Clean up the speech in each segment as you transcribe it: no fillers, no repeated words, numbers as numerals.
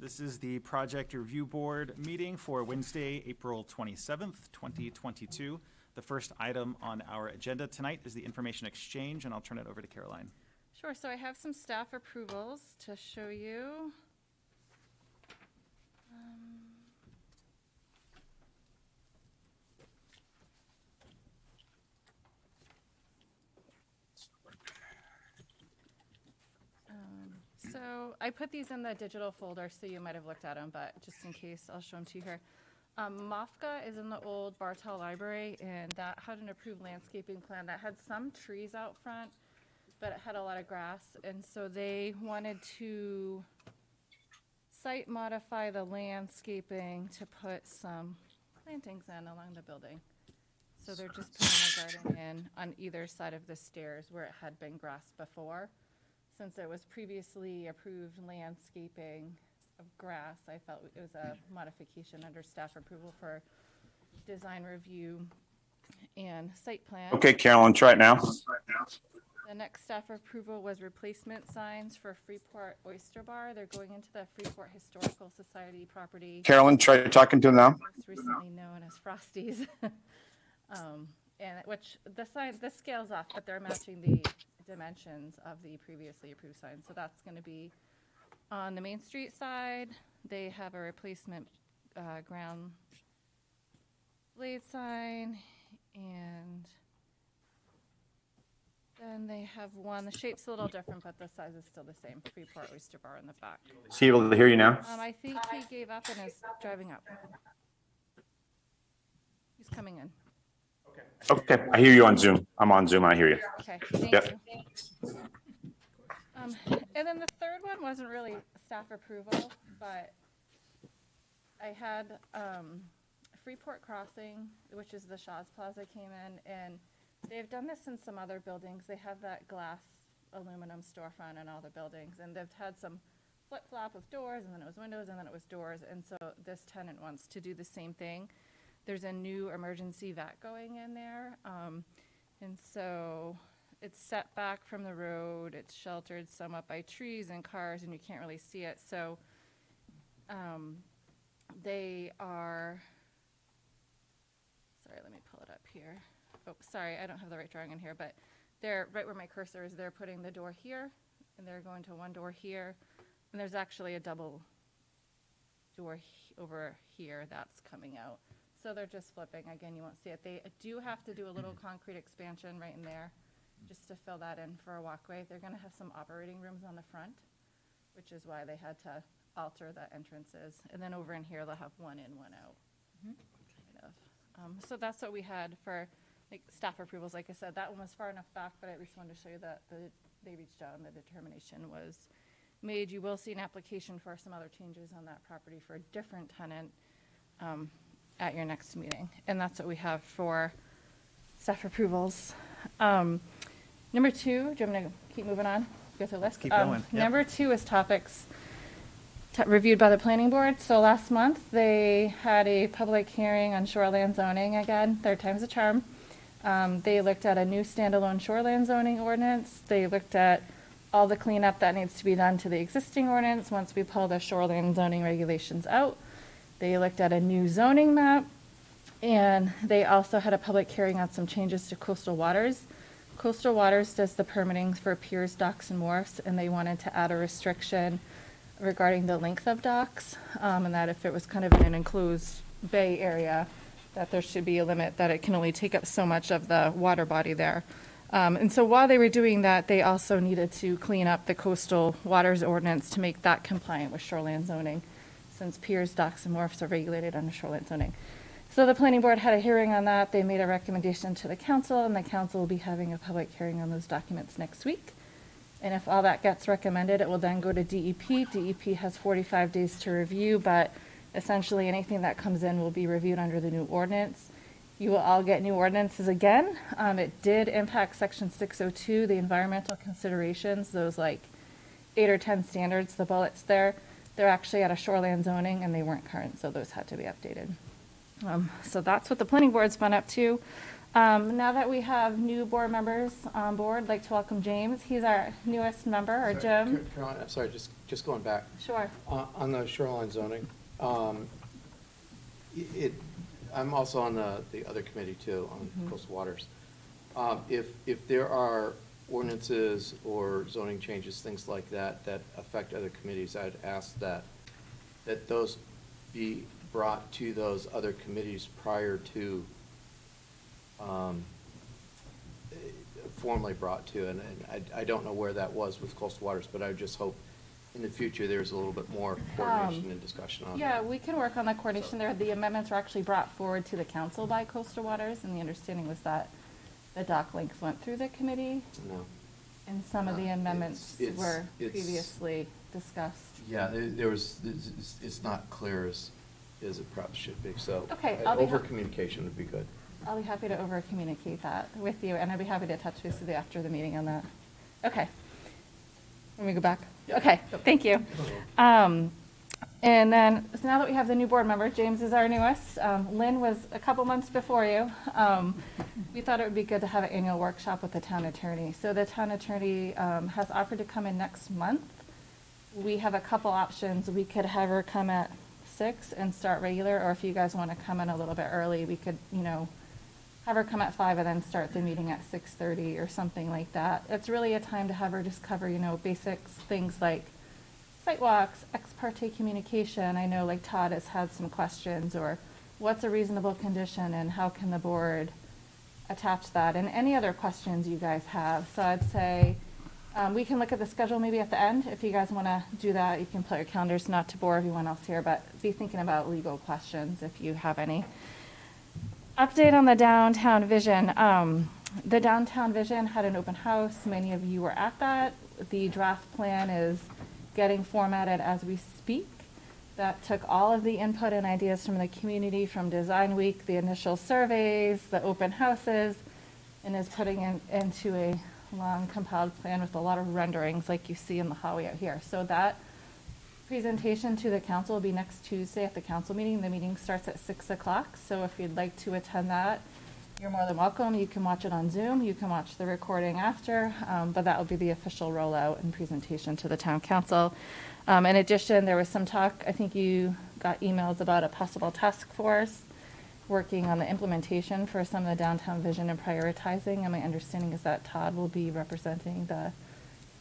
This is the Project Review Board meeting for Wednesday, April 27th, 2022. The first item on our agenda tonight is the information exchange, and I'll turn it over to Caroline. Sure, so I have some staff approvals to show you. So I put these in the digital folder, so you might have looked at them, but just in case, I'll show them to you here. Mafka is in the old Bartel Library, and that had an approved landscaping plan that had some trees out front, but it had a lot of grass, and so they wanted to site modify the landscaping to put some plantings in along the building. So they're just putting a garden in on either side of the stairs where it had been grass before. Since it was previously approved landscaping of grass, I felt it was a modification under staff approval for design review and site plan. Okay, Carolyn, try it now. The next staff approval was replacement signs for Freeport Oyster Bar. They're going into the Freeport Historical Society property. Carolyn, try talking to them now. Most recently known as Frosties. And which the sign, this scales off, but they're matching the dimensions of the previously approved sign. So that's going to be on the Main Street side. They have a replacement ground blade sign, and then they have one. The shape's a little different, but the size is still the same. Freeport Oyster Bar in the back. Is he able to hear you now? I think he gave up and is driving up. He's coming in. Okay, I hear you on Zoom. I'm on Zoom. I hear you. Okay, thank Yep. you. And then the third one wasn't really staff approval, but I had Freeport Crossing, which is the Shaw's Plaza, came in, and they've done this in some other buildings. They have that glass aluminum storefront in all the buildings, and they've had some flip-flop with doors, and then it was windows, and then it was doors, and so this tenant wants to do the same thing. There's a new emergency vat going in there, and so it's set back from the road. It's sheltered somewhat by trees and cars, and you can't really see it. So they are, sorry, let me pull it up here. Oh, sorry, I don't have the right drawing in here, but they're right where my cursor is. They're putting the door here, and they're going to one door here, and there's actually a double door over here that's coming out. So they're just flipping. Again, you won't see it. They do have to do a little concrete expansion right in there just to fill that in for a walkway. They're going to have some operating rooms on the front, which is why they had to alter the entrances. And then over in here, they'll have one in, one out. Kind of. So that's what we had for like staff approvals. Like I said, that one was far enough back, but I at least wanted to show you that they reached out and the determination was made. You will see an application for some other changes on that property for a different tenant at your next meeting. And that's what we have for staff approvals. Number two, do you want me to keep moving on? Go through the list? Keep going. Yep. Number two is topics reviewed by the planning board. So last month they had a public hearing on shoreland zoning again. Third time's a charm. They looked at a new standalone shoreland zoning ordinance. They looked at all the cleanup that needs to be done to the existing ordinance once we pull the shoreland zoning regulations out. They looked at a new zoning map, and they also had a public hearing on some changes to coastal waters. Coastal Waters does the permitting for piers, docks, and wharfs, and they wanted to add a restriction regarding the length of docks, and that if it was kind of in an enclosed bay area, that there should be a limit that it can only take up so much of the water body there. And so while they were doing that, they also needed to clean up the coastal waters ordinance to make that compliant with shoreline zoning, since piers, docks, and wharfs are regulated under shoreline zoning. So the planning board had a hearing on that. They made a recommendation to the council, and the council will be having a public hearing on those documents next week. And if all that gets recommended, it will then go to DEP. DEP has 45 days to review, but essentially anything that comes in will be reviewed under the new ordinance. You will all get new ordinances again. It did impact section 602, the environmental considerations, those like 8 or 10 standards, the bullets there. They're actually out of shoreline zoning, and they weren't current, so those had to be updated. So that's what the planning board's been up to. Now that we have new board members on board, I'd like to welcome James. He's our newest member, or Jim. Caroline, I'm sorry, just going back. Sure. On the shoreline zoning, I'm also on the other committee too, on coastal waters. If there are ordinances or zoning changes, things like that, that affect other committees, I'd ask that those be brought to those other committees prior to formally brought to, and I don't know where that was with coastal waters, but I just hope in the future there's a little bit more coordination and discussion on that. Yeah, we can work on the coordination there. The amendments were actually brought forward to the council by Coastal Waters, and the understanding was that the dock links went through the committee, No. and some of the amendments it's- were it's- previously discussed. Yeah, there was, it's not clear as it perhaps should be, so. Okay, I'll be Over communication would be good. I'll be happy to over-communicate that with you, and I'd be happy to touch base with you after the meeting on that. Okay. Let me go back. Okay, thank you. And then, so now that we have the new board member, James is our newest. Lynn was a couple months before you. We thought it would be good to have an annual workshop with the town attorney. So the town attorney has offered to come in next month. We have a couple options. We could have her come at 6 and start regular, or if you guys want to come in a little bit early, we could, have her come at 5 and then start the meeting at 6:30 or something like that. It's really a time to have her just cover, basics, things like sidewalks, ex parte communication. I know like Todd has had some questions, or what's a reasonable condition and how can the board attach that, and any other questions you guys have. So I'd say we can look at the schedule maybe at the end. If you guys want to do that, you can put your calendars, not to bore everyone else here, but be thinking about legal questions if you have any. Update on the downtown vision. The downtown vision had an open house. Many of you were at that. The draft plan is getting formatted as we speak. That took all of the input and ideas from the community, from Design Week, the initial surveys, the open houses, and is putting into a long compiled plan with a lot of renderings like you see in the hallway out here. So that presentation to the council will be next Tuesday at the council meeting. The meeting starts at 6 o'clock, so if you'd like to attend that, you're more than welcome. You can watch it on Zoom, you can watch the recording after, but that will be the official rollout and presentation to the town council. In addition, there was some talk, I think you got emails about a possible task force working on the implementation for some of the downtown vision and prioritizing, and my understanding is that Todd will be representing the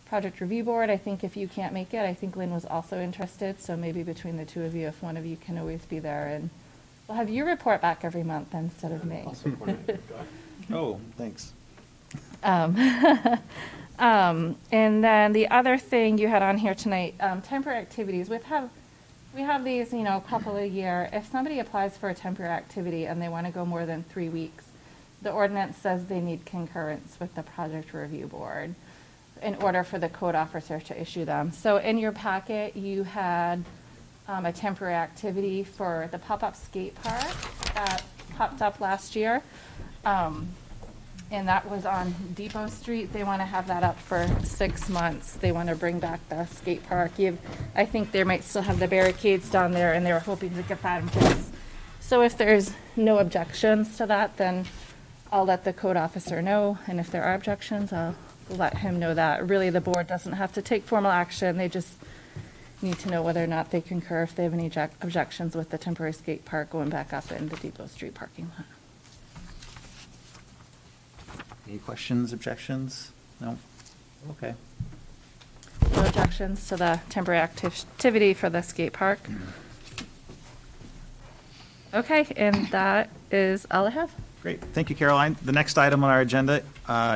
project review board. I think if you can't make it, I think Lynn was also interested, so maybe between the two of you, if one of you can always be there, and we'll have you report back every month instead of me. Also coordinate. Oh, thanks. And then the other thing you had on here tonight, temporary activities. We have these, a couple a year. If somebody applies for a temporary activity and they want to go more than 3 weeks, the ordinance says they need concurrence with the project review board in order for the code officer to issue them. So in your packet, you had a temporary activity for the pop-up skate park that popped up last year. And that was on Depot Street. They want to have that up for 6 months. They want to bring back the skate park. I think they might still have the barricades down there, and they were hoping to get that in place. So if there's no objections to that, then I'll let the code officer know. And if there are objections, I'll let him know that. Really, the board doesn't have to take formal action. They just need to know whether or not they concur, if they have any objections with the temporary skate park going back up in the Depot Street parking lot. Any questions, objections? No? Okay. No objections to the temporary activity for the skate park? Okay, and that is all I have. Great. Thank you, Caroline. The next item on our agenda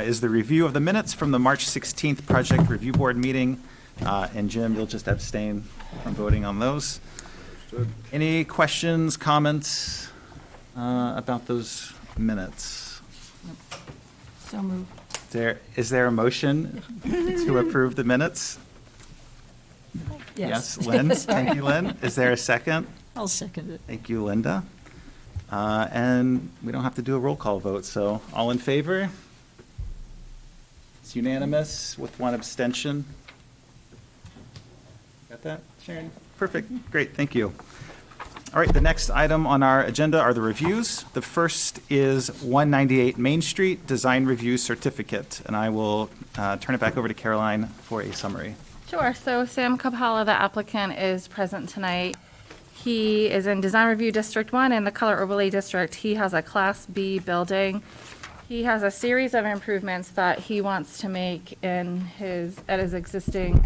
is the review of the minutes from the March 16th Project Review Board meeting. And Jim, you'll just abstain from voting on those. Any questions, comments about those minutes? So moved. Is there a motion to approve the minutes? Yes. Lynn? Thank you, Lynn. Is there a second? I'll second it. Thank you, Linda. And we don't have to do a roll call vote, so all in favor? It's unanimous with one abstention. Got that, Sharon? Perfect, great, thank you. All right, the next item on our agenda are the reviews. The first is 198 Main Street Design Review Certificate, and I will turn it back over to Caroline for a summary. Sure. So Sam Kapala, the applicant, is present tonight. He is in Design Review District 1 in the Color Overlay District. He has a Class B building. He has a series of improvements that he wants to make at his existing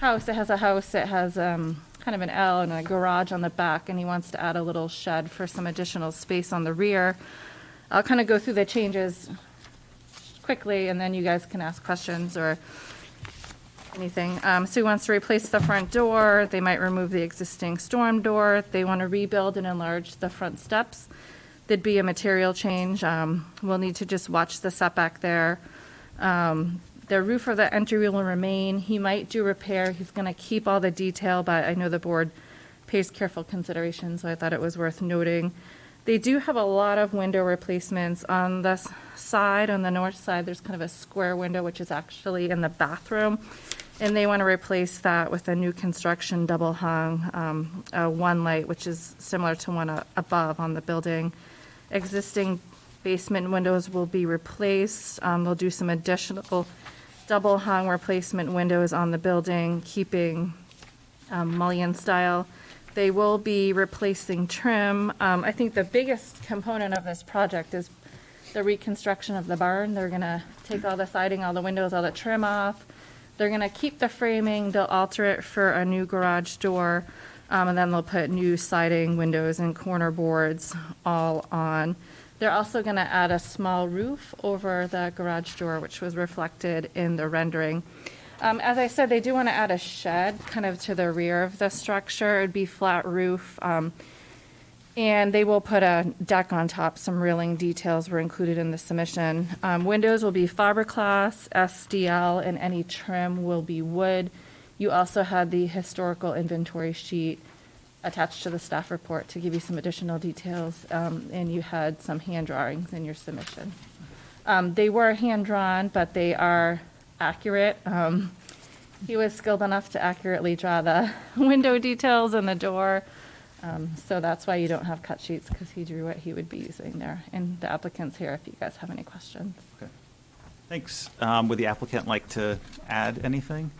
house. It has a house, it has kind of an L and a garage on the back, and he wants to add a little shed for some additional space on the rear. I'll kind of go through the changes quickly, and then you guys can ask questions or anything. So he wants to replace the front door. They might remove the existing storm door. They want to rebuild and enlarge the front steps. There'd be a material change. We'll need to just watch the setback there. The roof of the entry will remain. He might do repair. He's going to keep all the detail, but I know the board pays careful consideration, so I thought it was worth noting. They do have a lot of window replacements. On the side, on the north side, there's kind of a square window, which is actually in the bathroom. And they want to replace that with a new construction double hung, one light, which is similar to one above on the building. Existing basement windows will be replaced. They'll do some additional double hung replacement windows on the building, keeping mullion style. They will be replacing trim. I think the biggest component of this project is the reconstruction of the barn. They're gonna take all the siding, all the windows, all the trim off. They're gonna keep the framing, they'll alter it for a new garage door, and then they'll put new siding, windows, and corner boards all on. They're also gonna add a small roof over the garage door, which was reflected in the rendering. As I said, they do want to add a shed kind of to the rear of the structure. It'd be flat roof. And they will put a deck on top. Some railing details were included in the submission. Windows will be fiberglass, SDL, and any trim will be wood. You also had the historical inventory sheet attached to the staff report to give you some additional details. And you had some hand drawings in your submission. They were hand-drawn, but they are accurate. He was skilled enough to accurately draw the window details and the door. So that's why you don't have cut sheets, because he drew what he would be using there. And the applicant's here if you guys have any questions. Okay. Thanks. Would the applicant like to add anything?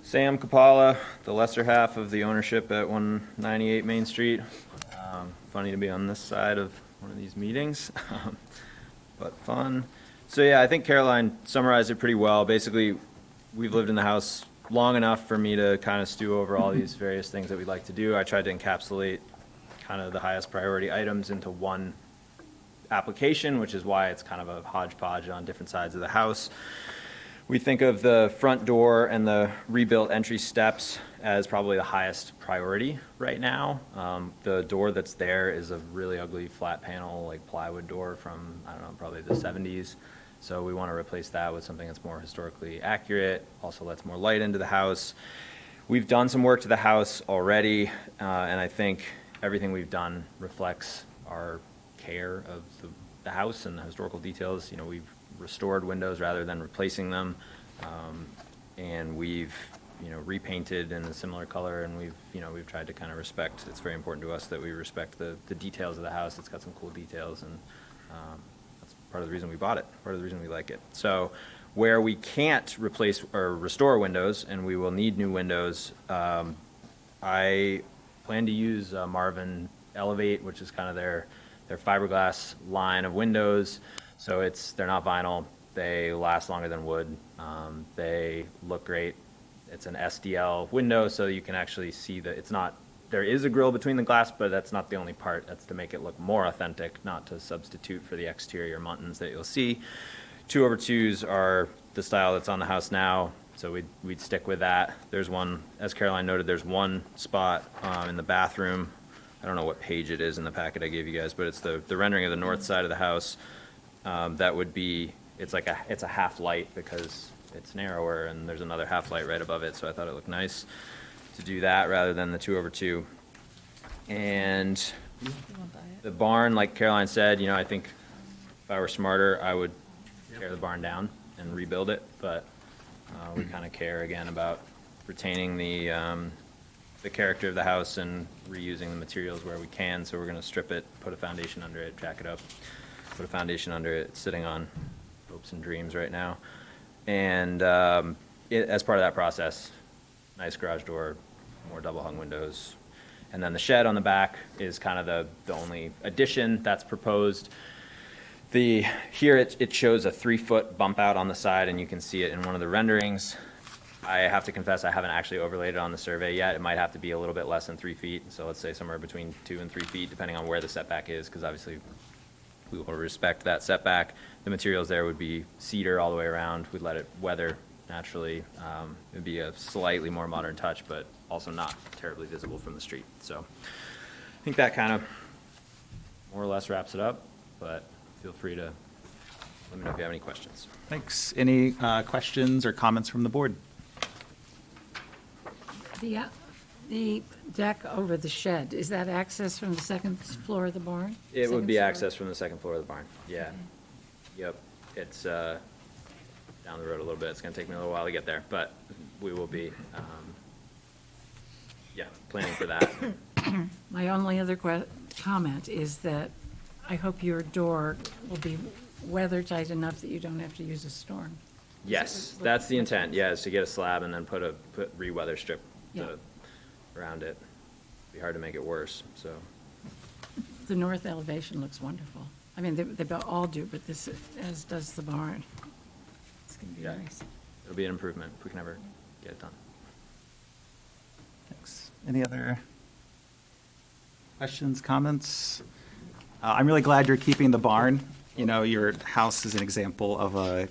Sam Kapala, the lesser half of the ownership at 198 Main Street. Funny to be on this side of one of these meetings, but fun. So yeah, I think Caroline summarized it pretty well. Basically, we've lived in the house long enough for me to kind of stew over all these various things that we'd like to do. I tried to encapsulate kind of the highest priority items into one application, which is why it's kind of a hodgepodge on different sides of the house. We think of the front door and the rebuilt entry steps as probably the highest priority right now. The door that's there is a really ugly flat panel, like plywood door from, I don't know, probably the 70s. So we want to replace that with something that's more historically accurate, also lets more light into the house. We've done some work to the house already, and I think everything we've done reflects our care of the house and the historical details. You know, we've restored windows rather than replacing them, and we've repainted in a similar color, and we've tried to kind of respect. It's very important to us that we respect the details of the house. It's got some cool details, and that's part of the reason we bought it, part of the reason we like it. So where we can't replace or restore windows, and we will need new windows, I plan to use Marvin Elevate, which is kind of their fiberglass line of windows. So they're not vinyl. They last longer than wood. They look great. It's an SDL window, so you can actually see that it's not, there is a grill between the glass, but that's not the only part. That's to make it look more authentic, not to substitute for the exterior muntins that you'll see. 2/2s are the style that's on the house now, so we'd stick with that. There's one, as Caroline noted, there's one spot in the bathroom. I don't know what page it is in the packet I gave you guys, but it's the rendering of the north side of the house. That would be, it's a half light because it's narrower, and there's another half light right above it, so I thought it looked nice to do that rather than the 2/2. And the barn, like Caroline said, I think if I were smarter, I would tear the barn down and rebuild it, but We kind of care again about retaining the character of the house and reusing the materials where we can, so we're gonna strip it, put a foundation under it, jack it up, put a foundation under it, it's sitting on hopes and dreams right now. And as part of that process, nice garage door, more double hung windows. And then the shed on the back is kind of the only addition that's proposed. Here it shows a 3-foot bump out on the side, and you can see it in one of the renderings. I have to confess, I haven't actually overlaid it on the survey yet. It might have to be a little bit less than 3 feet, so let's say somewhere between 2 and 3 feet, depending on where the setback is, because obviously we will respect that setback. The materials there would be cedar all the way around. We'd let it weather naturally. It'd be a slightly more modern touch, but also not terribly visible from the street. So I think that kind of more or less wraps it up, but feel free to let me know if you have any questions. Thanks. Any questions or comments from the board? The deck over the shed, is that access from the second floor of the barn? It would be Second access from the second floor of the barn, yeah. Yep, it's down the road a little bit, it's gonna take me a little while to get there, but we will be, yeah, planning for that. My only other comment is that I hope your door will be weather tight enough that you don't have to use a storm. Yes, that's the intent, yeah, is to get a slab and then put re-weather strip Yeah. around it. Be hard to make it worse, so. The north elevation looks wonderful. I mean, they all do, but this, as does the barn. It's going to be Yeah. nice. It'll be an improvement if we can ever get it done. Thanks. Any other questions, comments? I'm really glad you're keeping the barn. You know, your house is an example of an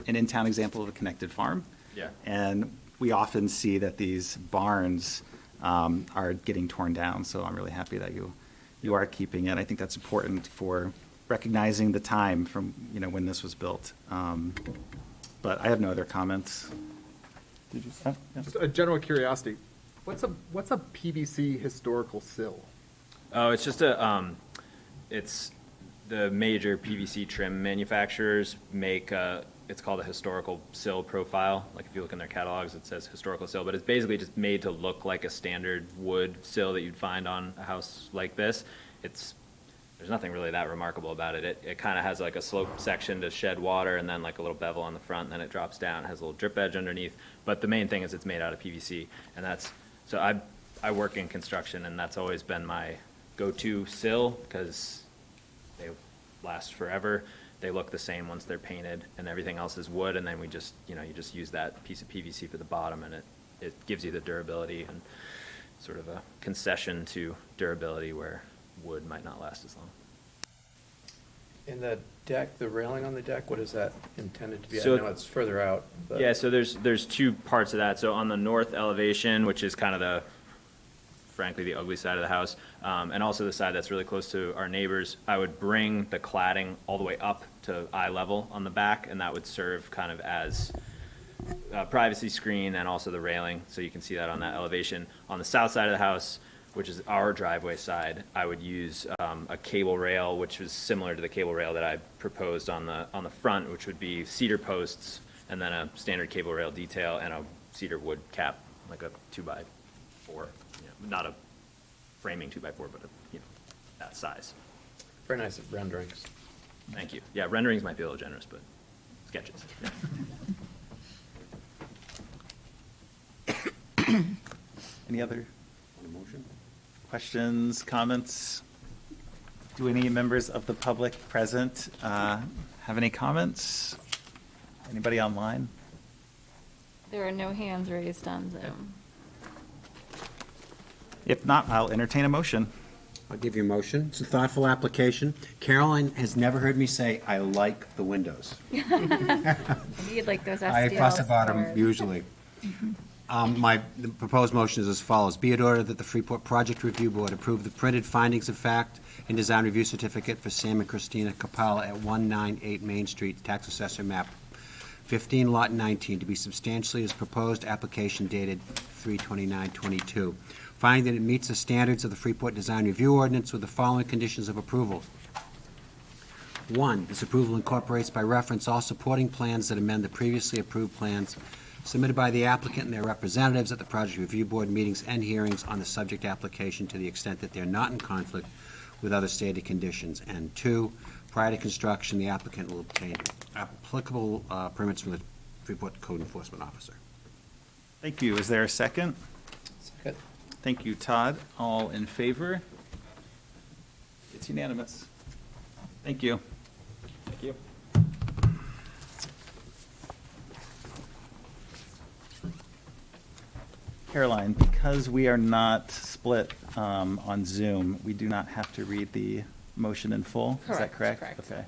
in-town example of a connected farm. Yeah. And we often see that these barns are getting torn down, so I'm really happy that you are keeping it. I think that's important for recognizing the time from, when this was built. But I have no other comments. Did you? Yeah. Just a general curiosity, what's a PVC historical sill? Oh, it's just it's the major PVC trim manufacturers make, it's called a historical sill profile. Like if you look in their catalogs, it says historical sill, but it's basically just made to look like a standard wood sill that you'd find on a house like this. There's nothing really that remarkable about it. It kind of has like a slope section to shed water and then like a little bevel on the front, and then it drops down. It has a little drip edge underneath. But the main thing is it's made out of PVC, and so I work in construction, and that's always been my go-to sill because they last forever. They look the same once they're painted, and everything else is wood, and then we just, you just use that piece of PVC for the bottom, and it gives you the durability and sort of a concession to durability where wood might not last as long. In the deck, the railing on the deck, what is that intended to be? I So- know it's further out, but. Yeah, so there's two parts of that. So on the north elevation, which is kind of frankly, the ugly side of the house, and also the side that's really close to our neighbors, I would bring the cladding all the way up to eye level on the back, and that would serve kind of as a privacy screen and also the railing, so you can see that on that elevation. On the south side of the house, which is our driveway side, I would use a cable rail, which is similar to the cable rail that I proposed on the front, which would be cedar posts and then a standard cable rail detail and a cedar wood cap, like a 2x4. Not a framing 2x4, but that size. Very nice renderings. Thank you. Yeah, renderings might be a little generous, but sketches. Yeah. Any other questions, comments? Do any members of the public present have any comments? Anybody online? There are no hands raised on Zoom. If not, I'll entertain a motion. I'll give you a motion. It's a thoughtful application. Caroline has never heard me say, I like the windows. You'd like those I STLs. fuss about them for- usually. The proposed motion is as follows. Be it ordered that the Freeport Project Review Board approve the printed findings of fact and design review certificate for Sam and Christina Capala at 198 Main Street, Tax Assessor Map 15, Lot 19, to be substantially as proposed application dated 3/29/22. Finding that it meets the standards of the Freeport Design Review Ordinance with the following conditions of approval. 1, this approval incorporates by reference all supporting plans that amend the previously approved plans submitted by the applicant and their representatives at the Project Review Board meetings and hearings on the subject application to the extent that they're not in conflict with other stated conditions. And 2, prior to construction, the applicant will obtain applicable permits from the Freeport Code Enforcement Officer. Thank you. Is there a second? Second. Thank you, Todd. All in favor? It's unanimous. Thank you. Thank you. Caroline, because we are not split on Zoom, we do not have to read the motion in full. Is that Correct, correct? correct. Okay.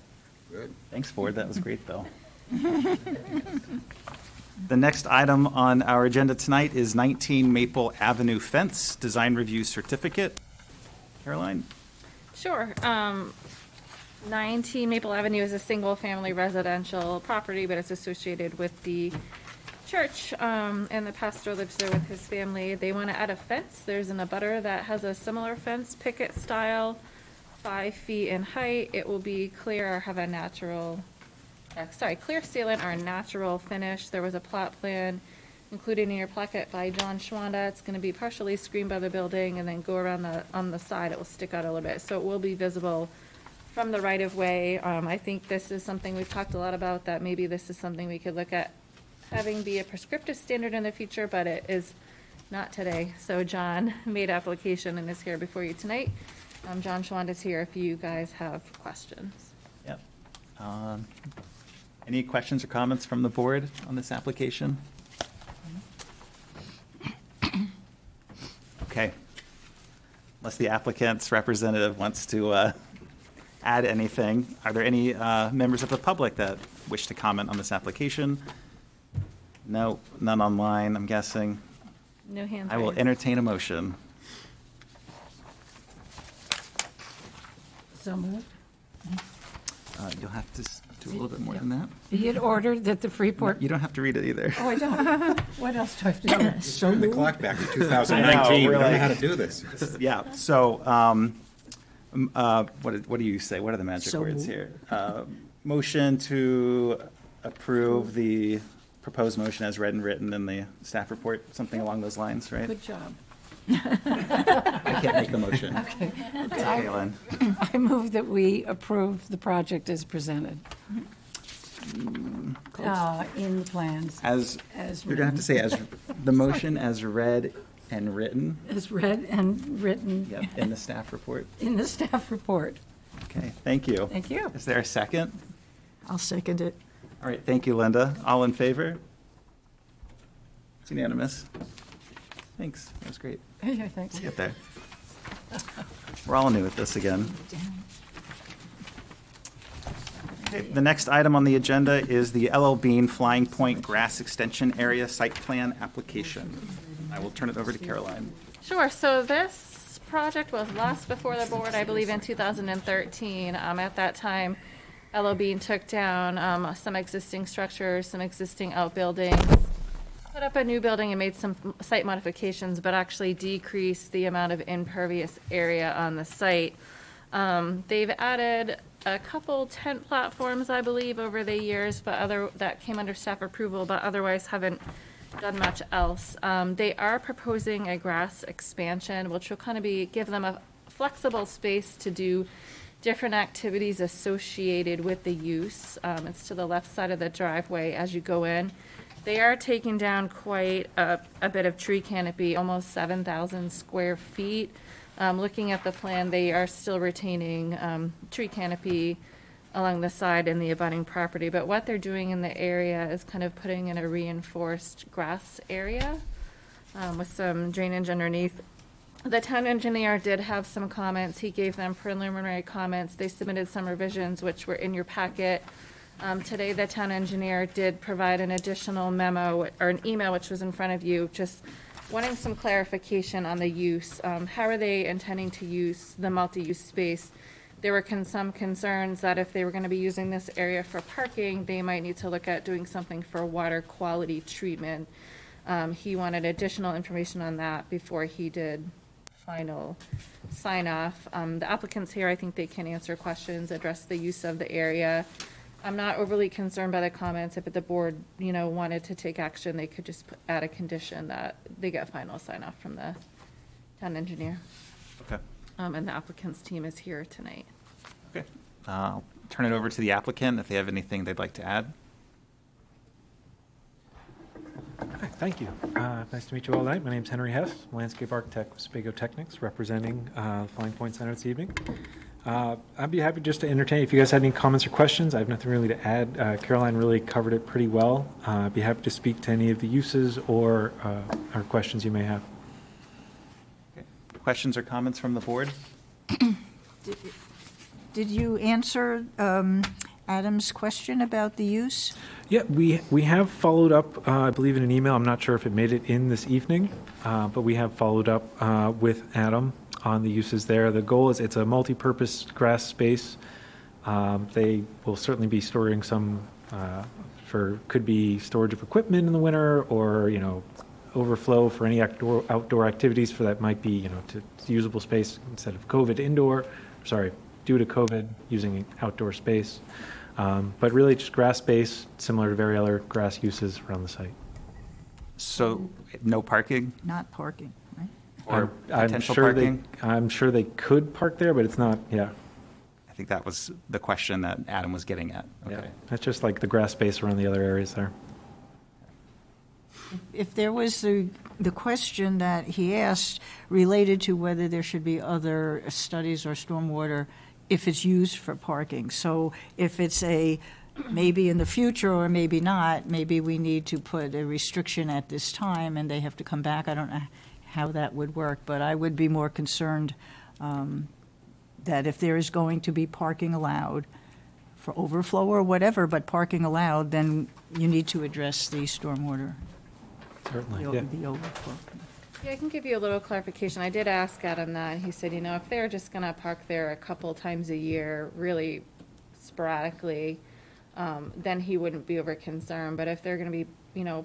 Good. Thanks, Ford. That was great, though. The next item on our agenda tonight is 19 Maple Avenue Fence Design Review Certificate. Caroline? Sure. 19 Maple Avenue is a single-family residential property, but it's associated with the church, and the pastor lives there with his family. They want to add a fence. There's an abutter that has a similar fence, picket style, 5 feet in height. It will be clear or have a natural, clear sealant or a natural finish. There was a plot plan included in your placket by John Schwanda. It's going to be partially screened by the building and then go around on the side. It will stick out a little bit, so it will be visible from the right-of-way. I think this is something we've talked a lot about, that maybe this is something we could look at having be a prescriptive standard in the future, but it is not today. So John made application and is here before you tonight. John Schwand is here if you guys have questions. Yep. Any questions or comments from the board on this application? Okay. Unless the applicant's representative wants to add anything, are there any members of the public that wish to comment on this application? No, none online, I'm guessing. No hands I will raised. entertain a motion. So moved. You'll have to do a little bit more than that. Be it ordered that the Freeport, You don't have to read it either. oh, I don't. What else do I have to do? Turn the clock back to I 2019. know, We don't know really. how to do this. Yeah, so, what do you say? What are the magic So words moved. here? Motion to approve the proposed motion as read and written in the staff report, something along those lines, right? Good job. I can't make the motion. Okay. Kaylin. I move that we approve the project as presented. In the plans, As, As you're gonna have to say as, the motion as read and written, as read and written yep, in the staff report. in the staff report. Okay, thank you. Thank you. Is there a second? I'll second it. All right, thank you, Linda. All in favor? It's unanimous. Thanks, that was great. Yeah, thanks. Get there. We're all new at this again. Okay, the next item on the agenda is the LL Bean Flying Point Grass Extension Area Site Plan Application. I will turn it over to Caroline. Sure, so this project was last before the board, I believe, in 2013. At that time, LL Bean took down some existing structures, some existing outbuildings, put up a new building and made some site modifications, but actually decreased the amount of impervious area on the site. They've added a couple tent platforms, I believe, over the years, but that came under staff approval, but otherwise haven't done much else. They are proposing a grass expansion, which will kind of give them a flexible space to do different activities associated with the use. It's to the left side of the driveway as you go in. They are taking down quite a bit of tree canopy, almost 7,000 square feet. Looking at the plan, they are still retaining tree canopy along the side in the abutting property. But what they're doing in the area is kind of putting in a reinforced grass area with some drainage underneath. The town engineer did have some comments. He gave them preliminary comments. They submitted some revisions, which were in your packet. Today, the town engineer did provide an additional memo, or an email, which was in front of you, just wanting some clarification on the use. How are they intending to use the multi-use space? There were some concerns that if they were going to be using this area for parking, they might need to look at doing something for water quality treatment. He wanted additional information on that before he did final sign off. The applicants here, I think they can answer questions, address the use of the area. I'm not overly concerned by the comments. If the board, wanted to take action, they could just add a condition that they get final sign off from the town engineer. Okay. And the applicant's team is here tonight. Okay. I'll turn it over to the applicant if they have anything they'd like to add. Hi, thank you. Nice to meet you all tonight. My name's Henry Hess, landscape architect with Spago Technics, representing Flying Point Center this evening. I'd be happy just to entertain if you guys had any comments or questions. I have nothing really to add. Caroline really covered it pretty well. I'd be happy to speak to any of the uses or questions you may have. Okay. Questions or comments from the board? Did you answer Adam's question about the use? Yeah, we have followed up, I believe in an email. I'm not sure if it made it in this evening, but we have followed up with Adam on the uses there. The goal is it's a multi-purpose grass space. They will certainly be storing some could be storage of equipment in the winter, or overflow for any outdoor activities for that might be to usable space instead of due to COVID, using outdoor space. But really just grass space, similar to very other grass uses around the site. So no parking Not parking, right? or I'm potential sure parking? I'm sure they could park there, but it's not, yeah. I think that was the question that Adam was getting at. Yeah. Okay. It's just like the grass space around the other areas there. If there was the question that he asked related to whether there should be other studies or stormwater if it's used for parking. So if it's maybe in the future or maybe not, maybe we need to put a restriction at this time and they have to come back. I don't know how that would work, but I would be more concerned that if there is going to be parking allowed for overflow or whatever, but parking allowed, then you need to address the stormwater, Certainly, the yeah. the overflow. Yeah, I can give you a little clarification. I did ask Adam that, and he said, if they're just gonna park there a couple times a year, really sporadically, then he wouldn't be over concerned. But if they're gonna be,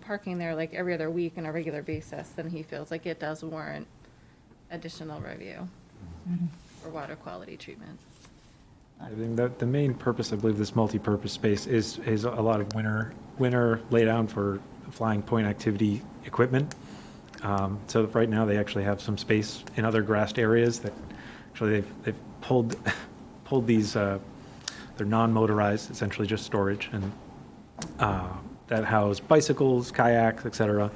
parking there like every other week on a regular basis, then he feels like it does warrant additional review for water quality treatment. I think that the main purpose, I believe, this multi-purpose space is a lot of winter lay down for Flying Point activity equipment. So right now they actually have some space in other grassed areas that actually they've pulled these, they're non-motorized, essentially just storage, and that house bicycles, kayaks, etc.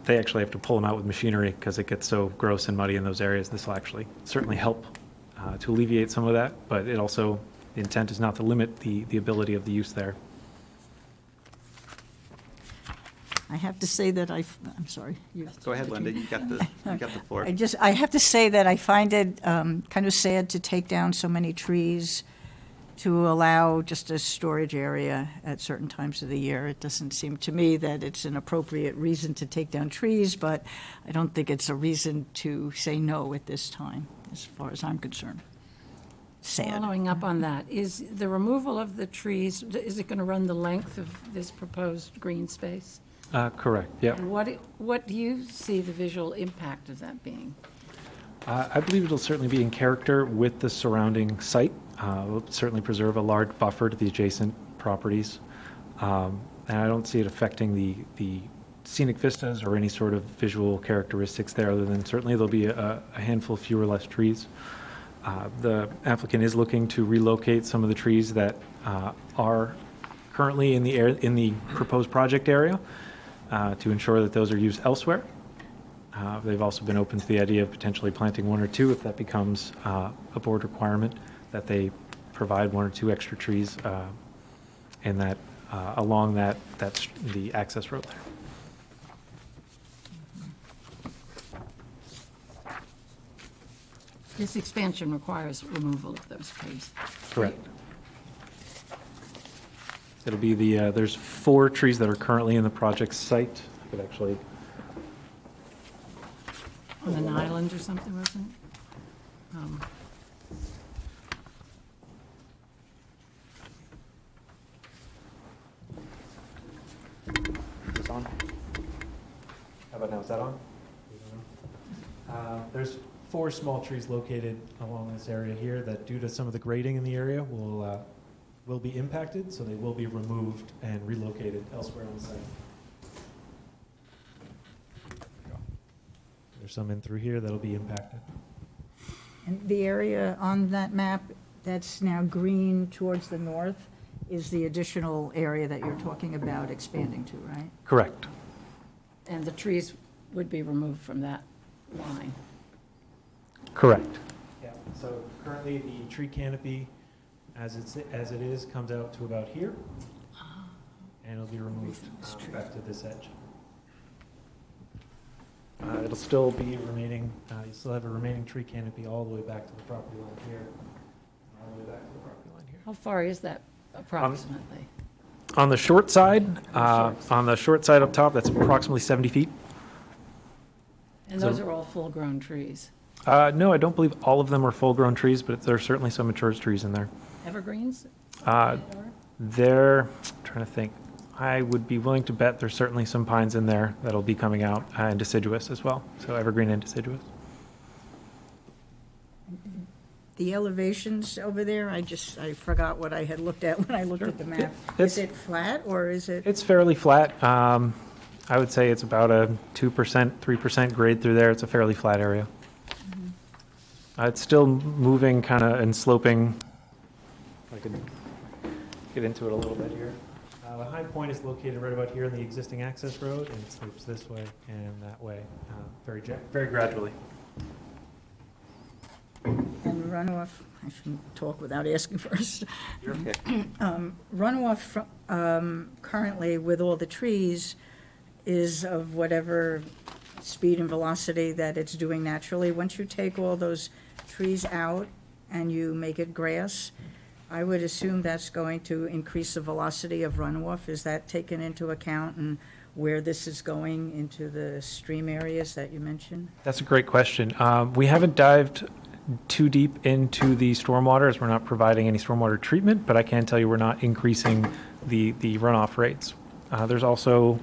They actually have to pull them out with machinery because it gets so gross and muddy in those areas. This will actually certainly help to alleviate some of that, but it also, the intent is not to limit the ability of the use there. I have to say that I'm sorry. Go ahead, Linda. You got the floor. I have to say that I find it kind of sad to take down so many trees to allow just a storage area at certain times of the year. It doesn't seem to me that it's an appropriate reason to take down trees, but I don't think it's a reason to say no at this time, as far as I'm concerned. Sad. Following up on that, is the removal of the trees, is it going to run the length of this proposed green space? Correct, yeah. And what do you see the visual impact of that being? I believe it'll certainly be in character with the surrounding site. We'll certainly preserve a large buffer to the adjacent properties. And I don't see it affecting the scenic vistas or any sort of visual characteristics there, other than certainly there'll be a handful fewer less trees. The applicant is looking to relocate some of the trees that are currently in the proposed project area to ensure that those are used elsewhere. They've also been open to the idea of potentially planting one or two if that becomes a board requirement, that they provide one or two extra trees and that along that's the access road there. This expansion requires removal of those trees. Correct. It'll be there's 4 trees that are currently in the project site. I could actually, On an island or something, wasn't it? is this on? How about now, is that on? There's 4 small trees located along this area here that, due to some of the grading in the area, will be impacted, so they will be removed and relocated elsewhere on the site. There's some in through here that'll be impacted. And the area on that map that's now green towards the north is the additional area that you're talking about expanding to, right? Correct. And the trees would be removed from that line. Correct. Yeah, so currently the tree canopy, as it is, comes out to about here, and it'll be removed back to this edge. It'll still be remaining, you still have a remaining tree canopy all the way back to the property line here, and all the way back to the property line here. How far is that approximately? On the short side, up top, that's approximately 70 feet. And those are all full-grown trees. No, I don't believe all of them are full-grown trees, but there are certainly some mature trees in there. Evergreens? They're, trying to think, I would be willing to bet there's certainly some pines in there that'll be coming out, and deciduous as well, so evergreen and deciduous. The elevations over there, I forgot what I had looked at when I looked at the map. It's- Is it flat, or is it? It's fairly flat. I would say it's about a 2%, 3% grade through there. It's a fairly flat area. It's still moving kind of and sloping. I could get into it a little bit here. The high point is located right about here in the existing access road, and it slopes this way and that way, very gradually. And runoff, I shouldn't talk without asking first. You're okay. Runoff currently with all the trees is of whatever speed and velocity that it's doing naturally. Once you take all those trees out and you make it grass, I would assume that's going to increase the velocity of runoff. Is that taken into account, and where this is going into the stream areas that you mentioned? That's a great question. We haven't dived too deep into the stormwater, as we're not providing any stormwater treatment, but I can tell you we're not increasing the runoff rates. There's also,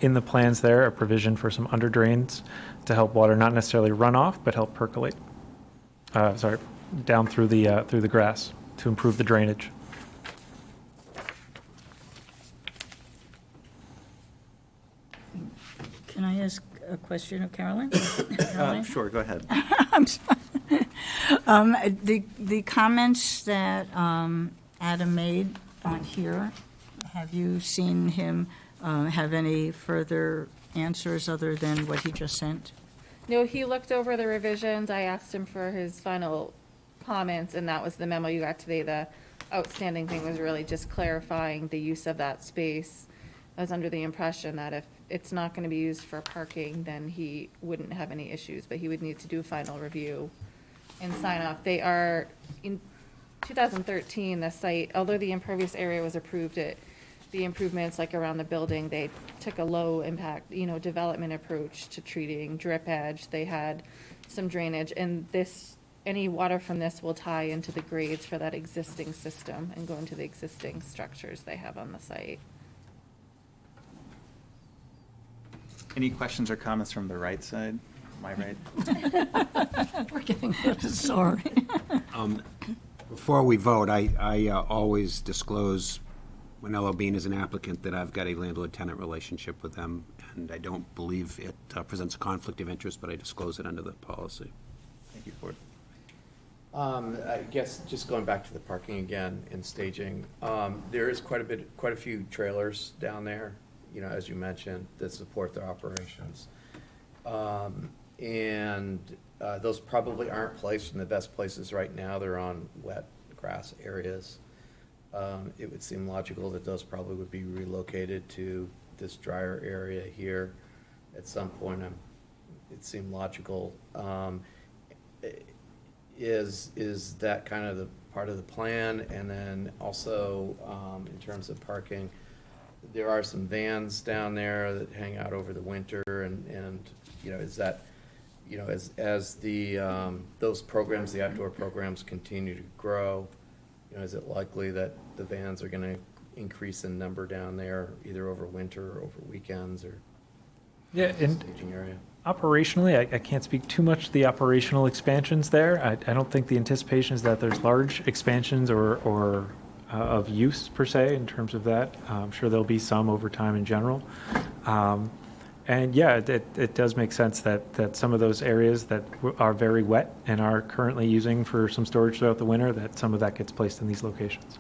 in the plans there, a provision for some under drains to help water not necessarily run off, but help percolate, down through the grass to improve the drainage. Can I ask a question of Carolyn? Caroline? Sure, go ahead. I'm sorry. The comments that Adam made on here, have you seen him have any further answers other than what he just sent? No, he looked over the revisions. I asked him for his final comments, and that was the memo you got today. The outstanding thing was really just clarifying the use of that space. I was under the impression that if it's not going to be used for parking, then he wouldn't have any issues, but he would need to do a final review and sign off. They are, in 2013, the site, although the impervious area was approved, the improvements like around the building, they took a low impact, development approach to treating drip edge. They had some drainage, and any water from this will tie into the grades for that existing system and go into the existing structures they have on the site. Any questions or comments from the right side? My right? We're getting Sorry. Before we vote, I always disclose when L.O. Bean is an applicant that I've got a landlord-tenant relationship with them, and I don't believe it presents a conflict of interest, but I disclose it under the policy. Thank you, Ford. I guess just going back to the parking again and staging, there is quite a few trailers down there, as you mentioned, that support their operations. And those probably aren't placed in the best places right now. They're on wet grass areas. It would seem logical that those probably would be relocated to this drier area here at some point. It seemed logical. Is that kind of the part of the plan? And then also, in terms of parking, there are some vans down there that hang out over the winter, and is that, as the those programs, the outdoor programs continue to grow, is it likely that the vans are going to increase in number down there, either over winter or over weekends, or Yeah, and staging area? Operationally, I can't speak too much to the operational expansions there. I don't think the anticipation is that there's large expansions or of use per se in terms of that. I'm sure there'll be some over time in general. And yeah, it does make sense that some of those areas that are very wet and are currently using for some storage throughout the winter, that some of that gets placed in these locations.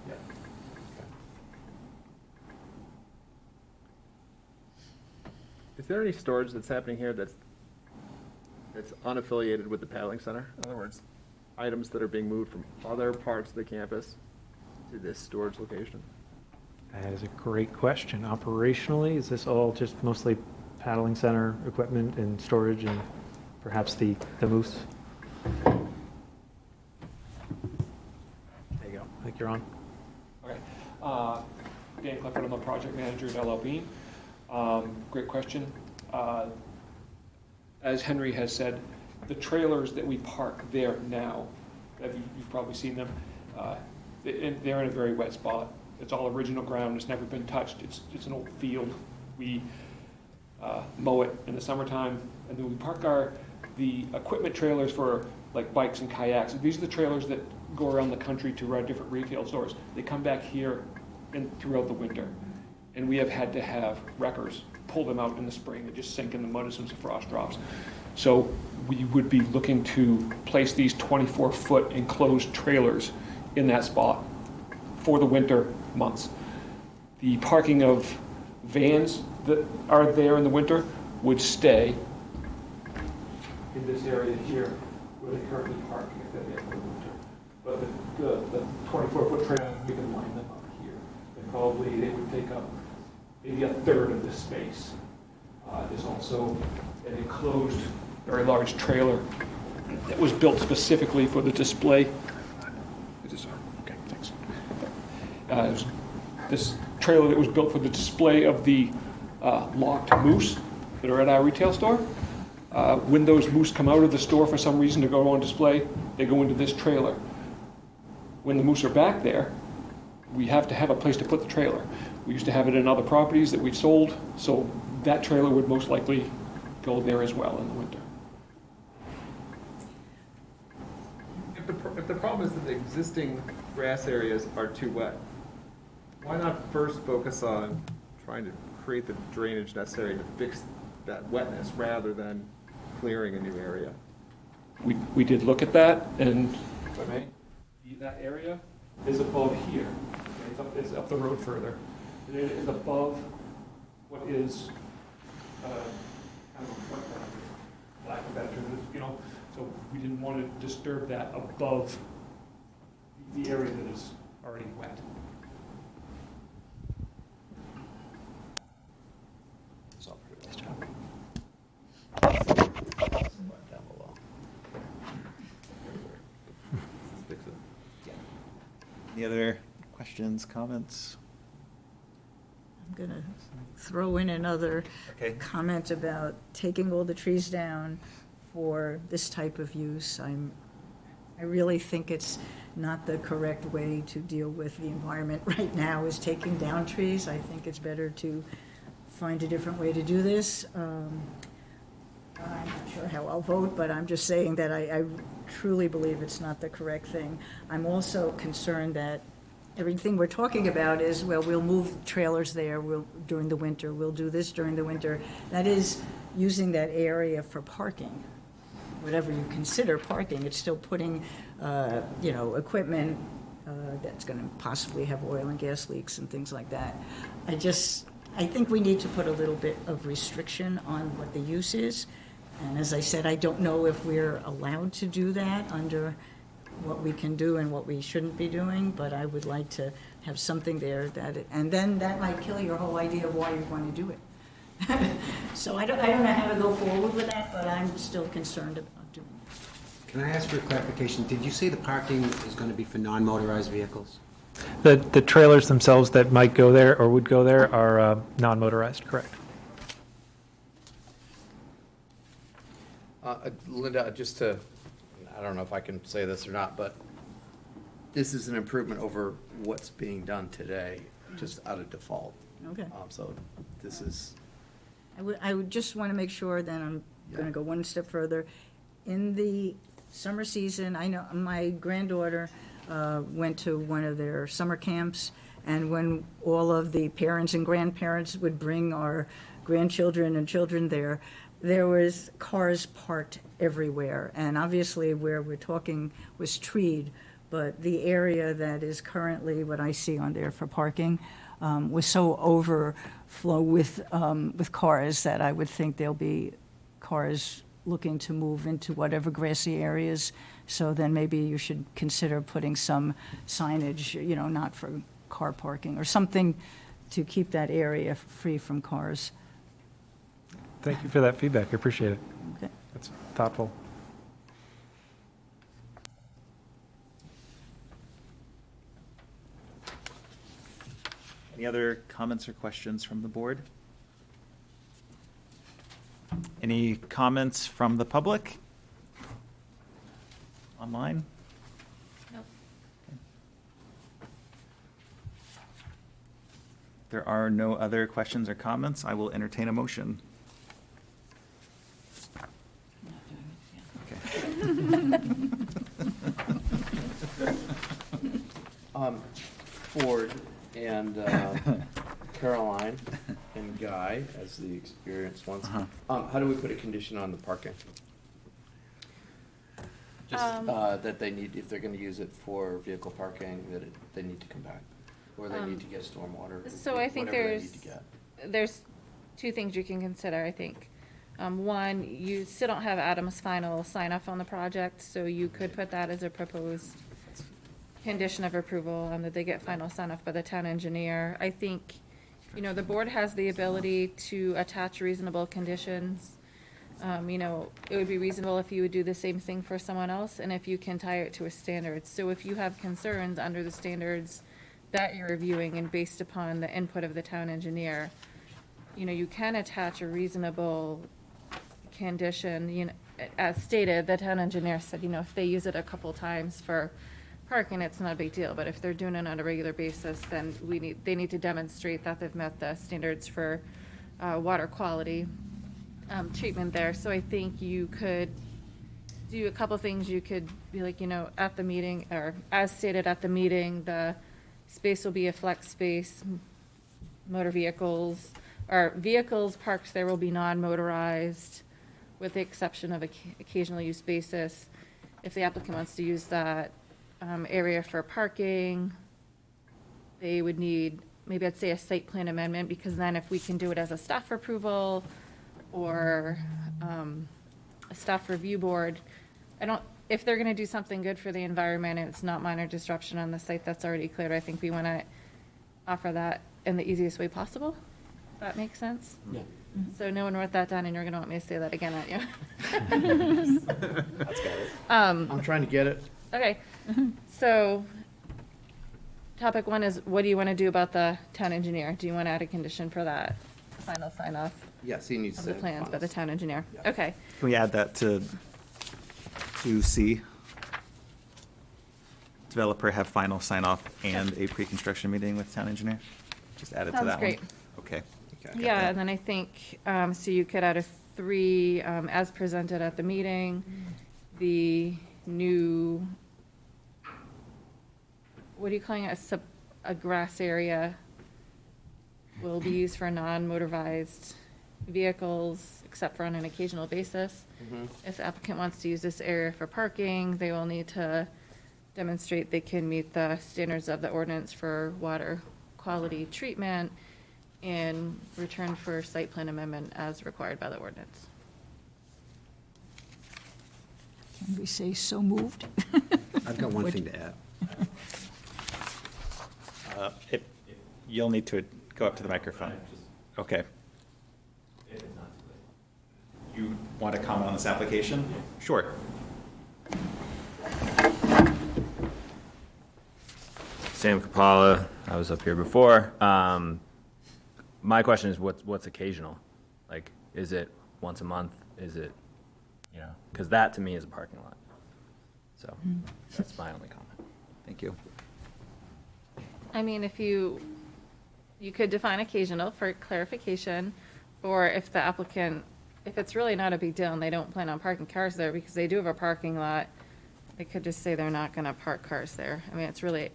Is there any storage that's happening here that's unaffiliated with the paddling center? In other words, items that are being moved from other parts of the campus to this storage location? That is a great question. Operationally, is this all just mostly paddling center equipment and storage and perhaps the moose? There you go. I think you're on. Okay. Dan Clifford, I'm the project manager at LLB. Great question. As Henry has said, the trailers that we park there now, you've probably seen them, they're in a very wet spot. It's all original ground. It's never been touched. It's an old field. We mow it in the summertime, and then we park the equipment trailers for like bikes and kayaks. These are the trailers that go around the country to run different retail stores. They come back here throughout the winter, and we have had to have wreckers pull them out in the spring and just sink in the mud as soon as the frost drops. So we would be looking to place these 24-foot enclosed trailers in that spot for the winter months. The parking of vans that are there in the winter would stay in this area here where they currently park if they're there for the winter. But the 24-foot trailer, we can line them up here. And they would take up maybe a third of the space. There's also an enclosed, very large trailer that was built specifically for the display. Okay, thanks. This trailer that was built for the display of the locked moose that are at our retail store. When those moose come out of the store for some reason to go on display, they go into this trailer. When the moose are back there, we have to have a place to put the trailer. We used to have it in other properties that we've sold, so that trailer would most likely go there as well in the winter. If the problem is that the existing grass areas are too wet, why not first focus on trying to create the drainage necessary to fix that wetness rather than clearing a new area? We did look at that, and if I may, that area is above here. It's up the road further. And it is above what is kind of a lack of better term, so we didn't want to disturb that above the area that is already wet. Nice job. Down below. Any other questions, comments? I'm going to throw in another comment about taking all the trees down for this type of use. I really think it's not the correct way to deal with the environment right now, is taking down trees. I think it's better to find a different way to do this. I'm not sure how I'll vote, but I'm just saying that I truly believe it's not the correct thing. I'm also concerned that everything we're talking about is, well, we'll move trailers there during the winter, we'll do this during the winter. That is using that area for parking. Whatever you consider parking, it's still putting, equipment that's going to possibly have oil and gas leaks and things like that. I think we need to put a little bit of restriction on what the use is. And as I said, I don't know if we're allowed to do that under what we can do and what we shouldn't be doing, but I would like to have something there and then that might kill your whole idea of why you want to do it. So I don't know how to go forward with that, but I'm still concerned about doing it. Can I ask for clarification? Did you say the parking is going to be for non-motorized vehicles? The trailers themselves that might go there or would go there are non-motorized, correct? Linda, I don't know if I can say this or not, but this is an improvement over what's being done today, just out of default. Okay. So this is, I would just want to make sure that I'm going to go one step further. In the summer season, I know my granddaughter went to one of their summer camps, and when all of the parents and grandparents would bring our grandchildren and children there, there was cars parked everywhere. And obviously where we're talking was treed, but the area that is currently what I see on there for parking was so overflow with cars that I would think there'll be cars looking to move into whatever grassy areas. So then maybe you should consider putting some signage, not for car parking or something to keep that area free from cars. Thank you for that feedback. I appreciate it. Okay. That's thoughtful. Any other comments or questions from the board? Any comments from the public? Online? Nope. There are no other questions or comments. I will entertain a motion. Ford and Caroline and Guy, as the experienced ones, how do we put a condition on the parking? Just that they need, if they're gonna use it for vehicle parking, that they need to come back, or they need to get stormwater. So I think whatever they need to get. there's two things you can consider, I think. One, you still don't have Adam's final sign-off on the project, so you could put that as a proposed condition of approval, that they get final sign-off by the town engineer. I think, the board has the ability to attach reasonable conditions. It would be reasonable if you would do the same thing for someone else, and if you can tie it to a standard. So if you have concerns under the standards that you're reviewing and based upon the input of the town engineer, you can attach a reasonable condition, as stated, the town engineer said, if they use it a couple times for parking, it's not a big deal, but if they're doing it on a regular basis, then they need to demonstrate that they've met the standards for water quality treatment there. So I think you could do a couple things. You could be like, at the meeting, or as stated at the meeting, the space will be a flex space, motor vehicles, or vehicles parked there will be non-motorized, with the exception of occasional use basis. If the applicant wants to use that area for parking, they would need, maybe I'd say a site plan amendment, because then if we can do it as a staff approval or a staff review board, if they're gonna do something good for the environment and it's not minor disruption on the site that's already cleared, I think we wanna offer that in the easiest way possible. That makes sense? Yeah. So no one wrote that down, and you're gonna want me to say that again, aren't you? That's got it. I'm trying to get it. Okay, so topic one is, what do you want to do about the town engineer? Do you want to add a condition for that final sign-off Yes, he needs of to. the plans by the final- town engineer? Yeah. Okay, Can we add that to 2C? Developer have final sign-off and a pre-construction meeting with town engineer? Just add it to Sounds that one. great. Okay. Okay. yeah, and then I think, so you could add a 3, as presented at the meeting, the new, what are you calling it, a grass area will be used for non-motorized vehicles, except for on an occasional basis. If the applicant wants to use this area for parking, they will need to demonstrate they can meet the standards of the ordinance for water quality treatment in return for site plan amendment as required by the ordinance. Can we say so moved? I've got one thing to add. You'll need to go up to the microphone. Okay. You want to comment on this application? Sure. Sam Kapala, I was up here before. My question is, what's occasional? Like, is it once a month? Is it, because that to me is a parking lot. So that's my only comment. Thank you. I mean, if you could define occasional for clarification, or if the applicant if it's really not a big deal and they don't plan on parking cars there, because they do have a parking lot, they could just say they're not gonna park cars there. I mean, it's really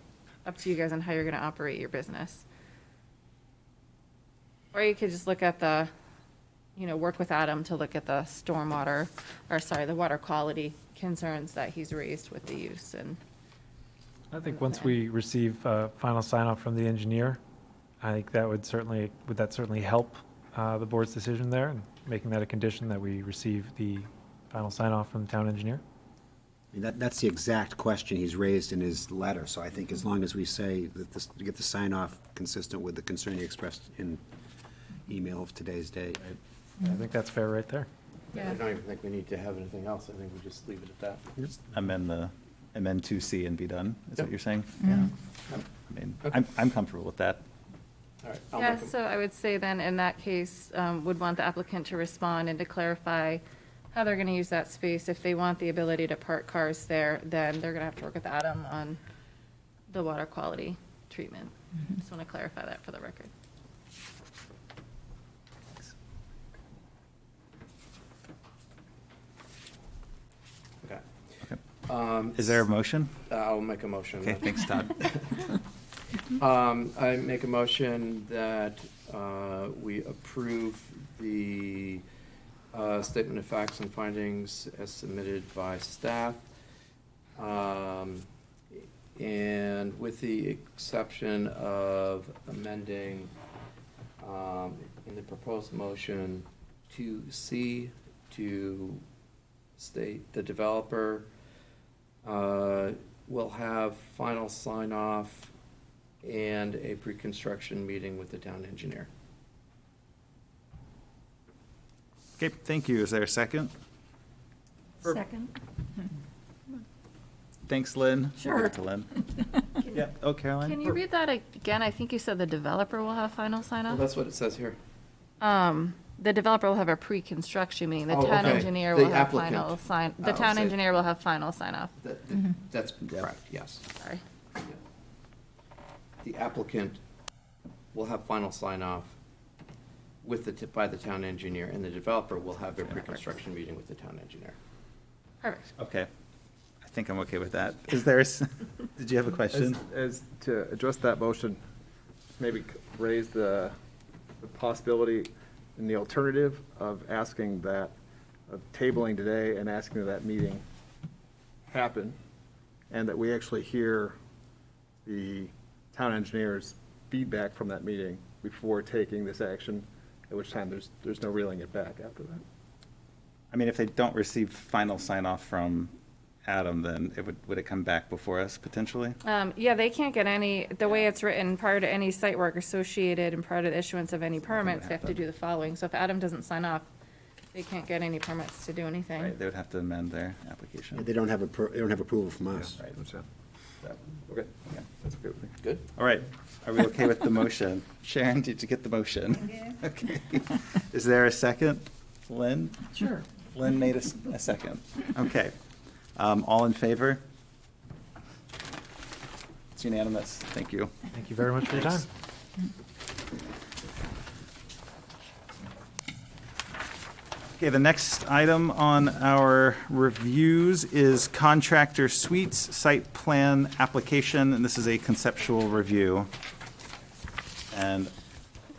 up to you guys on how you're gonna operate your business. Or you could just look at the, work with Adam to look at the stormwater, the water quality concerns that he's raised with the use and. I think once we receive final sign-off from the engineer, I think that would that certainly help the board's decision there, and making that a condition that we receive the final sign-off from the town engineer? I mean, that's the exact question he's raised in his letter, so I think as long as we say that to get the sign-off consistent with the concern he expressed in email of today's date. I think that's fair right there. I don't even think we need to have anything else. I think we just leave it at that. Just amend 2C and be done, is Yep. what you're saying? Mm-hmm. Yeah. I mean, Okay. I'm comfortable with that. All right. I'll Yeah, make a- so I would say then, in that case, would want the applicant to respond and to clarify how they're gonna use that space. If they want the ability to park cars there, then they're gonna have to work with Adam on the water quality treatment. Just wanna clarify that for the record. Okay. Okay. Is there a motion? I'll make a motion. Okay, thanks, Todd. I make a motion that we approve the statement of facts and findings as submitted by staff. And with the exception of amending in the proposed motion to C to state the developer will have final sign-off and a pre-construction meeting with the town engineer. Okay, thank you. Is there a second? Second? Thanks, Lynn. Sure. We'll get to Lynn. Yeah, oh, Caroline? Can you read that again? I think you said the developer will have final Well, sign-off? that's what it says here. The developer will have a pre-construction meeting. The Oh, town okay. engineer The will have applicant. final sign, the I'll town say- engineer will have final sign-off. That's correct, yes. Sorry. The applicant will have final sign-off by the town engineer, and the developer will have their pre-construction meeting with the town engineer. Perfect. Okay. I think I'm okay with that. Is there, did you have a question? As to address that motion, maybe raise the possibility and the alternative of asking that, of tabling today and asking that meeting happen, and that we actually hear the town engineer's feedback from that meeting before taking this action, at which time there's no reeling it back after that. I mean, if they don't receive final sign-off from Adam, then would it come back before us potentially? Yeah, they can't get the way it's written, prior to any site work associated and prior to the issuance of any permits, they have to do the following. So if Adam doesn't sign off, they can't get any permits to do anything. Right, they would have to amend their application. They don't have approval from us. Right. Okay, Yeah. that's okay with me. Good? All right, are we okay with the motion? Sharon, did you get the motion? Okay. Is there a second? Lynn? Sure. Lynn made a second. Okay. All in favor? It's unanimous. Thank you. Thank you very much for your time. Okay, the next item on our reviews is Contractor Suites Site Plan Application, and this is a conceptual review. And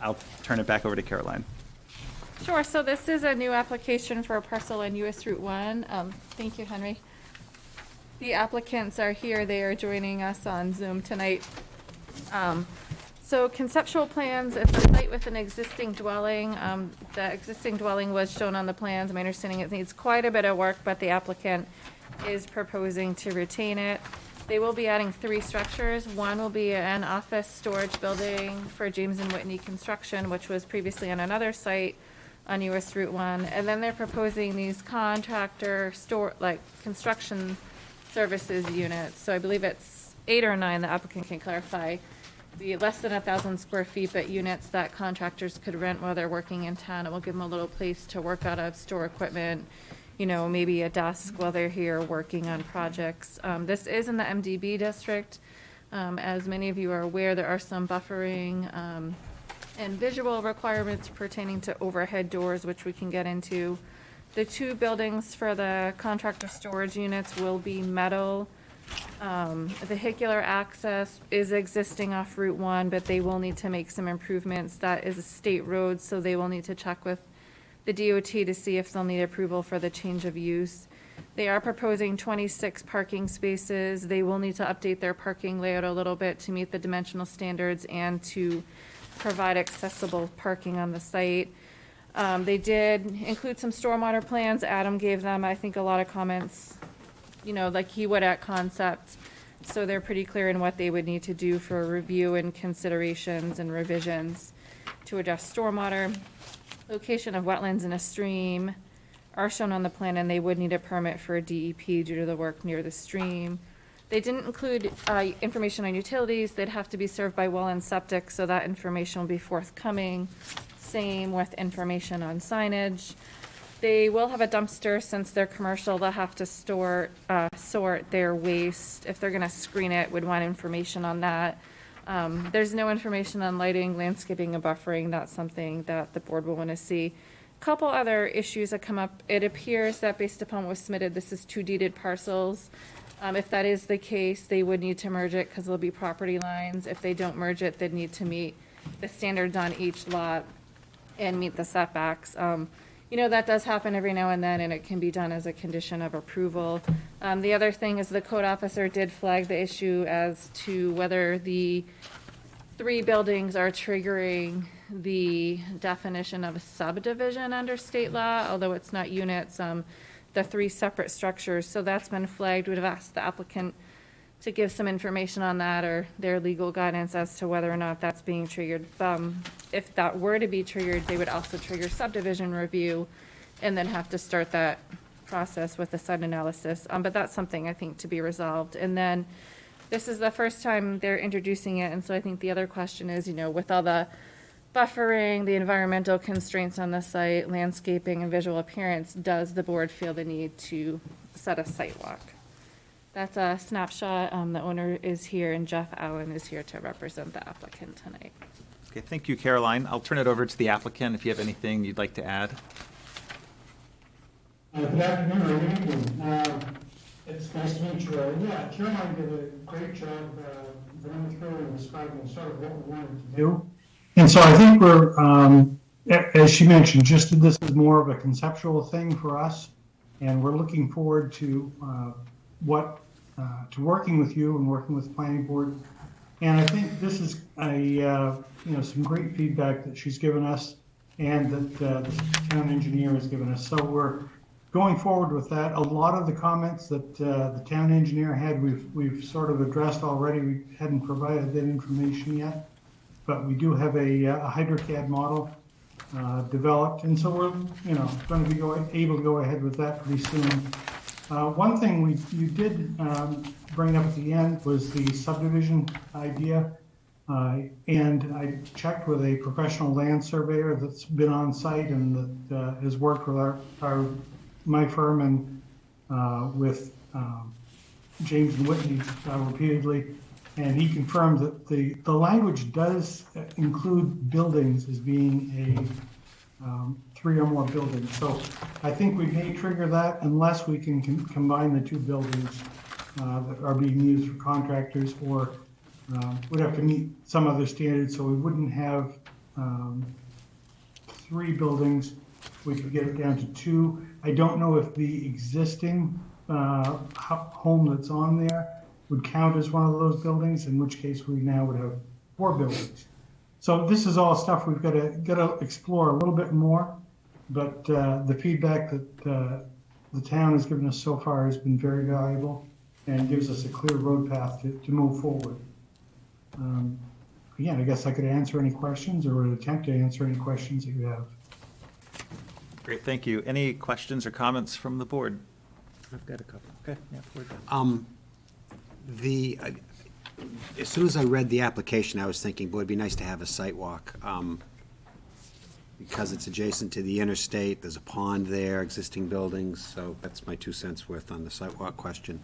I'll turn it back over to Caroline. Sure, so this is a new application for a parcel on US Route 1. Thank you, Henry. The applicants are here, they are joining us on Zoom tonight. So Conceptual Plans, it's a site with an existing dwelling. The existing dwelling was shown on the plans. My understanding it needs quite a bit of work, but the applicant is proposing to retain it. They will be adding 3 structures. One will be an office storage building for James and Whitney Construction, which was previously on another site on US Route 1. And then they're proposing these contractor construction services units. So I believe it's 8 or 9, the applicant can clarify. The less than 1,000 square feet, but units that contractors could rent while they're working in town. It will give them a little place to work out of, store equipment, maybe a desk while they're here working on projects. This is in the MDB district. As many of you are aware, there are some buffering and visual requirements pertaining to overhead doors, which we can get into. The two buildings for the contractor storage units will be metal. Vehicular access is existing off Route 1, but they will need to make some improvements. That is a state road, so they will need to check with the DOT to see if they'll need approval for the change of use. They are proposing 26 parking spaces. They will need to update their parking layout a little bit to meet the dimensional standards and to provide accessible parking on the site. They did include some stormwater plans. Adam gave them, I think, a lot of comments, like he would at Concept. So they're pretty clear in what they would need to do for review and considerations and revisions to address stormwater. Location of wetlands in a stream are shown on the plan, and they would need a permit for a DEP due to the work near the stream. They didn't include information on utilities. They'd have to be served by well and septic, so that information will be forthcoming. Same with information on signage. They will have a dumpster. Since they're commercial, they'll have to sort their waste. If they're gonna screen it, would want information on that. There's no information on lighting, landscaping, and buffering. That's something that the board will wanna see. Couple other issues that come up. It appears that based upon what was submitted, this is 2 deeded parcels. If that is the case, they would need to merge it because there'll be property lines. If they don't merge it, they'd need to meet the standards on each lot and meet the setbacks. That does happen every now and then, and it can be done as a condition of approval. The other thing is the code officer did flag the issue as to whether the 3 buildings are triggering the definition of a subdivision under state law, although it's not units, the 3 separate structures. So that's been flagged. We'd have asked the applicant to give some information on that or their legal guidance as to whether or not that's being triggered. If that were to be triggered, they would also trigger subdivision review and then have to start that process with the site analysis. But that's something I think to be resolved. And then this is the first time they're introducing it, and so I think the other question is, with all the buffering, the environmental constraints on the site, landscaping, and visual appearance, does the board feel the need to set a sidewalk? That's a snapshot. The owner is here, and Jeff Allen is here to represent the applicant tonight. Okay, thank you, Caroline. I'll turn it over to the applicant if you have anything you'd like to add. Good afternoon, or good evening. It's nice to meet you. Yeah, Caroline did a great job going through and describing sort of what we wanted to do. And so I think we're, as she mentioned, just this is more of a conceptual thing for us, and we're looking forward to to working with you and working with the planning board. And I think this is some great feedback that she's given us and that the town engineer has given us. So we're going forward with that. A lot of the comments that the town engineer had, we've sort of addressed already. We hadn't provided that information yet, but we do have a HydroCAD model developed, and so we're going to be able to go ahead with that pretty soon. One thing you did bring up at the end was the subdivision idea, and I checked with a professional land surveyor that's been on site and that has worked with my firm and with James and Whitney repeatedly, and he confirmed that the language does include buildings as being a 3 or more buildings. So I think we may trigger that unless we can combine the 2 buildings that are being used for contractors, or would have to meet some other standards, so we wouldn't have 3 buildings. We could get it down to 2. I don't know if the existing home that's on there would count as one of those buildings, in which case we now would have 4 buildings. So this is all stuff we've got to explore a little bit more, but the feedback that the town has given us so far has been very valuable and gives us a clear road path to move forward. Again, I guess I could answer any questions or would attempt to answer any questions that you have. Great, thank you. Any questions or comments from the board? I've got a couple. Okay, yeah, we're done. As soon as I read the application, I was thinking, boy, it'd be nice to have a site walk. Because it's adjacent to the interstate, there's a pond there, existing buildings, so that's my 2 cents worth on the site walk question.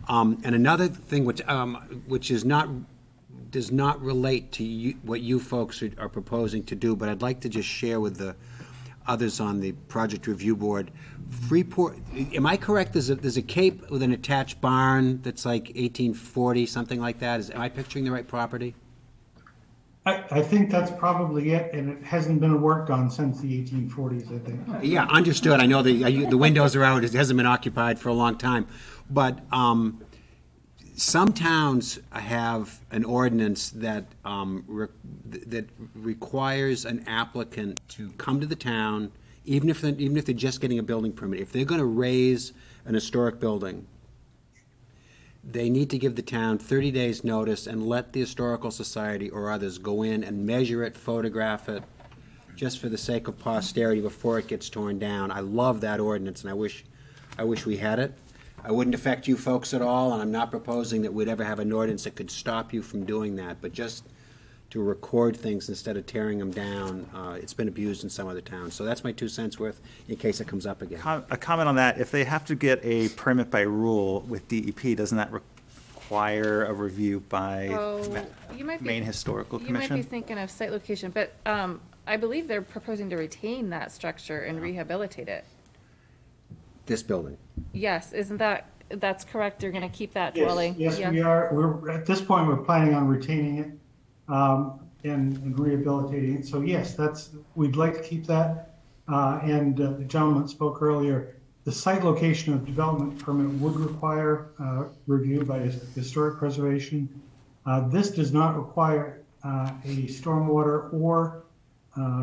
And another thing which is not does not relate to what you folks are proposing to do, but I'd like to just share with the others on the project review board. Freeport, am I correct? There's a cape with an attached barn that's like 1840, something like that. Am I picturing the right property? I think that's probably it, and it hasn't been worked on since the 1840s, I think. Yeah, understood. I know the windows are out. It hasn't been occupied for a long time. But some towns have an ordinance that that requires an applicant to come to the town, even if they're just getting a building permit. If they're going to raise an historic building, they need to give the town 30 days' notice and let the Historical Society or others go in and measure it, photograph it, just for the sake of posterity before it gets torn down. I love that ordinance, and I wish we had it. I wouldn't affect you folks at all, and I'm not proposing that we'd ever have an ordinance that could stop you from doing that, but just to record things instead of tearing them down. It's been abused in some other towns. So that's my 2 cents worth in case it comes up again. A comment on that, if they have to get a permit by rule with DEP, doesn't that require a review by You might be- Maine Historical You might be Commission? thinking of site location, but I believe they're proposing to retain that structure and rehabilitate it. This building. Yes, that's correct? They're going to keep that Yes, dwelling? yes, Yeah. we are. At this point, we're planning on retaining it and rehabilitating it. So yes, we'd like to keep that. And the gentleman that spoke earlier, the site location of development permit would require review by historic preservation. This does not require a stormwater or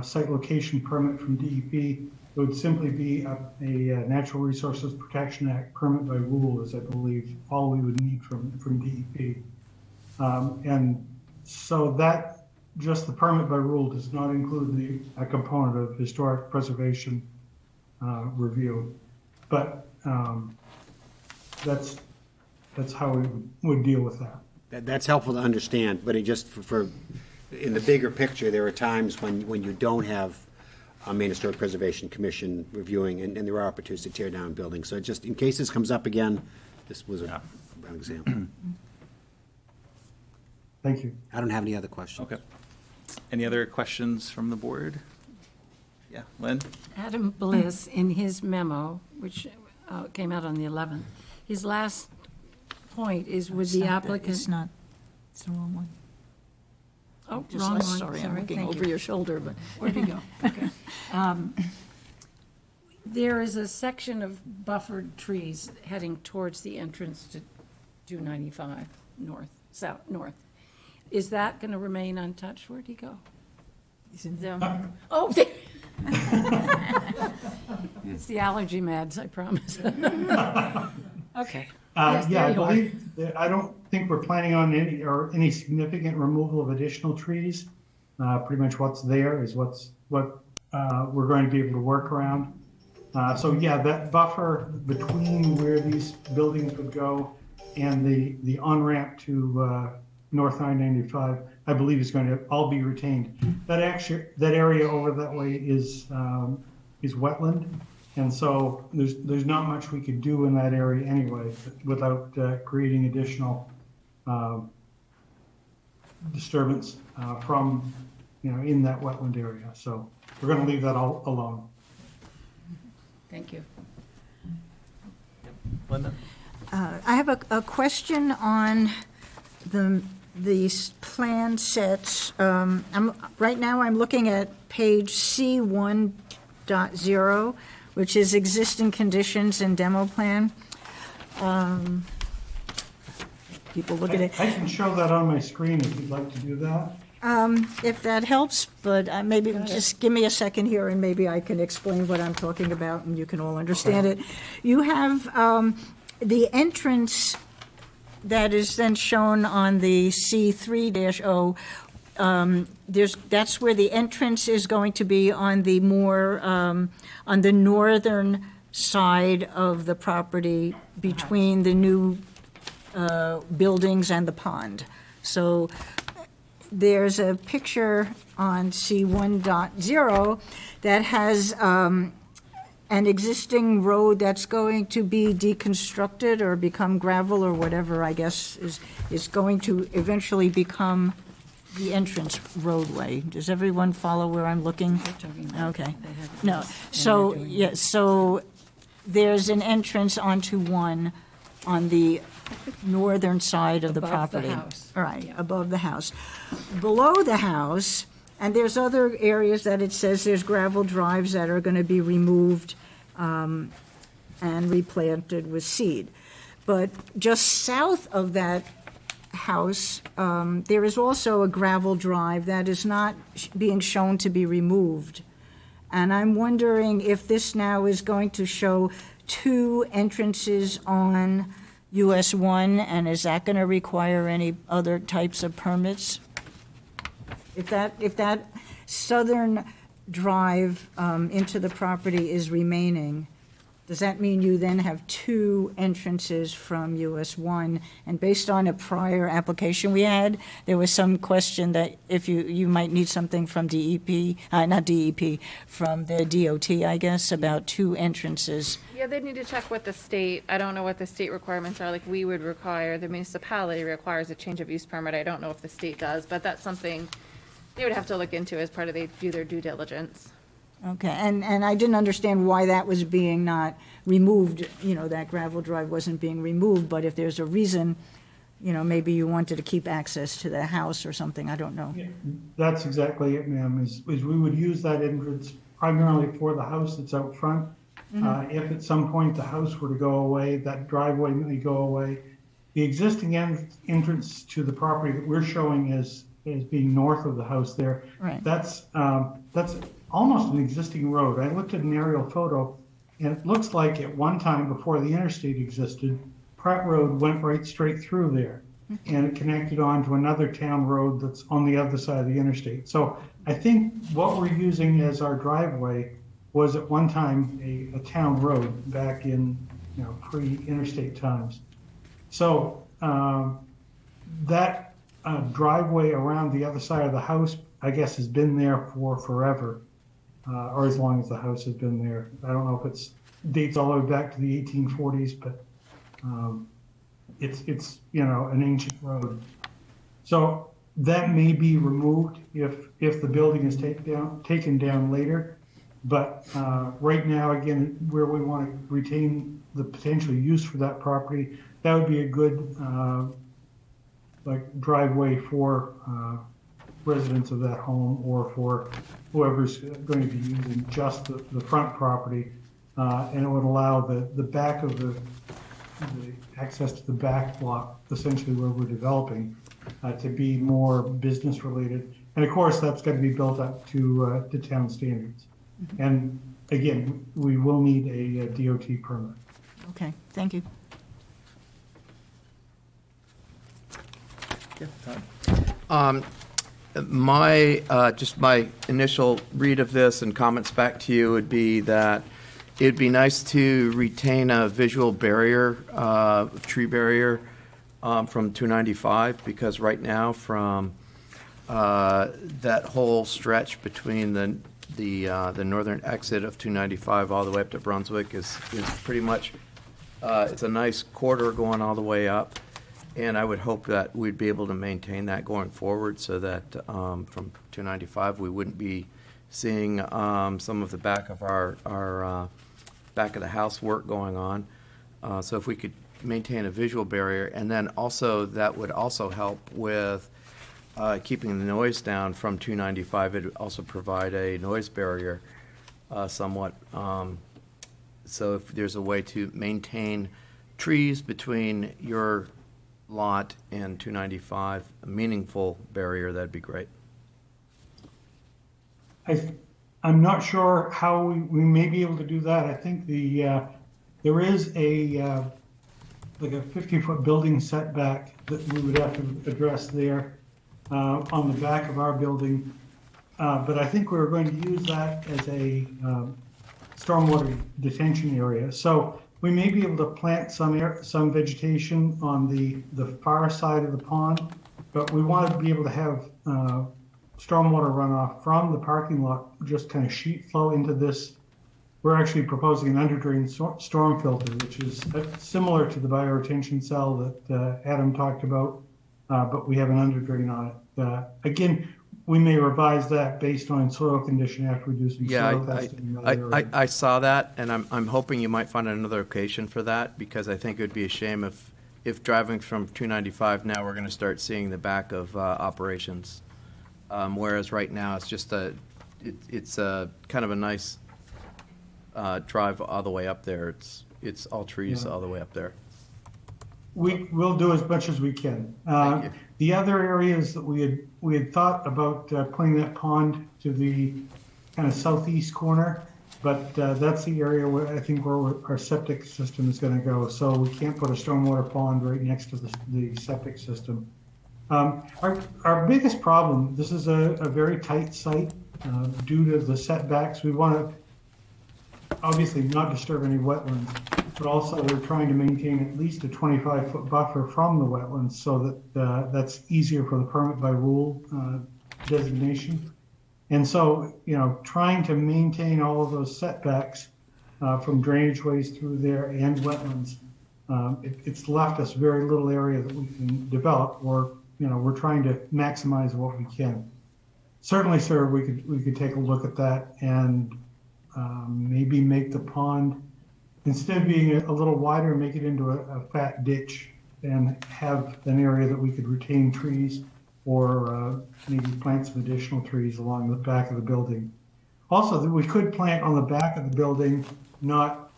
site location permit from DEP. It would simply be a Natural Resources Protection Act permit by rule, is I believe all we would need from DEP. And so that, just the permit by rule does not include a component of historic preservation review. But that's how we would deal with that. That's helpful to understand, but it just for in the bigger picture, there are times when you don't have a Maine Historic Preservation Commission reviewing, and there are opportunities to tear down buildings. So just in case this comes up again, this was an example. Thank you. I don't have any other questions. Okay. Any other questions from the board? Yeah, Lynn? Adam Bliss, in his memo, which came out on the 11th, his last point is with the applicant. It's not, it's the wrong one. Oh, Just wrong like- one. Sorry, I'm looking thank over you. your shoulder, but. Where'd you go? Okay. There is a section of buffered trees heading towards the entrance to 295 north. Is that going to remain untouched? Where'd he go? Zoom. Oh, there. It's the allergy meds, I promise. Okay. Yes, Yeah, there I you are. believe, I don't think we're planning on any significant removal of additional trees. Pretty much what's there is what we're going to be able to work around. So yeah, that buffer between where these buildings would go and the on-ramp to North I-95, I believe is going to all be retained. That area over that way is wetland. And so there's not much we could do in that area anyway without creating additional disturbance from, in that wetland area. So we're going to leave that all alone. Thank you. Linda? I have a question on these plan sets. Right now, I'm looking at page C1.0, which is existing conditions and demo plan. People look at it. I can show that on my screen if you'd like to do that. If that helps, but maybe just give me a second here and maybe I can explain what I'm talking about and you can all understand it. You have the entrance that is then shown on the C3-0. That's where the entrance is going to be on the more, on the northern side of the property between the new buildings and the pond. So there's a picture on C1.0 that has an an existing road that's going to be deconstructed or become gravel or whatever, I guess, is going to eventually become the entrance roadway. Does everyone follow where I'm looking? Okay. No, so, yeah, so there's an entrance onto one on the northern side of the Above the property. house. Right, above the house. Below the house, and there's other areas that it says there's gravel drives that are going to be removed and replanted with seed. But just south of that house, there is also a gravel drive that is not being shown to be removed. And I'm wondering if this now is going to show two entrances on US 1, and is that going to require any other types of permits? If that southern drive into the property is remaining, does that mean you then have two entrances from US 1? And based on a prior application we had, there was some question that if you might need something from DEP, not DEP, from the DOT, I guess, about two entrances. Yeah, they need to check with the state. I don't know what the state requirements are, like we would require, the municipality requires a change of use permit. I don't know if the state does, but that's something they would have to look into as part of their due diligence. Okay, and I didn't understand why that was being not removed, that gravel drive wasn't being removed, but if there's a reason, maybe you wanted to keep access to the house or something, I don't know. That's exactly it, ma'am, is we would use that entrance primarily for the house that's out front. If at some point the house were to go away, that driveway may go away. The existing entrance to the property that we're showing as being north of the house there, Right. that's almost an existing road. I looked at an aerial photo, and it looks like at one time before the interstate existed, Pratt Road went right straight through there, and it connected on to another town road that's on the other side of the interstate. So I think what we're using as our driveway was at one time a town road back in pre-interstate times. So that driveway around the other side of the house, I guess, has been there for forever. Or as long as the house has been there. I don't know if it's dates all the way back to the 1840s, but it's an ancient road. So that may be removed if the building is taken down later. But right now, again, where we want to retain the potential use for that property, that would be a good driveway for residents of that home or for whoever's going to be using just the front property, and it would allow the back of the access to the back block, essentially where we're developing, to be more business related. And of course, that's got to be built up to town standards. And again, we will need a DOT permit. Okay, thank you. Just my initial read of this and comments back to you would be that it'd be nice to retain a visual barrier, tree barrier from 295, because right now from that whole stretch between the northern exit of 295 all the way up to Brunswick is pretty much, it's a nice corridor going all the way up. And I would hope that we'd be able to maintain that going forward so that from 295, we wouldn't be seeing some of the back of our back of the house work going on. So if we could maintain a visual barrier, and then also that would also help with keeping the noise down from 295. It would also provide a noise barrier somewhat. So if there's a way to maintain trees between your lot and 295, a meaningful barrier, that'd be great. I'm not sure how we may be able to do that. I think there is a 50-foot building setback that we would have to address there on the back of our building. But I think we're going to use that as a stormwater detention area. So we may be able to plant some vegetation on the far side of the pond, but we want to be able to have stormwater runoff from the parking lot, just kind of sheet flow into this we're actually proposing an under-drain storm filter, which is similar to the bioretention cell that Adam talked about, but we have an under-drain on it. Again, we may revise that based on soil condition after we do some soil testing in that area. I saw that, and I'm hoping you might find another location for that, because I think it would be a shame if driving from 295 now, we're going to start seeing the back of operations. Whereas right now, it's just it's a kind of a nice drive all the way up there. It's all trees all the way up there. We'll do as much as we can. Thank you. The other areas that we had thought about putting that pond to the kind of southeast corner, but that's the area where I think where our septic system is going to go. So we can't put a stormwater pond right next to the septic system. Our biggest problem, this is a very tight site due to the setbacks. We want to obviously not disturb any wetlands, but also we're trying to maintain at least a 25-foot buffer from the wetlands so that that's easier for the permit by rule designation. And so, trying to maintain all of those setbacks from drainage ways through there and wetlands, it's left us very little area that we can develop, or we're trying to maximize what we can. Certainly, sir, we could take a look at that and maybe make the pond, instead of being a little wider, make it into a fat ditch and have an area that we could retain trees or maybe plant some additional trees along the back of the building. Also, we could plant on the back of the building, not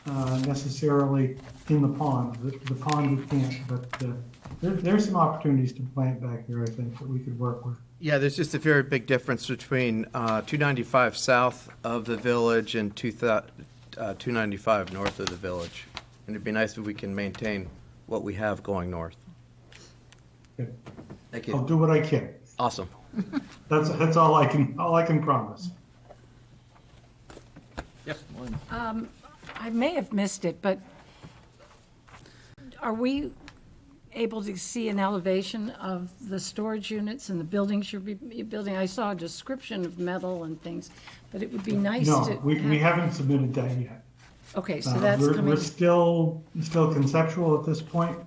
necessarily in the pond. The pond we can't, but there's some opportunities to plant back there, I think, that we could work with. Yeah, there's just a very big difference between 295 south of the village and 295 north of the village. And it'd be nice if we can maintain what we have going north. Good. Thank I'll you. do what I can. Awesome. That's all I can promise. Yep. I may have missed it, but are we able to see an elevation of the storage units and the buildings you're building? I saw a description of metal and things, but it would be nice to. No, we haven't submitted that yet. Okay, so that's We're coming. still conceptual at this point,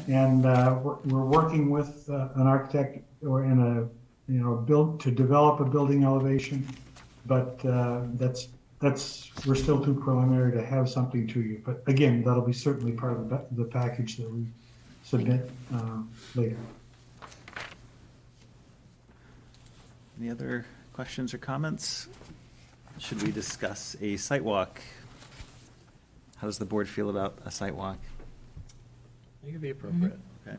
and we're working with an architect or in to develop a building elevation, but we're still too preliminary to have something to you. But again, that'll be certainly part of the package that we submit later. Any other questions or comments? Should we discuss a site walk? How does the board feel about a site walk? I think it'd be appropriate. Okay.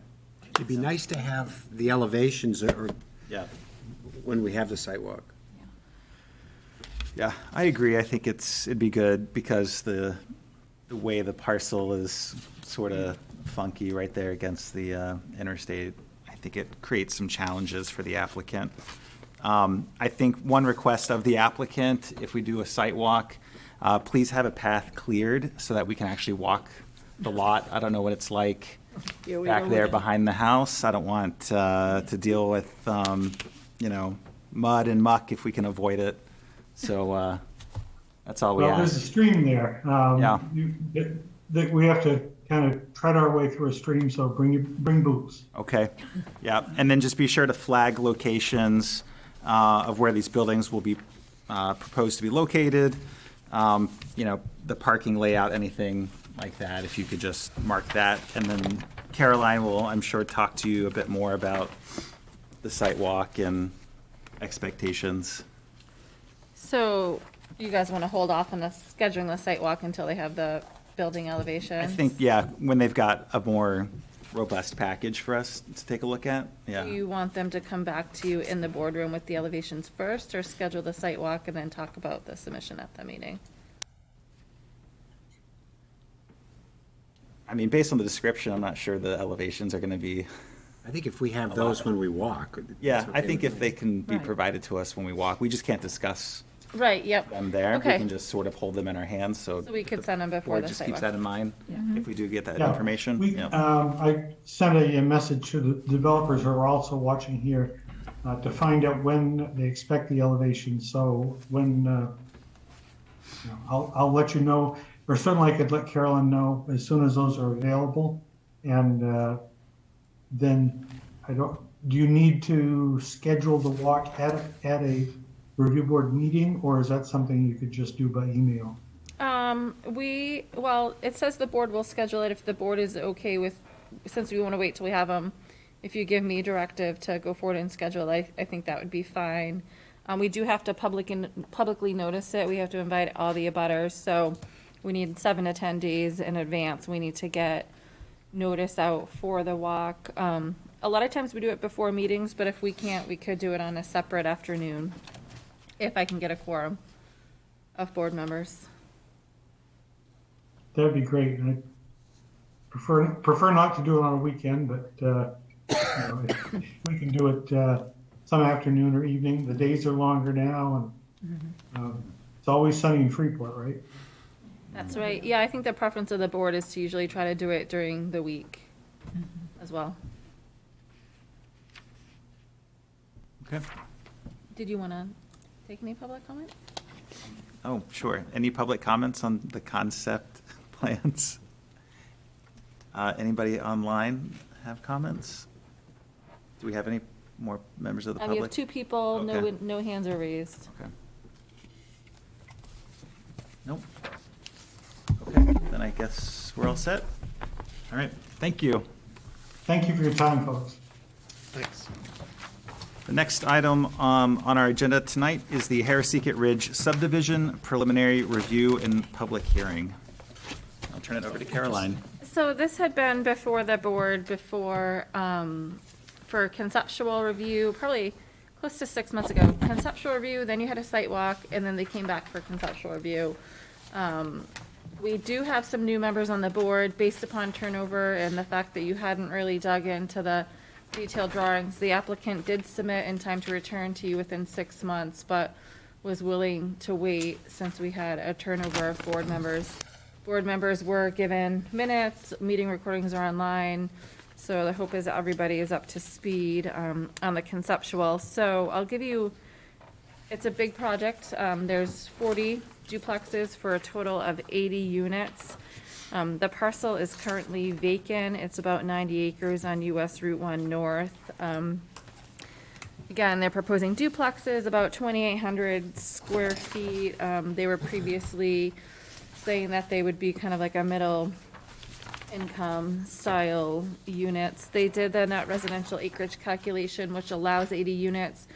It'd be nice to have the elevations or Yeah. when we have the site walk. Yeah, I agree. I think it'd be good because the way the parcel is sort of funky right there against the interstate, I think it creates some challenges for the applicant. I think one request of the applicant, if we do a site walk, please have a path cleared so that we can actually walk the lot. I don't know what it's like back there behind the house. I don't want to deal with, mud and muck if we can avoid it. So that's all we Well, there's a ask. stream there. Yeah. That we have to kind of tread our way through a stream, so bring boots. Okay, yeah, and then just be sure to flag locations of where these buildings will be proposed to be located. The parking layout, anything like that, if you could just mark that. And then Caroline will, I'm sure, talk to you a bit more about the site walk and expectations. So you guys want to hold off on scheduling the site walk until they have the building elevations? I think, yeah, when they've got a more robust package for us to take a look at, yeah. Do you want them to come back to you in the boardroom with the elevations first, or schedule the site walk and then talk about the submission at the meeting? I mean, based on the description, I'm not sure the elevations are going to be, I think if we have those when we walk. yeah, it's I okay think with if me. they can be Right. provided to us when we walk, we just can't discuss Right, yep. them there. We Okay. can just sort of hold them in our hands, so. So we could the send them before board the just site keeps walk. that in mind, if we do get that Yeah, information. Yeah. I sent a message to the developers who are also watching here to find out when they expect the elevation. So when I'll let you know, or certainly I could let Carolyn know as soon as those are available. And then do you need to schedule the walk at a review board meeting, or is that something you could just do by email? Well, it says the board will schedule it if the board is okay with, since we want to wait till we have them. If you give me directive to go forward and schedule, I think that would be fine. We do have to publicly notice it. We have to invite all the abutters, so we need 7 to 10 days in advance. We need to get notice out for the walk. A lot of times we do it before meetings, but if we can't, we could do it on a separate afternoon, if I can get a quorum of board members. That'd be great. And I prefer not to do it on a weekend, but if we can do it some afternoon or evening. The days are longer now, and it's always sunny in Freeport, right? That's right. Yeah, I think the preference of the board is to usually try to do it during the week as well. Okay. Did you want to take any public comment? Oh, sure. Any public comments on the concept plans? Anybody online have comments? Do we have any more members of the We public? have 2 people, Okay. no hands are raised. Okay. Nope. Okay, then I guess we're all set. All right, thank you. Thank you for your time, folks. Thanks. The next item on our agenda tonight is the Harrisecet Ridge Subdivision Preliminary Review and Public Hearing. I'll turn it over to Caroline. So this had been before the board before, for conceptual review, probably close to 6 months ago. Conceptual review, then you had a site walk, and then they came back for conceptual review. We do have some new members on the board based upon turnover and the fact that you hadn't really dug into the detailed drawings. The applicant did submit in time to return to you within 6 months, but was willing to wait since we had a turnover of board members. Board members were given minutes, meeting recordings are online, so the hope is that everybody is up to speed on the conceptual. So I'll give you, it's a big project. There's 40 duplexes for a total of 80 units. The parcel is currently vacant. It's about 90 acres on US Route 1 North. Again, they're proposing duplexes, about 2,800 square feet. They were previously saying that they would be kind of like a middle income style units. They did the net residential acreage calculation, which allows 80 units.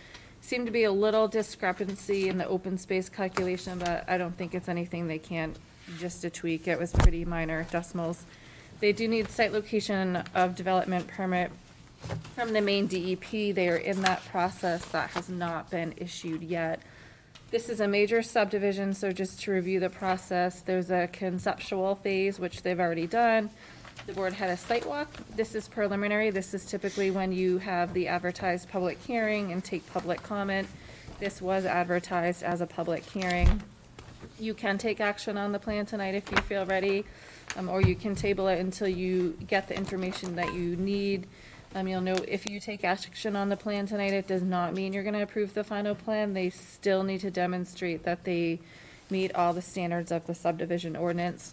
Seemed to be a little discrepancy in the open space calculation, but I don't think it's anything they can't just a tweak. It was pretty minor decimals. They do need site location of development permit from the main DEP. They are in that process. That has not been issued yet. This is a major subdivision, so just to review the process, there's a conceptual phase, which they've already done. The board had a site walk. This is preliminary. This is typically when you have the advertised public hearing and take public comment. This was advertised as a public hearing. You can take action on the plan tonight if you feel ready, or you can table it until you get the information that you need. You'll know if you take action on the plan tonight, it does not mean you're gonna approve the final plan. They still need to demonstrate that they meet all the standards of the subdivision ordinance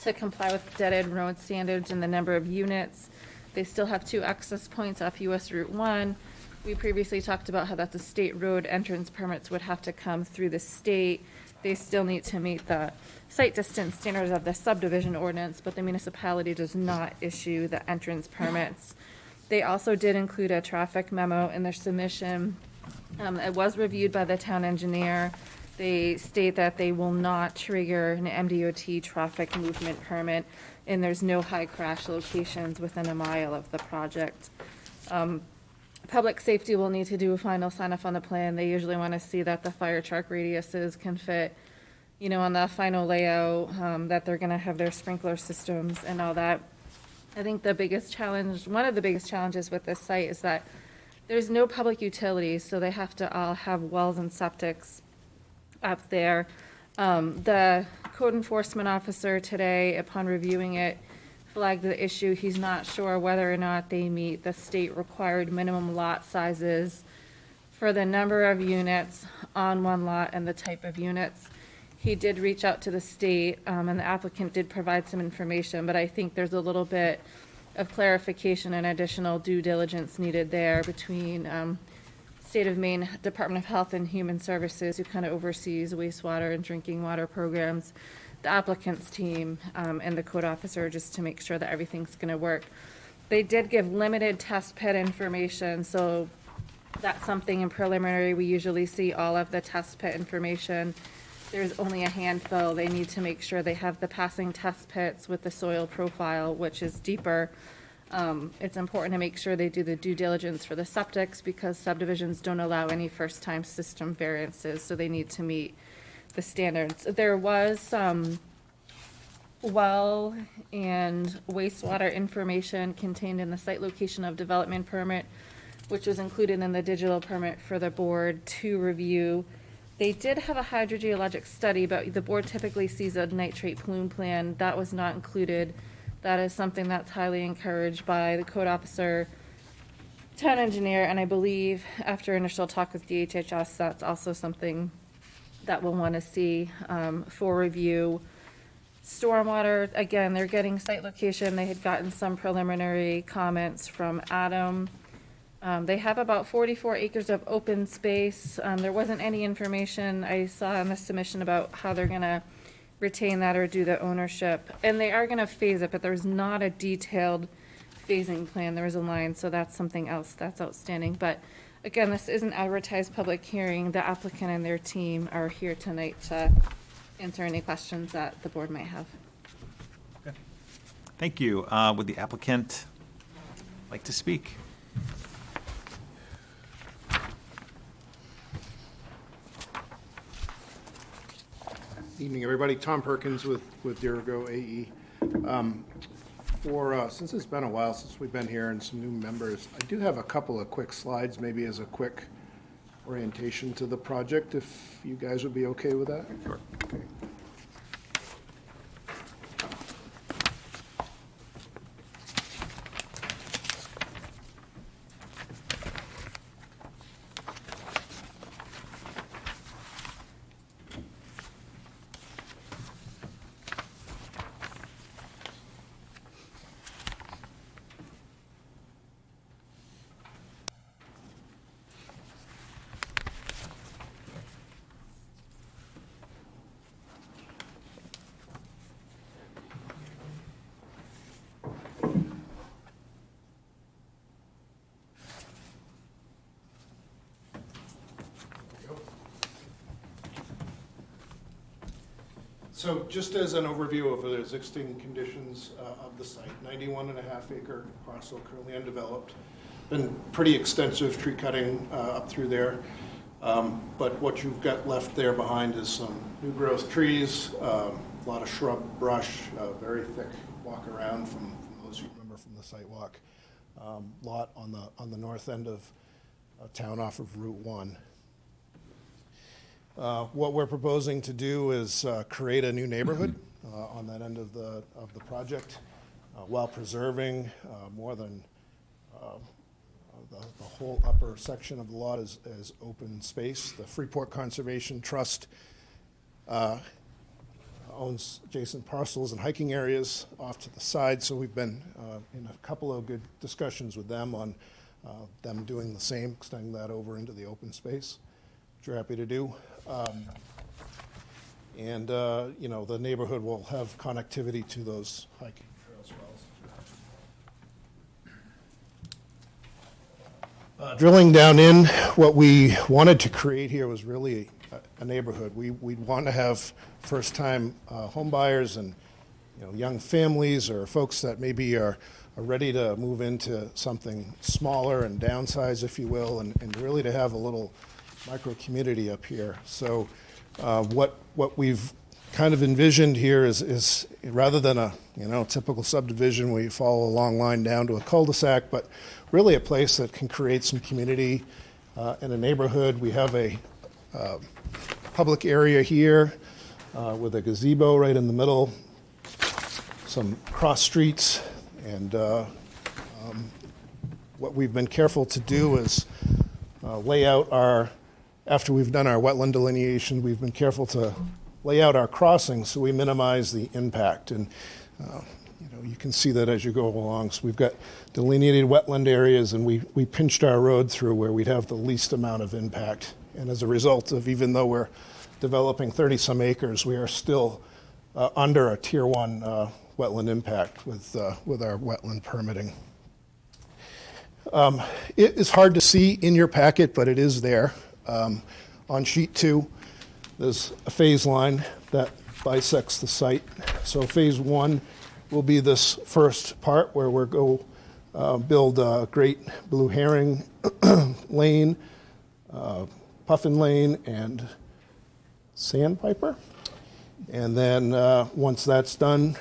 to comply with dead-end road standards and the number of units. They still have 2 access points off US Route 1. We previously talked about how that's a state road. Entrance permits would have to come through the state. They still need to meet the site distance standards of the subdivision ordinance, but the municipality does not issue the entrance permits. They also did include a traffic memo in their submission. It was reviewed by the town engineer. They state that they will not trigger an MDOT traffic movement permit, and there's no high crash locations within a mile of the project. Public safety will need to do a final sign-off on the plan. They usually want to see that the fire truck radiuses can fit, on the final layout, that they're gonna have their sprinkler systems and all that. I think the biggest challenge, one of the biggest challenges with this site is that there's no public utilities, so they have to all have wells and septics up there. The code enforcement officer today, upon reviewing it, flagged the issue. He's not sure whether or not they meet the state required minimum lot sizes for the number of units on one lot and the type of units. He did reach out to the state, and the applicant did provide some information, but I think there's a little bit of clarification and additional due diligence needed there between State of Maine Department of Health and Human Services, who kind of oversees wastewater and drinking water programs, the applicant's team, and the code officer, just to make sure that everything's going to work. They did give limited test pit information, so that's something in preliminary. We usually see all of the test pit information. There's only a handful. They need to make sure they have the passing test pits with the soil profile, which is deeper. It's important to make sure they do the due diligence for the septics, because subdivisions don't allow any first-time system variances, so they need to meet the standards. There was some well and wastewater information contained in the site location of development permit, which was included in the digital permit for the board to review. They did have a hydrogeologic study, but the board typically sees a nitrate plume plan. That was not included. That is something that's highly encouraged by the code officer, town engineer, and I believe after initial talk with DHHS, that's also something that we'll want to see for review. Stormwater, again, they're getting site location. They had gotten some preliminary comments from Adam. They have about 44 acres of open space. There wasn't any information I saw in the submission about how they're gonna retain that or do the ownership. And they are gonna phase it, but there's not a detailed phasing plan. There was a line, so that's something else that's outstanding. But again, this is an advertised public hearing. The applicant and their team are here tonight to answer any questions that the board might have. Thank you. Would the applicant like to speak? Evening, everybody. Tom Perkins with Dirigo AE. Since it's been a while since we've been here and some new members, I do have a couple of quick slides, maybe as a quick orientation to the project, if you guys would be okay with that? Sure. Okay. So just as an overview of the existing conditions of the site, 91.5 acre parcel currently undeveloped. Been pretty extensive tree cutting up through there. But what you've got left there behind is some new growth trees, a lot of shrub brush, very thick walk around from those who remember from the sidewalk. Lot on the north end of town off of Route 1. What we're proposing to do is create a new neighborhood on that end of the project while preserving more than the whole upper section of the lot is open space. The Freeport Conservation Trust owns adjacent parcels and hiking areas off to the side, so we've been in a couple of good discussions with them on them doing the same, extending that over into the open space, which we're happy to do. You know, the neighborhood will have connectivity to those hiking trails wells. Drilling down in, what we wanted to create here was really a neighborhood. We'd want to have first-time home buyers and, you know, young families or folks that maybe are ready to move into something smaller and downsize, if you will, and really to have a little micro-community up here. So what we've kind of envisioned here is rather than a, you know, typical subdivision where you follow a long line down to a cul-de-sac, but really a place that can create some community in a neighborhood. We have a public area here with a gazebo right in the middle, some cross streets, and what we've been careful to do is lay out our, after we've done our wetland delineation, we've been careful to lay out our crossings so we minimize the impact. And you can see that as you go along. So we've got delineated wetland areas, and we pinched our road through where we'd have the least amount of impact. And as a result of, even though we're developing 30-some acres, we are still under a Tier 1 wetland impact with our wetland permitting. It is hard to see in your packet, but it is there. On sheet 2, there's a phase line that bisects the site. So phase 1 will be this first part where we're build a Great Blue Herring Lane, Puffin Lane, and Sandpiper. And then once that's done,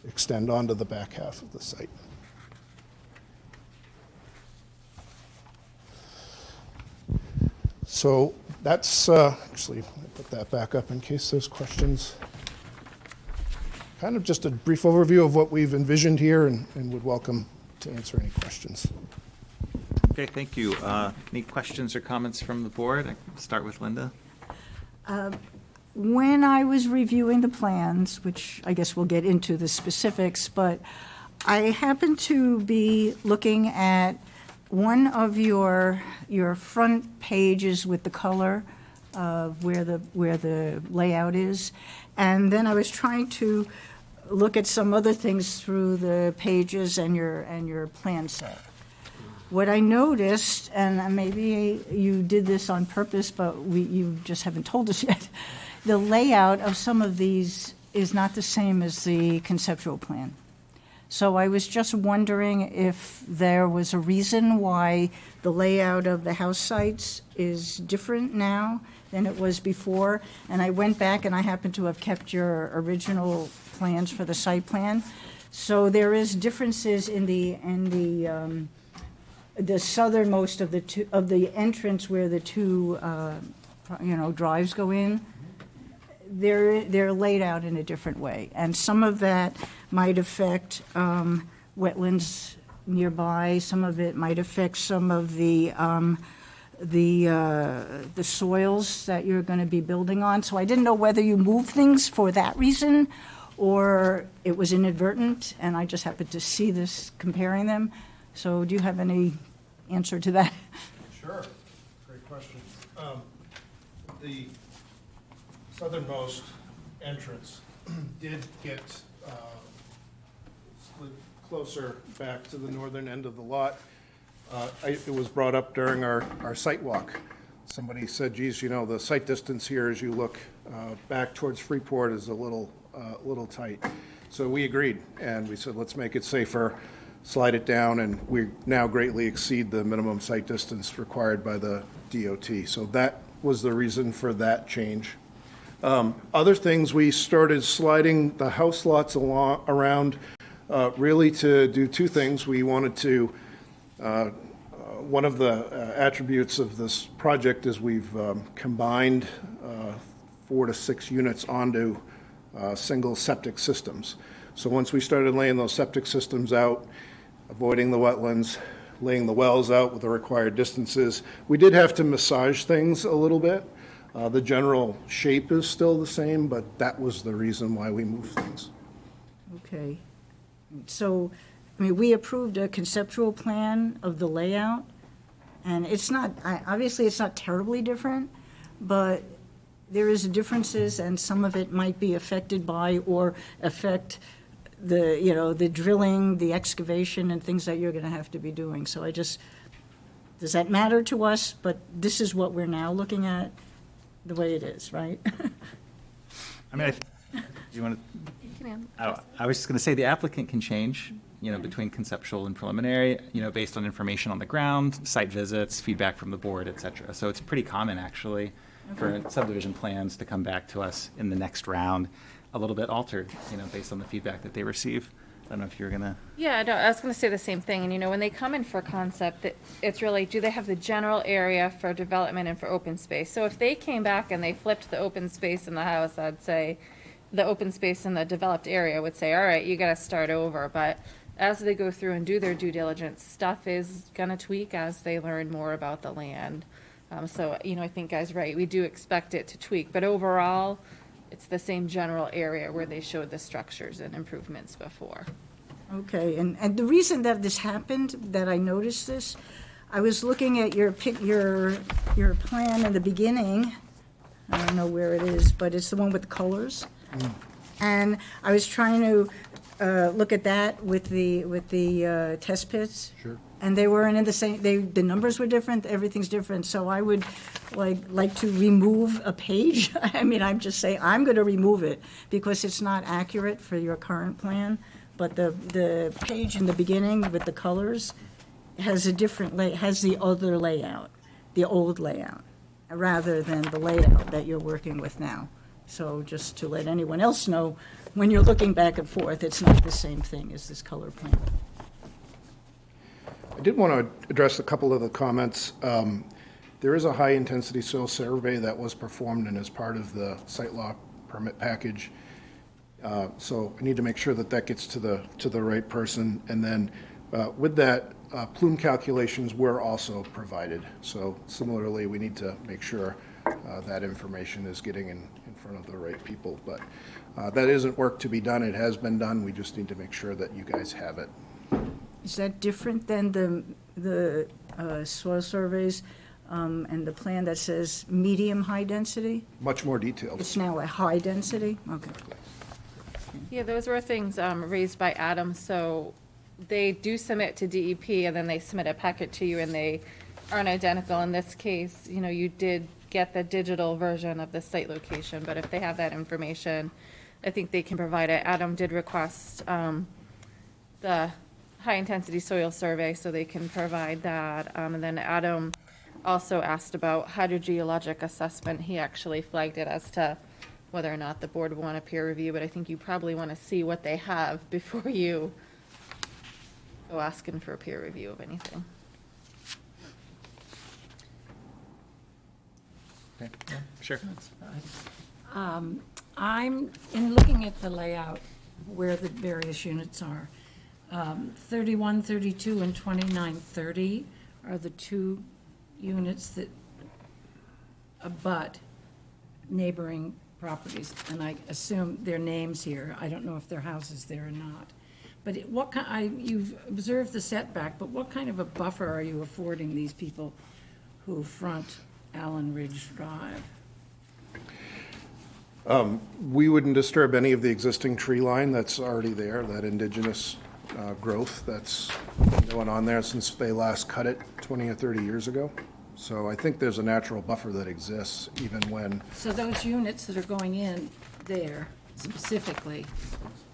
extend onto the back half of the site. So that's, actually, I'll put that back up in case there's questions. Kind of just a brief overview of what we've envisioned here, and would welcome to answer any questions. Okay, thank you. Any questions or comments from the board? I can start with Linda. When I was reviewing the plans, which I guess we'll get into the specifics, but I happened to be looking at one of your front pages with the color of where the layout is, and then I was trying to look at some other things through the pages and your plan set. What I noticed, and maybe you did this on purpose, but you just haven't told us yet, the layout of some of these is not the same as the conceptual plan. So I was just wondering if there was a reason why the layout of the house sites is different now than it was before. And I went back and I happen to have kept your original plans for the site plan. So there is differences in the southernmost of the entrance where the two drives go in. They're laid out in a different way, and some of that might affect wetlands nearby. Some of it might affect some of the soils that you're going to be building on. So I didn't know whether you moved things for that reason, or it was inadvertent, and I just happened to see this comparing them. So do you have any answer to that? Sure. Great question. The southernmost entrance did get slid closer back to the northern end of the lot. It was brought up during our site walk. Somebody said, geez, the site distance here as you look back towards Freeport is a little tight. So we agreed, and we said, let's make it safer, slide it down, and we now greatly exceed the minimum site distance required by the DOT. So that was the reason for that change. Other things, we started sliding the house lots around really to do two things. We wanted to, one of the attributes of this project is we've combined 4 to 6 units onto single septic systems. So once we started laying those septic systems out, avoiding the wetlands, laying the wells out with the required distances, we did have to massage things a little bit. The general shape is still the same, but that was the reason why we moved things. Okay. So, we approved a conceptual plan of the layout, and it's not, obviously it's not terribly different, but there is differences, and some of it might be affected by or affect the drilling, the excavation, and things that you're going to have to be doing. So does that matter to us? But this is what we're now looking at, the way it is, right? Do you want to? I was just going to say the applicant can change, between conceptual and preliminary, based on information on the ground, site visits, feedback from the board, et cetera. So it's pretty common, actually, for subdivision plans to come back to us in the next round a little bit altered, based on the feedback that they receive. I don't know if you're going to. Yeah, no, I was going to say the same thing. And, when they come in for concept, it's really, do they have the general area for development and for open space? So if they came back and they flipped the open space in the house, I'd say the open space in the developed area would say, all right, you got to start over. But as they go through and do their due diligence, stuff is going to tweak as they learn more about the land. So, I think Guy's right. We do expect it to tweak. But overall, it's the same general area where they showed the structures and improvements before. Okay, and the reason that this happened, that I noticed this, I was looking at your plan in the beginning. I don't know where it is, but it's the one with the colors. And I was trying to look at that with the test pits. Sure. And they weren't in the same, the numbers were different, everything's different. So I would like to remove a page. I mean, I'm just saying, I'm going to remove it because it's not accurate for your current plan. But the page in the beginning with the colors has a different has the other layout, the old layout, rather than the layout that you're working with now. So just to let anyone else know, when you're looking back and forth, it's not the same thing as this color plan. I did want to address a couple of the comments. There is a high-intensity soil survey that was performed and is part of the site law permit package. So I need to make sure that that gets to the right person. And then with that, plume calculations were also provided. So similarly, we need to make sure that information is getting in front of the right people. But that isn't work to be done. It has been done. We just need to make sure that you guys have it. Is that different than the soil surveys and the plan that says medium-high density? Much more detailed. It's now a high density? Okay. Yeah, those were things raised by Adam, so they do submit to DEP, and then they submit a packet to you, and they aren't identical. In this case, you know, you did get the digital version of the site location, but if they have that information, I think they can provide it. Adam did request the high-intensity soil survey, so they can provide that. And then Adam also asked about hydrogeologic assessment. He actually flagged it as to whether or not the board would want a peer review, but I think you probably want to see what they have before you go asking for a peer review of anything. Okay, sure. I'm, in looking at the layout where the various units are, 3132 and 2930 are the two units that abut neighboring properties, and I assume their names here. I don't know if their houses there or not. But what kind, you've observed the setback, but what kind of a buffer are you affording these people who front Allen Ridge Drive? We wouldn't disturb any of the existing tree line that's already there, that indigenous growth that's been going on there since they last cut it 20 or 30 years ago. So I think there's a natural buffer that exists even when, So those units that are going in there specifically,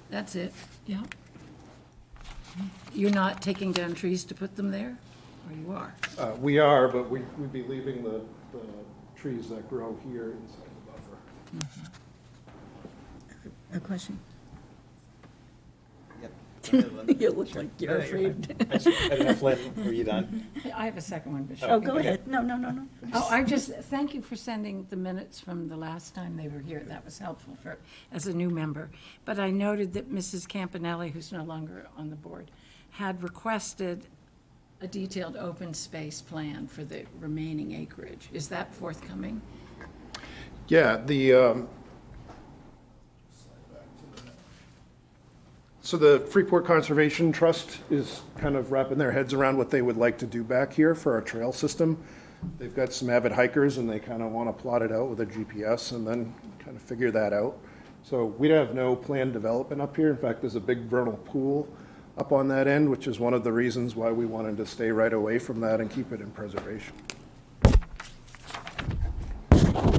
that's it, yeah? You're not taking down trees to put them there, or you are? we are, but we'd be leaving the trees that grow here inside the buffer. A question? Yep. You look like you're afraid. Were you done? I have a second one, Bishop. Oh, go ahead. No. Oh, I just, thank you for sending the minutes from the last time they were here. That was helpful for, as a new member. But I noted that Mrs. Campanelli, who's no longer on the board, had requested a detailed open space plan for the remaining acreage. Is that forthcoming? Yeah, so the Freeport Conservation Trust is kind of wrapping their heads around what they would like to do back here for our trail system. They've got some avid hikers and they kind of want to plot it out with a GPS and then kind of figure that out. So we'd have no planned development up here. In fact, there's a big vernal pool up on that end, which is one of the reasons why we wanted to stay right away from that and keep it in preservation.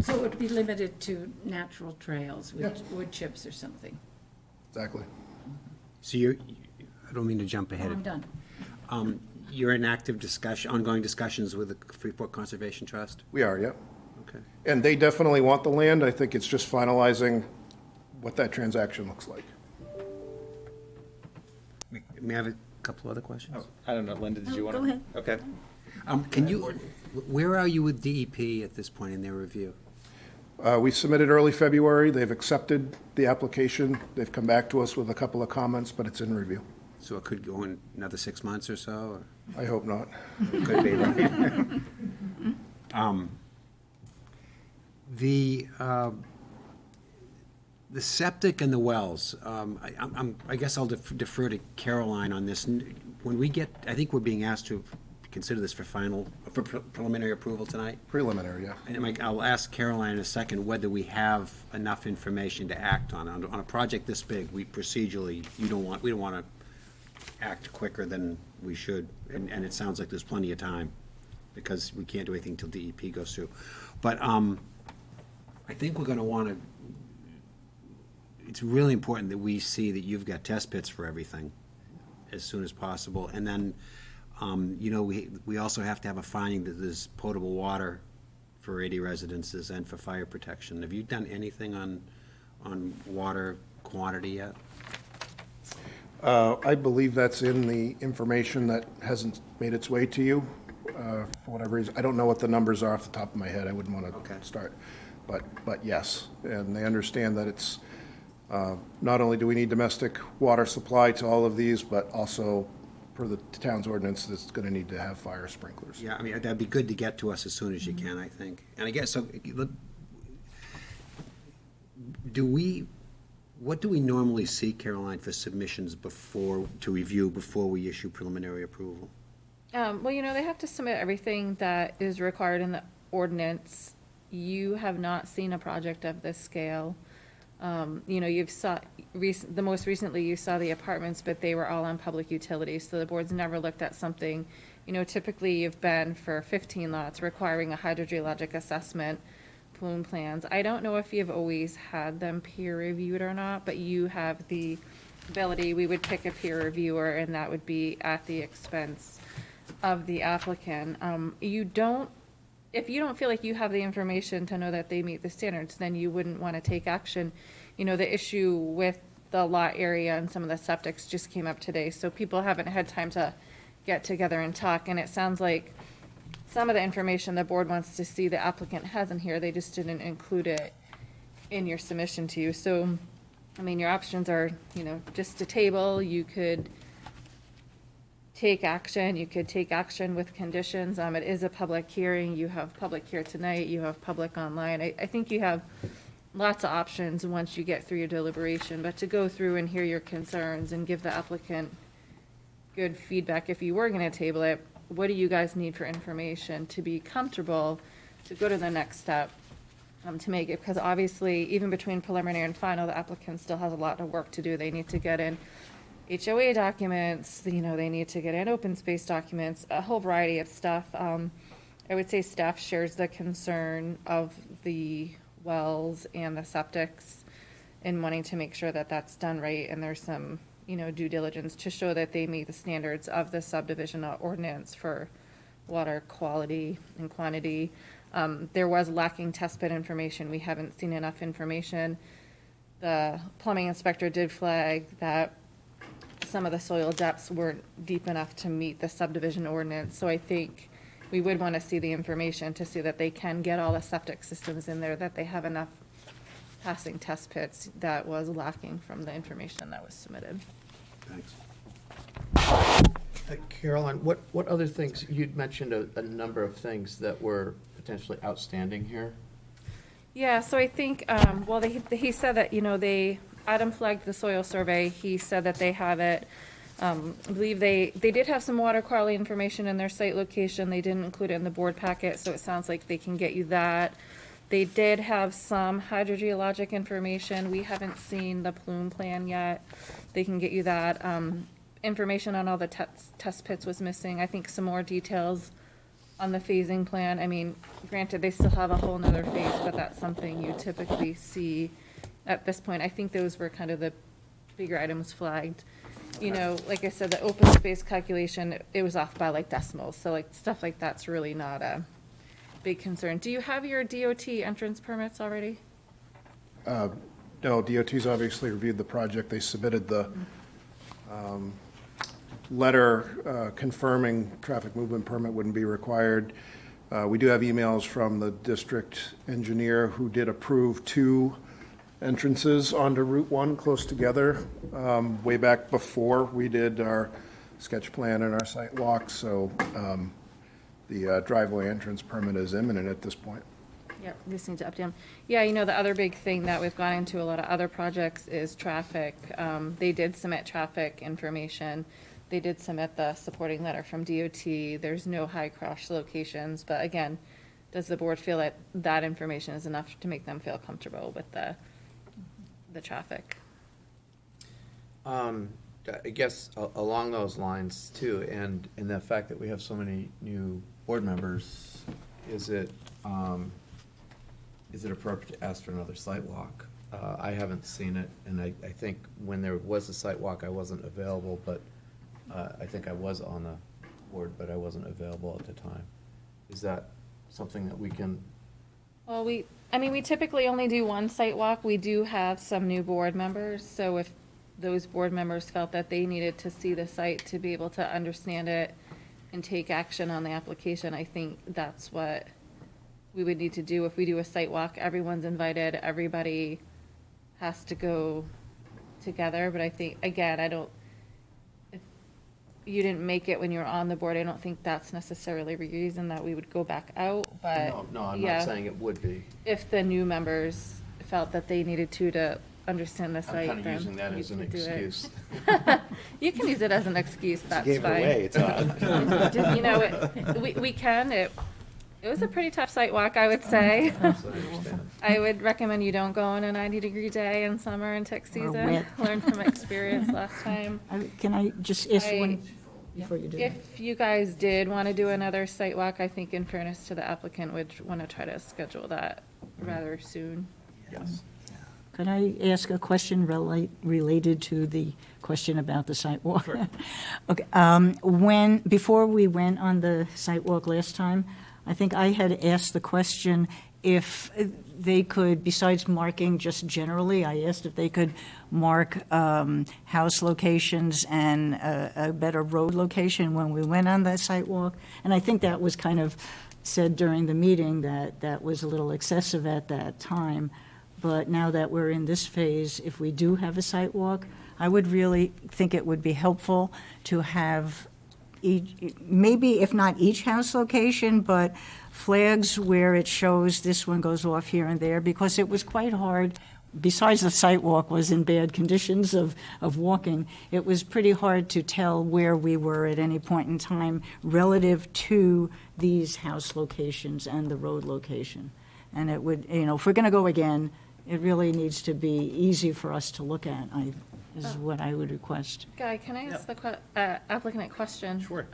So it would be limited to natural trails with wood chips or something? Exactly. So I don't mean to jump ahead. I'm done. You're in active ongoing discussions with the Freeport Conservation Trust? We are, yep. Okay. And they definitely want the land. I think it's just finalizing what that transaction looks like. May I have a couple other questions? I don't know, Linda, did you want to? Go ahead. Okay. Where are you with DEP at this point in their review? We submitted early February. They've accepted the application. They've come back to us with a couple of comments, but it's in review. So it could go in another 6 months or so? I hope not. Or could be, right? The septic and the wells, I guess I'll defer to Caroline on this. When we get, I think we're being asked to consider this for preliminary approval tonight. Preliminary, yeah. And I'll ask Caroline in a second whether we have enough information to act on. On a project this big, we procedurally, we don't want to act quicker than we should. And it sounds like there's plenty of time because we can't do anything till DEP goes through. But I think we're going to want to, it's really important that we see that you've got test pits for everything as soon as possible. And then, we also have to have a finding that there's potable water for 80 residences and for fire protection. Have you done anything on water quantity yet? I believe that's in the information that hasn't made its way to you, for whatever reason. I don't know what the numbers are off the top of my head. I wouldn't want to start. But yes, and they understand that it's, not only do we need domestic water supply to all of these, but also per the town's ordinance, it's going to need to have fire sprinklers. Yeah, I mean, that'd be good to get to us as soon as you can, I think. And I guess, so, what do we normally see, Caroline, for submissions to review before we issue preliminary approval? Well, they have to submit everything that is required in the ordinance. You have not seen a project of this scale. You've saw, the most recently you saw the apartments, but they were all on public utilities, so the board's never looked at something. Typically you've been for 15 lots requiring a hydrogeologic assessment, plume plans. I don't know if you've always had them peer reviewed or not, but you have the ability, we would pick a peer reviewer, and that would be at the expense of the applicant. If you don't feel like you have the information to know that they meet the standards, then you wouldn't want to take action. The issue with the lot area and some of the septics just came up today, so people haven't had time to get together and talk, and it sounds like some of the information the board wants to see the applicant has in here, they just didn't include it in your submission to you. So, your options are, just to table, you could take action with conditions. It is a public hearing. You have public here tonight, you have public online. I think you have lots of options once you get through your deliberation, but to go through and hear your concerns and give the applicant good feedback, if you were gonna table it, what do you guys need for information to be comfortable to go to the next step, to make it, because obviously, even between preliminary and final, the applicant still has a lot of work to do. They need to get in HOA documents, they need to get in open space documents, a whole variety of stuff. I would say staff shares the concern of the wells and the septics in wanting to make sure that that's done right, and there's some, due diligence to show that they meet the standards of the subdivision ordinance for water quality and quantity. There was lacking test pit information. We haven't seen enough information. The plumbing inspector did flag that some of the soil depths weren't deep enough to meet the subdivision ordinance. So I think we would want to see the information to see that they can get all the septic systems in there, that they have enough passing test pits. That was lacking from the information that was submitted. Thanks. Caroline, what other things, you'd mentioned a number of things that were potentially outstanding here. Yeah, so I think, he said that, Adam flagged the soil survey. He said that they have it. I believe they did have some water quality information in their site location. They didn't include it in the board packet, so it sounds like they can get you that. They did have some hydrogeologic information. We haven't seen the plume plan yet. They can get you that. Information on all the test pits was missing. I think some more details on the phasing plan. Granted, they still have a whole nother phase, but that's something you typically see at this point. I think those were kind of the bigger items flagged. Like I said, the open space calculation, it was off by decimals. So stuff like that's really not a big concern. Do you have your DOT entrance permits already? No, DOT's obviously reviewed the project. They submitted the letter confirming traffic movement permit wouldn't be required. We do have emails from the district engineer who did approve 2 entrances onto Route 1 close together way back before we did our sketch plan and our site walk. So the driveway entrance permit is imminent at this point. Yep, just need to update them. Yeah, the other big thing that we've gone into a lot of other projects is traffic. They did submit traffic information. They did submit the supporting letter from DOT. There's no high crash locations, but again, does the board feel that that information is enough to make them feel comfortable with the traffic? I guess along those lines too, and the fact that we have so many new board members, is it appropriate to ask for another site walk? I haven't seen it, and I think when there was a site walk, I wasn't available, but I think I was on the board, but I wasn't available at the time. Is that something that we can? Well, we typically only do one site walk. We do have some new board members, so if those board members felt that they needed to see the site to be able to understand it and take action on the application, I think that's what we would need to do. If we do a site walk, everyone's invited, everybody has to go together, but I think, again, if you didn't make it when you were on the board, I don't think that's necessarily a reason that we would go back out, but. No, I'm yeah, not saying it would be. if the new members felt that they needed to understand the site, I'm kind then of using that we as an could do it. excuse. You can use it as an excuse, that's Gave it fine. away, it's odd. We can, it was a pretty tough site walk, I would say. So I understand. I would recommend you don't go on a 90-degree day in summer and tick season. wet. Learn from experience last time. Can I just ask I- one before you do that? If you guys did want to do another site walk, I think in fairness to the applicant, would want to try to schedule that rather soon. Yes. Could I ask a question related to the question about the site walk? Okay, before we went on the site walk last time, I think I had asked the question if they could, besides marking just generally, I asked if they could mark house locations and a better road location when we went on that site walk. And I think that was kind of said during the meeting that that was a little excessive at that time. But now that we're in this phase, if we do have a site walk, I would really think it would be helpful to have maybe if not each house location, but flags where it shows this one goes off here and there, because it was quite hard. Besides the site walk was in bad conditions of walking, it was pretty hard to tell where we were at any point in time relative to these house locations and the road location. And it would, if we're going to go again, it really needs to be easy for us to look at, is what I would request. Guy, can I ask the applicant a question? Sure.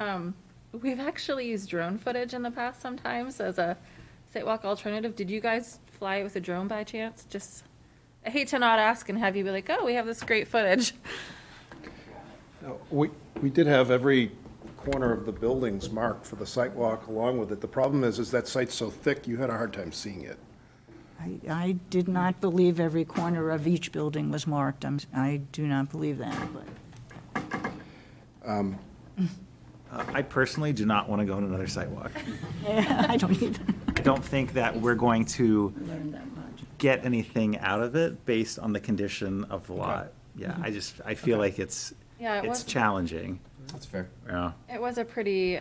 We've actually used drone footage in the past sometimes as a sidewalk alternative. Did you guys fly it with a drone by chance? I hate to not ask and have you be like, oh, we have this great footage. We did have every corner of the buildings marked for the site walk along with it. The problem is that site's so thick, you had a hard time seeing it. I did not believe every corner of each building was marked. I do not believe that, but. I personally do not want to go on another sidewalk. I don't either. I don't think that we're going to Learn that much. get anything out of it based on the condition of the lot. Yeah, I feel like it's Yeah, it was, challenging. That's fair. Yeah. it was a pretty,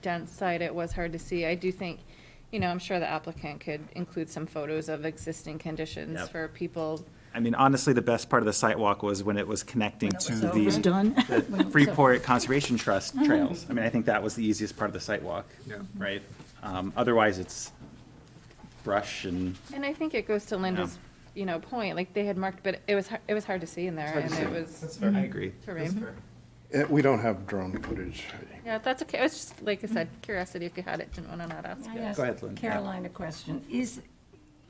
dense site. It was hard to see. I do think, I'm sure the applicant could include some photos of existing conditions Yep. for people. I mean, honestly, the best part of the site walk was when it was connecting When it to was It was the done. the Freeport Conservation Trust trails. I mean, I think that was the easiest part of the site walk, right? Otherwise, it's brush and, And I think it goes to Linda's, point, like they had marked, but it was hard to see in there and it was I agree. terrain. We don't have drone footage. Yeah, that's okay. It was just, like I said, curiosity if you had it, didn't want to not ask. I ask Go ahead, Lynn. Caroline a question. Is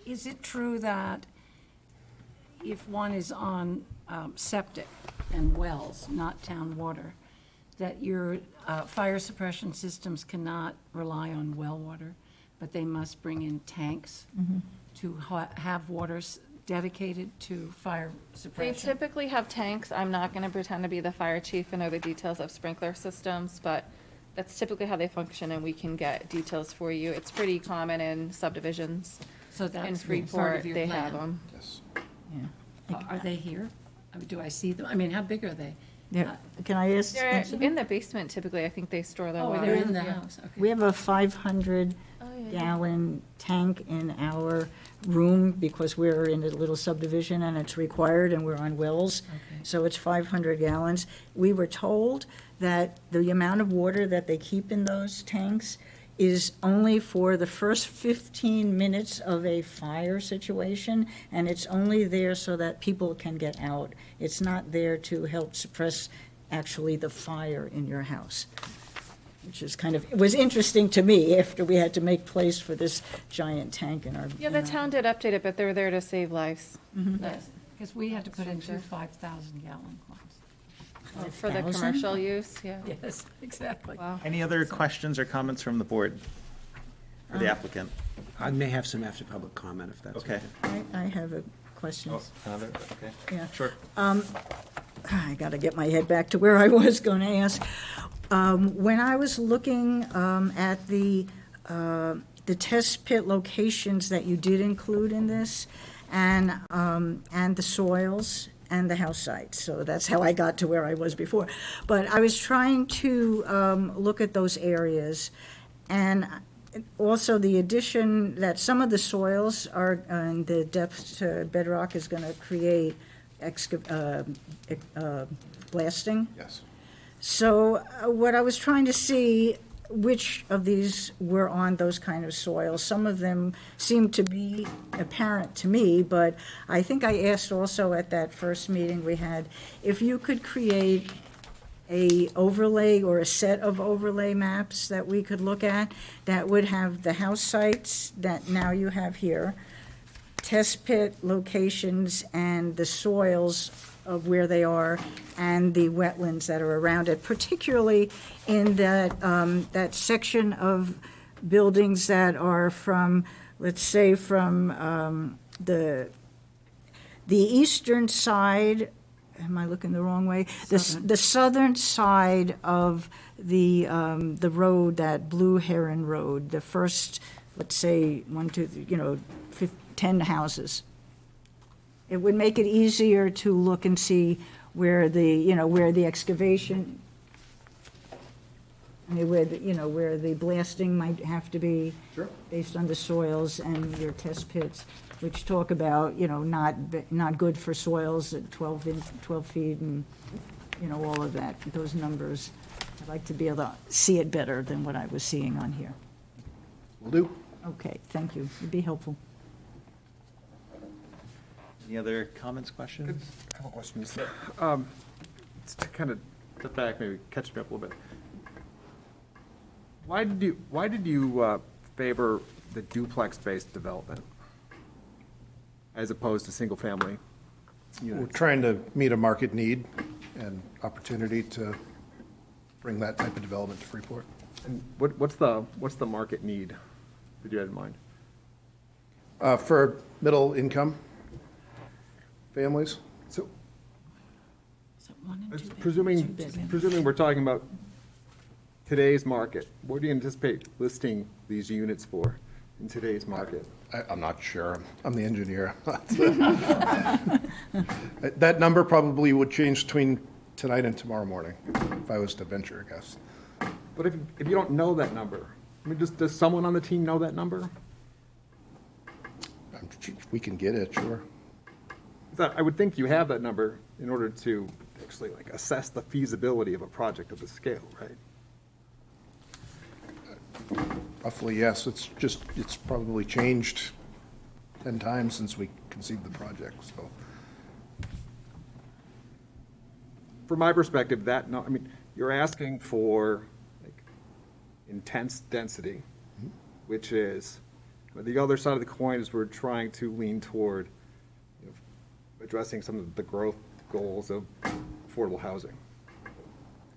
it true that if one is on septic and wells, not town water, that your fire suppression systems cannot rely on well water, but they must bring in tanks to have waters dedicated to fire They suppression? typically have tanks. I'm not going to pretend to be the fire chief and know the details of sprinkler systems, but that's typically how they function and we can get details for you. It's pretty common in subdivisions. So In that's part Freeport, of your they have plan? them. Yes. Are they here? I mean, do I see them? I mean, how big are they? Yeah. Can I ask? They're in the basement typically. I think they store their Oh, water. they're in the Yeah. house, okay. We have a 500 Oh, 500-gallon tank in our room because we're in a little subdivision and it's required and we're on wells. So it's 500 gallons. We were told that the amount of water that they keep in those tanks is only for the first 15 minutes of a fire situation, and it's only there so that people can get out. It's not there to help suppress actually the fire in your house, which is kind of, it was interesting to me after we had to make place for this giant tank in our. Yeah, the town did update it, but they were there to save lives. Yes, because we had to put in two 5,000-gallon ones. For the 5,000? commercial use, yeah. Yes, exactly. Wow. Any other questions or comments from the board for the applicant? I may have some after public comment, if that's Okay. okay. I have a question. Another, okay. Yeah. Sure. I got to get my head back to where I was going to ask. When I was looking at the test pit locations that you did include in this, and the soils and the house sites, so that's how I got to where I was before. But I was trying to look at those areas, and also the addition that some of the soils are, and the depth to bedrock is going to create blasting. Yes. So what I was trying to see, which of these were on those kind of soils. Some of them seem to be apparent to me, but I think I asked also at that first meeting we had, if you could create a overlay or a set of overlay maps that we could look at that would have the house sites that now you have here, test pit locations and the soils of where they are, and the wetlands that are around it, particularly in that section of buildings that are from, let's say, from the eastern side. Am I looking the wrong way? The southern side of the road, that Blue Heron Road, the first, let's say, 10 houses. It would make it easier to look and see where the excavation, where the blasting might have to be. Sure. Based on the soils and your test pits, which talk about, not good for soils at 12 feet and, all of that, those numbers. I'd like to be able to see it better than what I was seeing on here. Will do. Okay, thank you. It'd be helpful. Any other comments, questions? I have a question. Just to kind of step back, maybe catch me up a little bit. Why did you favor the duplex-based development as opposed to single-family We're units? trying to meet a market need and opportunity to bring that type of development to Freeport. And what's the market need that you had in mind? For middle income families, So Is it one and two bedrooms or presuming bedroom? we're talking about today's market, what do you anticipate listing these units for in today's market? I'm not sure. I'm the engineer. That number probably would change between tonight and tomorrow morning, if I was to venture a guess. But if you don't know that number, I mean, does someone on the team know that number? We can get it, sure. I would think you have that number in order to actually assess the feasibility of a project of this scale, right? Roughly, yes. It's probably changed 10 times since we conceived the project, so. From my perspective, you're asking for intense density, which is, the other side of the coin is we're trying to lean toward addressing some of the growth goals of affordable housing.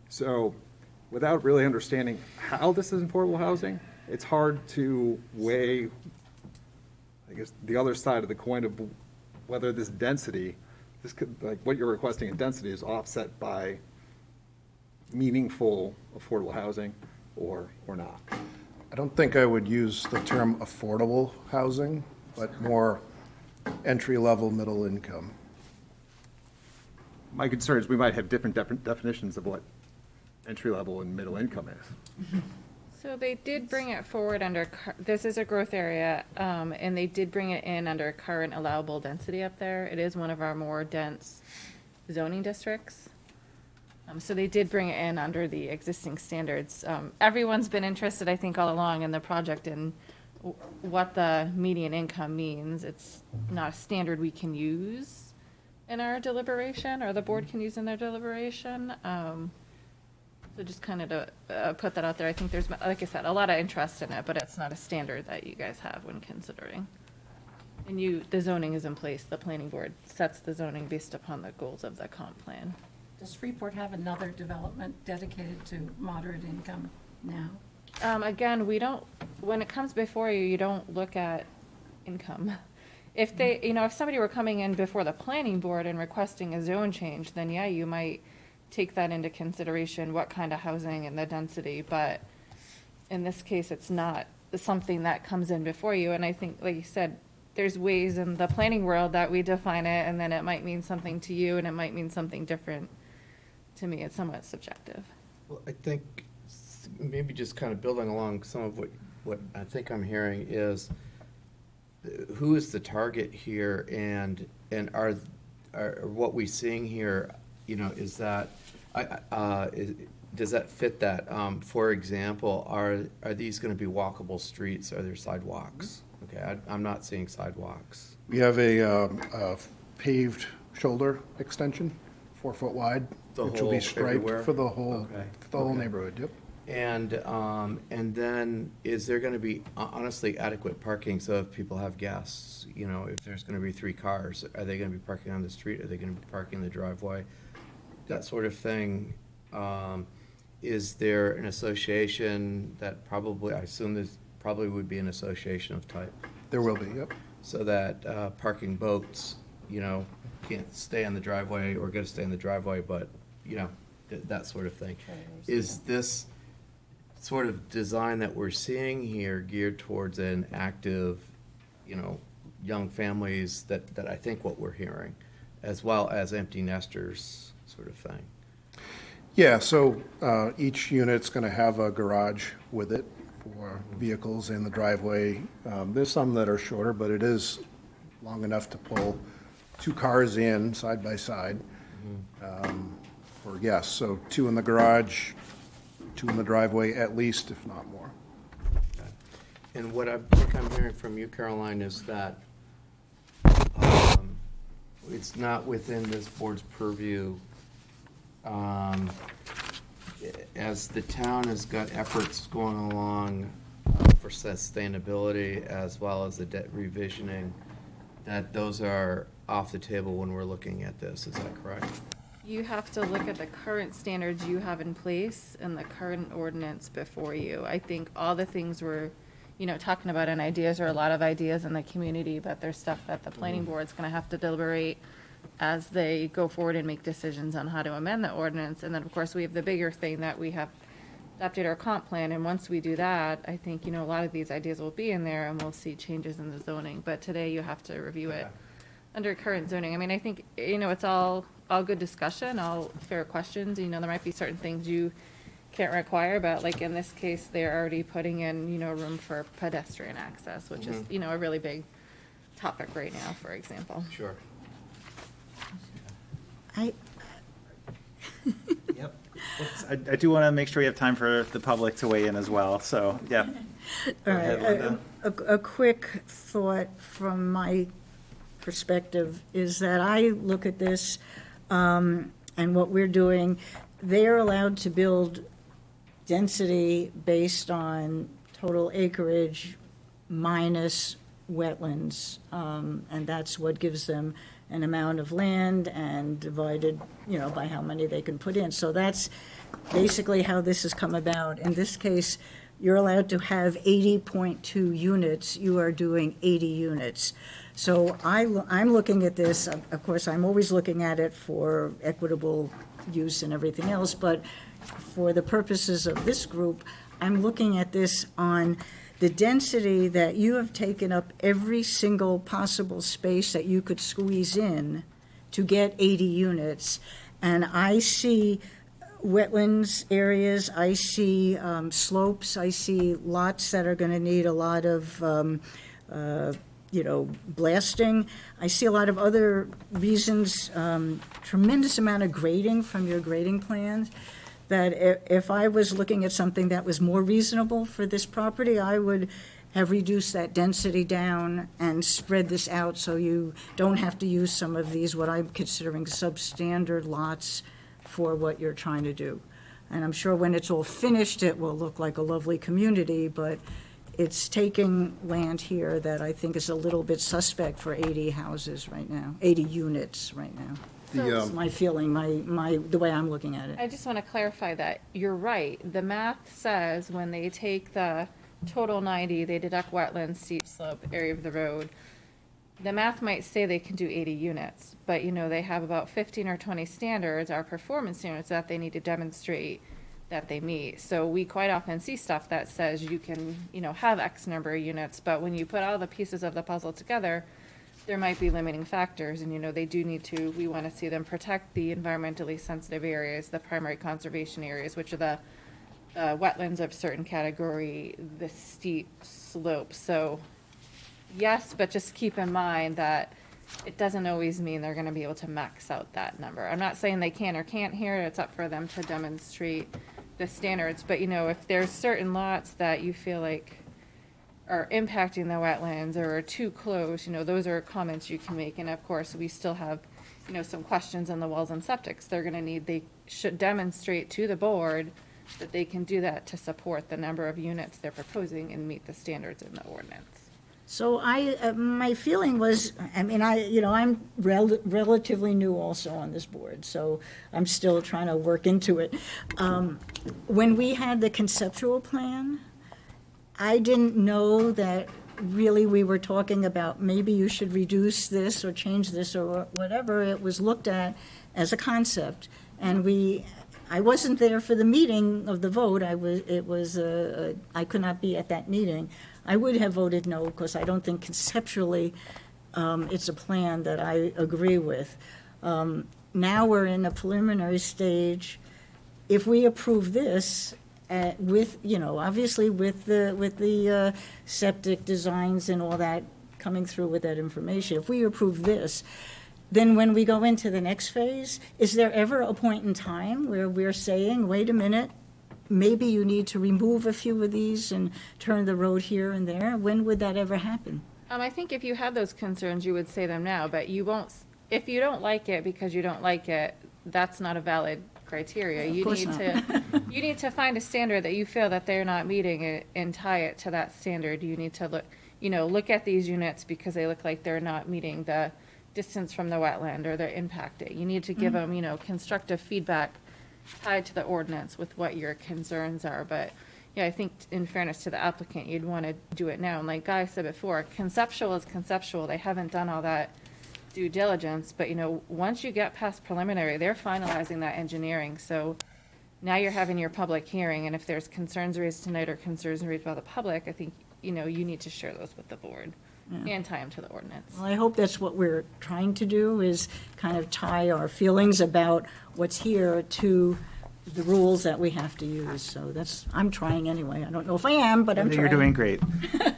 So without really understanding how this is affordable housing, it's hard to weigh, I guess, the other side of the coin of whether this density, what you're requesting in density is offset by meaningful affordable housing or not. I don't think I would use the term affordable housing, but more entry-level, middle income. My concern is we might have different definitions of what entry-level and middle income is. So they did bring it forward under, this is a growth area, and they did bring it in under current allowable density up there. It is one of our more dense zoning districts. So they did bring it in under the existing standards. Everyone's been interested, I think, all along in the project and what the median income means. It's not a standard we can use in our deliberation, or the board can use in their deliberation. So just kind of to put that out there, I think there's, like I said, a lot of interest in it, but it's not a standard that you guys have when considering. And the zoning is in place, the planning board sets the zoning based upon the goals of the comp plan. Does Freeport have another development dedicated to moderate income now? Again, we don't, when it comes before you, you don't look at income. If they, if somebody were coming in before the planning board and requesting a zone change, then yeah, you might take that into consideration, what kind of housing and the density, but in this case, it's not something that comes in before you. And I think, like you said, there's ways in the planning world that we define it, and then it might mean something to you, and it might mean something different to me. It's somewhat subjective. Well, I think maybe just kind of building along some of what I think I'm hearing is, who is the target here, and are what we're seeing here, is that, does that fit that? For example, are these going to be walkable streets? Are there sidewalks? Okay, I'm not seeing sidewalks. We have a paved shoulder extension, 4 foot wide, The which will be whole striped everywhere? for the whole, Okay. for the whole neighborhood, yep. And then, is there gonna be honestly adequate parking, so if people have guests, if there's gonna be 3 cars, are they gonna be parking on the street, are they gonna be parking in the driveway? That sort of thing. Is there an association that probably, I assume there's probably would be an association of type, There will be, yep. so that parking boats, can't stay on the driveway or get to stay in the driveway, but, that sort of thing. Is this sort of design that we're seeing here geared towards an active, young families that I think what we're hearing, as well as empty nesters sort of thing? Yeah, so each unit's going to have a garage with it for vehicles in the driveway. There's some that are shorter, but it is long enough to pull 2 cars in side by side for guests. So 2 in the garage, 2 in the driveway at least, if not more. And what I think I'm hearing from you, Caroline, is that it's not within this board's purview. As the town has got efforts going along for sustainability as well as the debt revisioning, that those are off the table when we're looking at this. Is that correct? You have to look at the current standards you have in place and the current ordinance before you. I think all the things we're, talking about and ideas are a lot of ideas in the community, but there's stuff that the planning board's gonna have to deliberate as they go forward and make decisions on how to amend the ordinance. And then, of course, we have the bigger thing that we have to update our comp plan. And once we do that, I think, a lot of these ideas will be in there and we'll see changes in the zoning. But today you have to review it under current zoning. I mean, I think, it's all good discussion, all fair questions. There might be certain things you can't require, but like in this case, they're already putting in, room for pedestrian access, which is, a really big topic right now, for example. Sure. Yep. I do want to make sure we have time for the public to weigh in as well, so, yeah. All ahead, right, Linda. a quick thought from my perspective is that I look at this and what we're doing, they're allowed to build density based on total acreage minus wetlands, and that's what gives them an amount of land and divided, by how many they can put in. So that's basically how this has come about. In this case, you're allowed to have 80.2 units. You are doing 80 units. So I'm looking at this, of course, I'm always looking at it for equitable use and everything else, but for the purposes of this group, I'm looking at this on the density that you have taken up every single possible space that you could squeeze in to get 80 units. And I see wetlands areas, I see slopes, I see lots that are going to need a lot of, blasting. I see a lot of other reasons, tremendous amount of grading from your grading plans, that if I was looking at something that was more reasonable for this property, I would have reduced that density down and spread this out so you don't have to use some of these, what I'm considering substandard lots for what you're trying to do. And I'm sure when it's all finished, it will look like a lovely community, but it's taking land here that I think is a little bit suspect for 80 houses right now, 80 units right now. That's my feeling, the way I'm looking at it. I just want to clarify that you're right. The math says when they take the total 90, they deduct wetlands, steep slope, area of the road. The math might say they can do 80 units, but they have about 15 or 20 standards, our performance standards, that they need to demonstrate that they meet. So we quite often see stuff that says you can, have X number of units, but when you put all the pieces of the puzzle together, there might be limiting factors, and they do need to, we want to see them protect the environmentally sensitive areas, the primary conservation areas, which are the wetlands of certain category, the steep slope. So yes, but just keep in mind that it doesn't always mean they're going to be able to max out that number. I'm not saying they can or can't here, it's up for them to demonstrate the standards, but if there's certain lots that you feel like are impacting the wetlands or are too close, those are comments you can make. And of course, we still have, some questions on the wells and septics. They should demonstrate to the board that they can do that to support the number of units they're proposing and meet the standards in the ordinance. So my feeling was, I'm relatively new also on this board, so I'm still trying to work into it. When we had the conceptual plan, I didn't know that really we were talking about maybe you should reduce this or change this or whatever. It was looked at as a concept, and I wasn't there for the meeting of the vote. I could not be at that meeting. I would have voted no because I don't think conceptually it's a plan that I agree with. Now we're in a preliminary stage. If we approve this, with, obviously with the septic designs and all that coming through with that information, if we approve this, then when we go into the next phase, is there ever a point in time where we're saying, wait a minute, maybe you need to remove a few of these and turn the road here and there? When would that ever happen? I think if you had those concerns, you would say them now, but you won't, if you don't like it because you don't like it, that's not a valid criteria. Of course not. You need to find a standard that you feel that they're not meeting it and tie it to that standard. You need to look at these units because they look like they're not meeting the distance from the wetland or they're impacted. You need to give them, constructive feedback tied to the ordinance with what your concerns are. But yeah, I think in fairness to the applicant, you'd want to do it now. And like Guy said before, conceptual is conceptual. They haven't done all that due diligence, but once you get past preliminary, they're finalizing that engineering. So now you're having your public hearing, and if there's concerns raised tonight or concerns raised by the public, I think, you need to share those with the board and tie them to the ordinance. Well, I hope that's what we're trying to do, is kind of tie our feelings about what's here to the rules that we have to use. So I'm trying anyway. I don't know if I am, but I'm trying. You're doing great.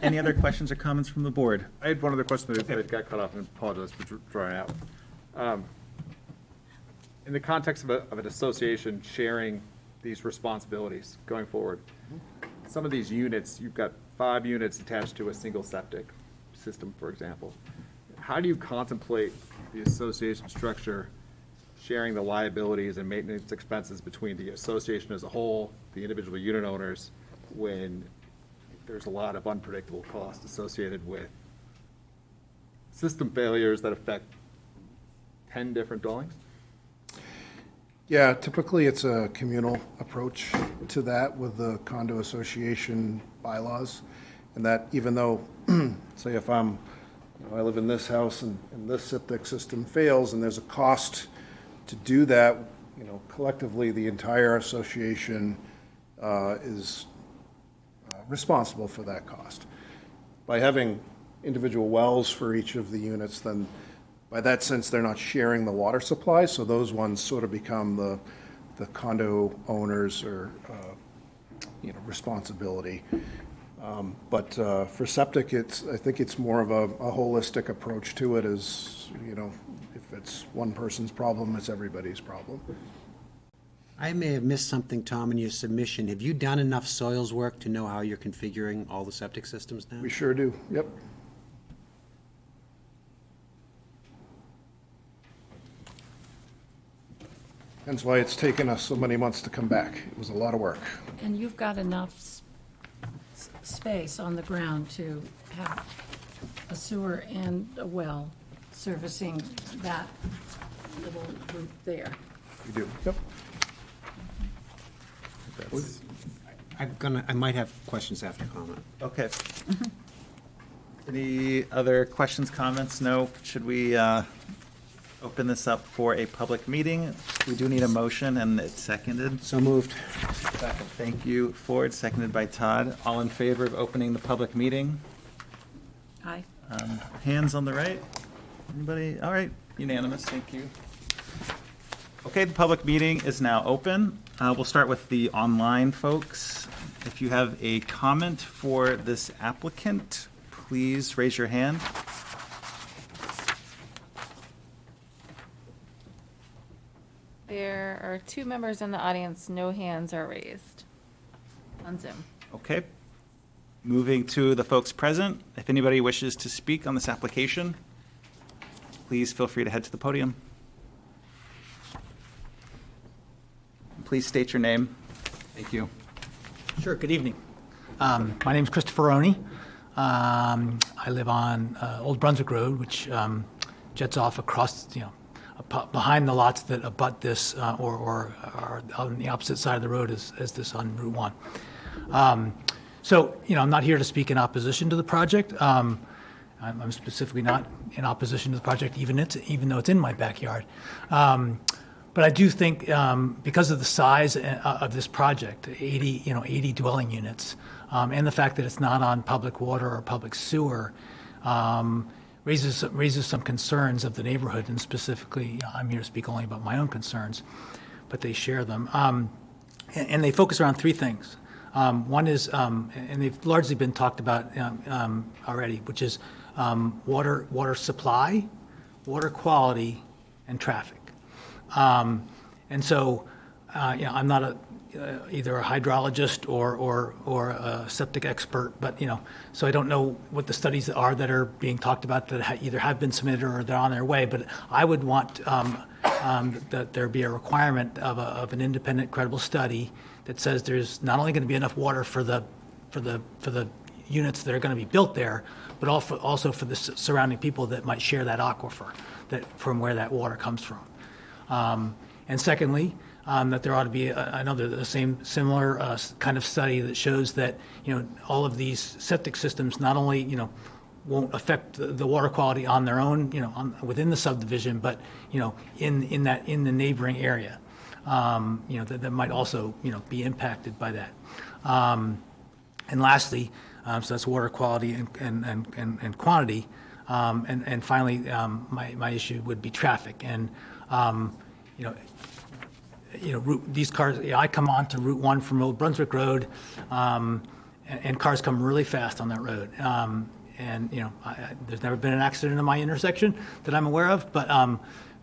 Any other questions or comments from the board? I had one other question that got cut off, and apologize for drawing out. In the context of an association sharing these responsibilities going forward, some of these units, you've got 5 units attached to a single septic system, for example. How do you contemplate the association structure sharing the liabilities and maintenance expenses between the association as a whole, the individual unit owners, when there's a lot of unpredictable costs associated with system failures that affect 10 different dwellings? Yeah, typically it's a communal approach to that with the condo association bylaws. And that even though, say if I live in this house and this septic system fails and there's a cost to do that, collectively the entire association is responsible for that cost. By having individual wells for each of the units, then by that sense they're not sharing the water supply, so those ones sort of become the the condo owners or, responsibility. But for septic, I think it's more of a holistic approach to it as, if it's one person's problem, it's everybody's problem. I may have missed something, Tom, in your submission. Have you done enough soils work to know how you're configuring all the septic systems now? We sure do, yep. That's why it's taken us so many months to come back. It was a lot of work. And you've got enough space on the ground to have a sewer and a well servicing that little group there. We do, yep. I might have questions after comment. Okay. Any other questions, comments? No? Should we open this up for a public meeting? We do need a motion, and it's seconded. So moved. Thank you, Ford, seconded by Todd. All in favor of opening the public meeting? Aye. Hands on the right? Anybody? All right, unanimous, thank you. Okay, the public meeting is now open. We'll start with the online folks. If you have a comment for this applicant, please raise your hand. There are 2 members in the audience, no hands are raised on Zoom. Okay. Moving to the folks present, if anybody wishes to speak on this application, please feel free to head to the podium. Please state your name. Thank you. Sure, good evening. My name is Christopher Roney. I live on Old Brunswick Road, which jets off across, behind the lots that abut this or are on the opposite side of the road as this on Route 1. So, I'm not here to speak in opposition to the project. I'm specifically not in opposition to the project, even though it's in my backyard. But I do think because of the size of this project, 80 dwelling units, and the fact that it's not on public water or public sewer, raises some concerns of the neighborhood, and specifically, I'm here to speak only about my own concerns, but they share them. And they focus around 3 things. One is, and they've largely been talked about already, which is water supply, water quality, and traffic. And so, I'm not either a hydrologist or a septic expert, but, so I don't know what the studies are that are being talked about that either have been submitted or they're on their way, but I would want that there be a requirement of an independent, credible study that says there's not only going to be enough water for the units that are going to be built there, but also for the surrounding people that might share that aquifer from where that water comes from. And secondly, that there ought to be the similar kind of study that shows that, all of these septic systems not only, won't affect the water quality on their own, within the subdivision, but, in the neighboring area, that might also, be impacted by that. And lastly, so that's water quality and quantity. And finally, my issue would be traffic. And, these cars, I come on to Route 1 from Old Brunswick Road, and cars come really fast on that road. And, there's never been an accident in my intersection that I'm aware of, but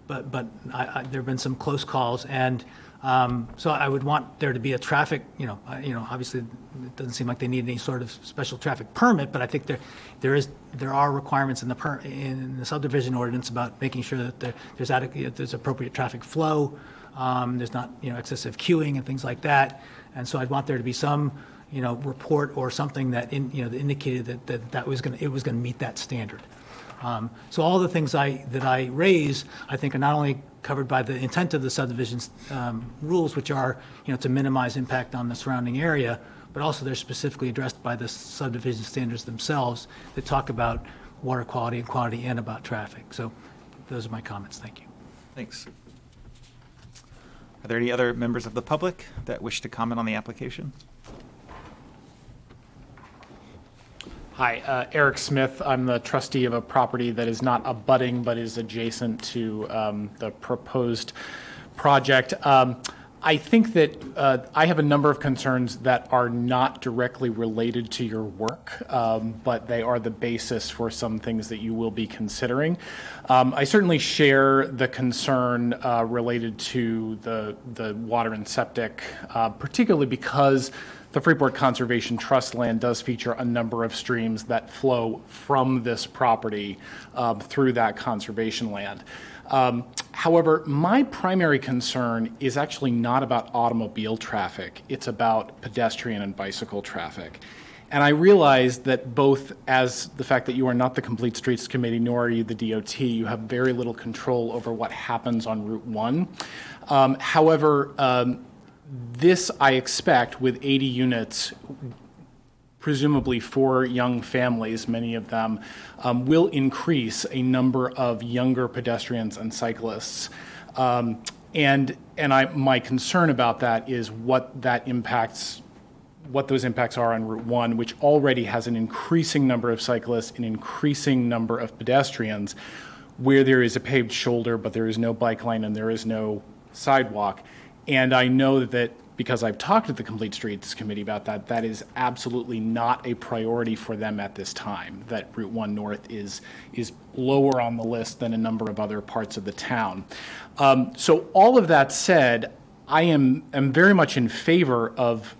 there have been some close calls. And so I would want there to be a traffic, obviously it doesn't seem like they need any sort of special traffic permit, but I think there are requirements in the subdivision ordinance about making sure that there's appropriate traffic flow, there's not excessive queuing and things like that. And so I'd want there to be some report or something that that indicated that it was going to meet that standard. So all the things that I raise, I think, are not only covered by the intent of the subdivision's rules, which are to minimize impact on the surrounding area, but also they're specifically addressed by the subdivision standards themselves that talk about water quality and quantity and about traffic. So those are my comments. Thank you. Thanks. Are there any other members of the public that wish to comment on the application? Hi, Eric Smith. I'm the trustee of a property that is not abutting but is adjacent to the proposed project. I think that I have a number of concerns that are not directly related to your work, but they are the basis for some things that you will be considering. I certainly share the concern related to the water and septic, particularly because the Freeport Conservation Trust land does feature a number of streams that flow from this property through that conservation land. However, my primary concern is actually not about automobile traffic. It's about pedestrian and bicycle traffic. And I realize that both as the fact that you are not the Complete Streets Committee, nor are you the DOT, you have very little control over what happens on Route 1. However, this I expect with 80 units, presumably for young families, many of them, will increase a number of younger pedestrians and cyclists. My concern about that is what those impacts are on Route 1, which already has an increasing number of cyclists, an increasing number of pedestrians, where there is a paved shoulder, but there is no bike lane and there is no sidewalk. And I know that because I've talked to the Complete Streets Committee about that, that is absolutely not a priority for them at this time, that Route 1 North is lower on the list than a number of other parts of the town. So all of that said, I am very much in favor of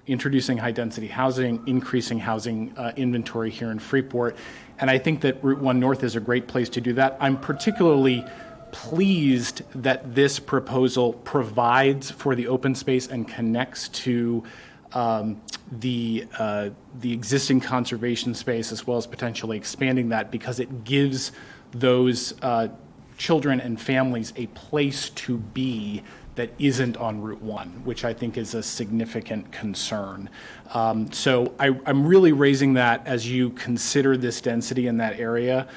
introducing high-density housing, increasing housing inventory here in Freeport, and I think that Route 1 North is a great place to do that. I'm particularly pleased that this proposal provides for the open space and connects to the existing conservation space, as well as potentially expanding that, because it gives those children and families a place to be that isn't on Route 1, which I think is a significant concern. So I'm really raising that as you consider this density in that area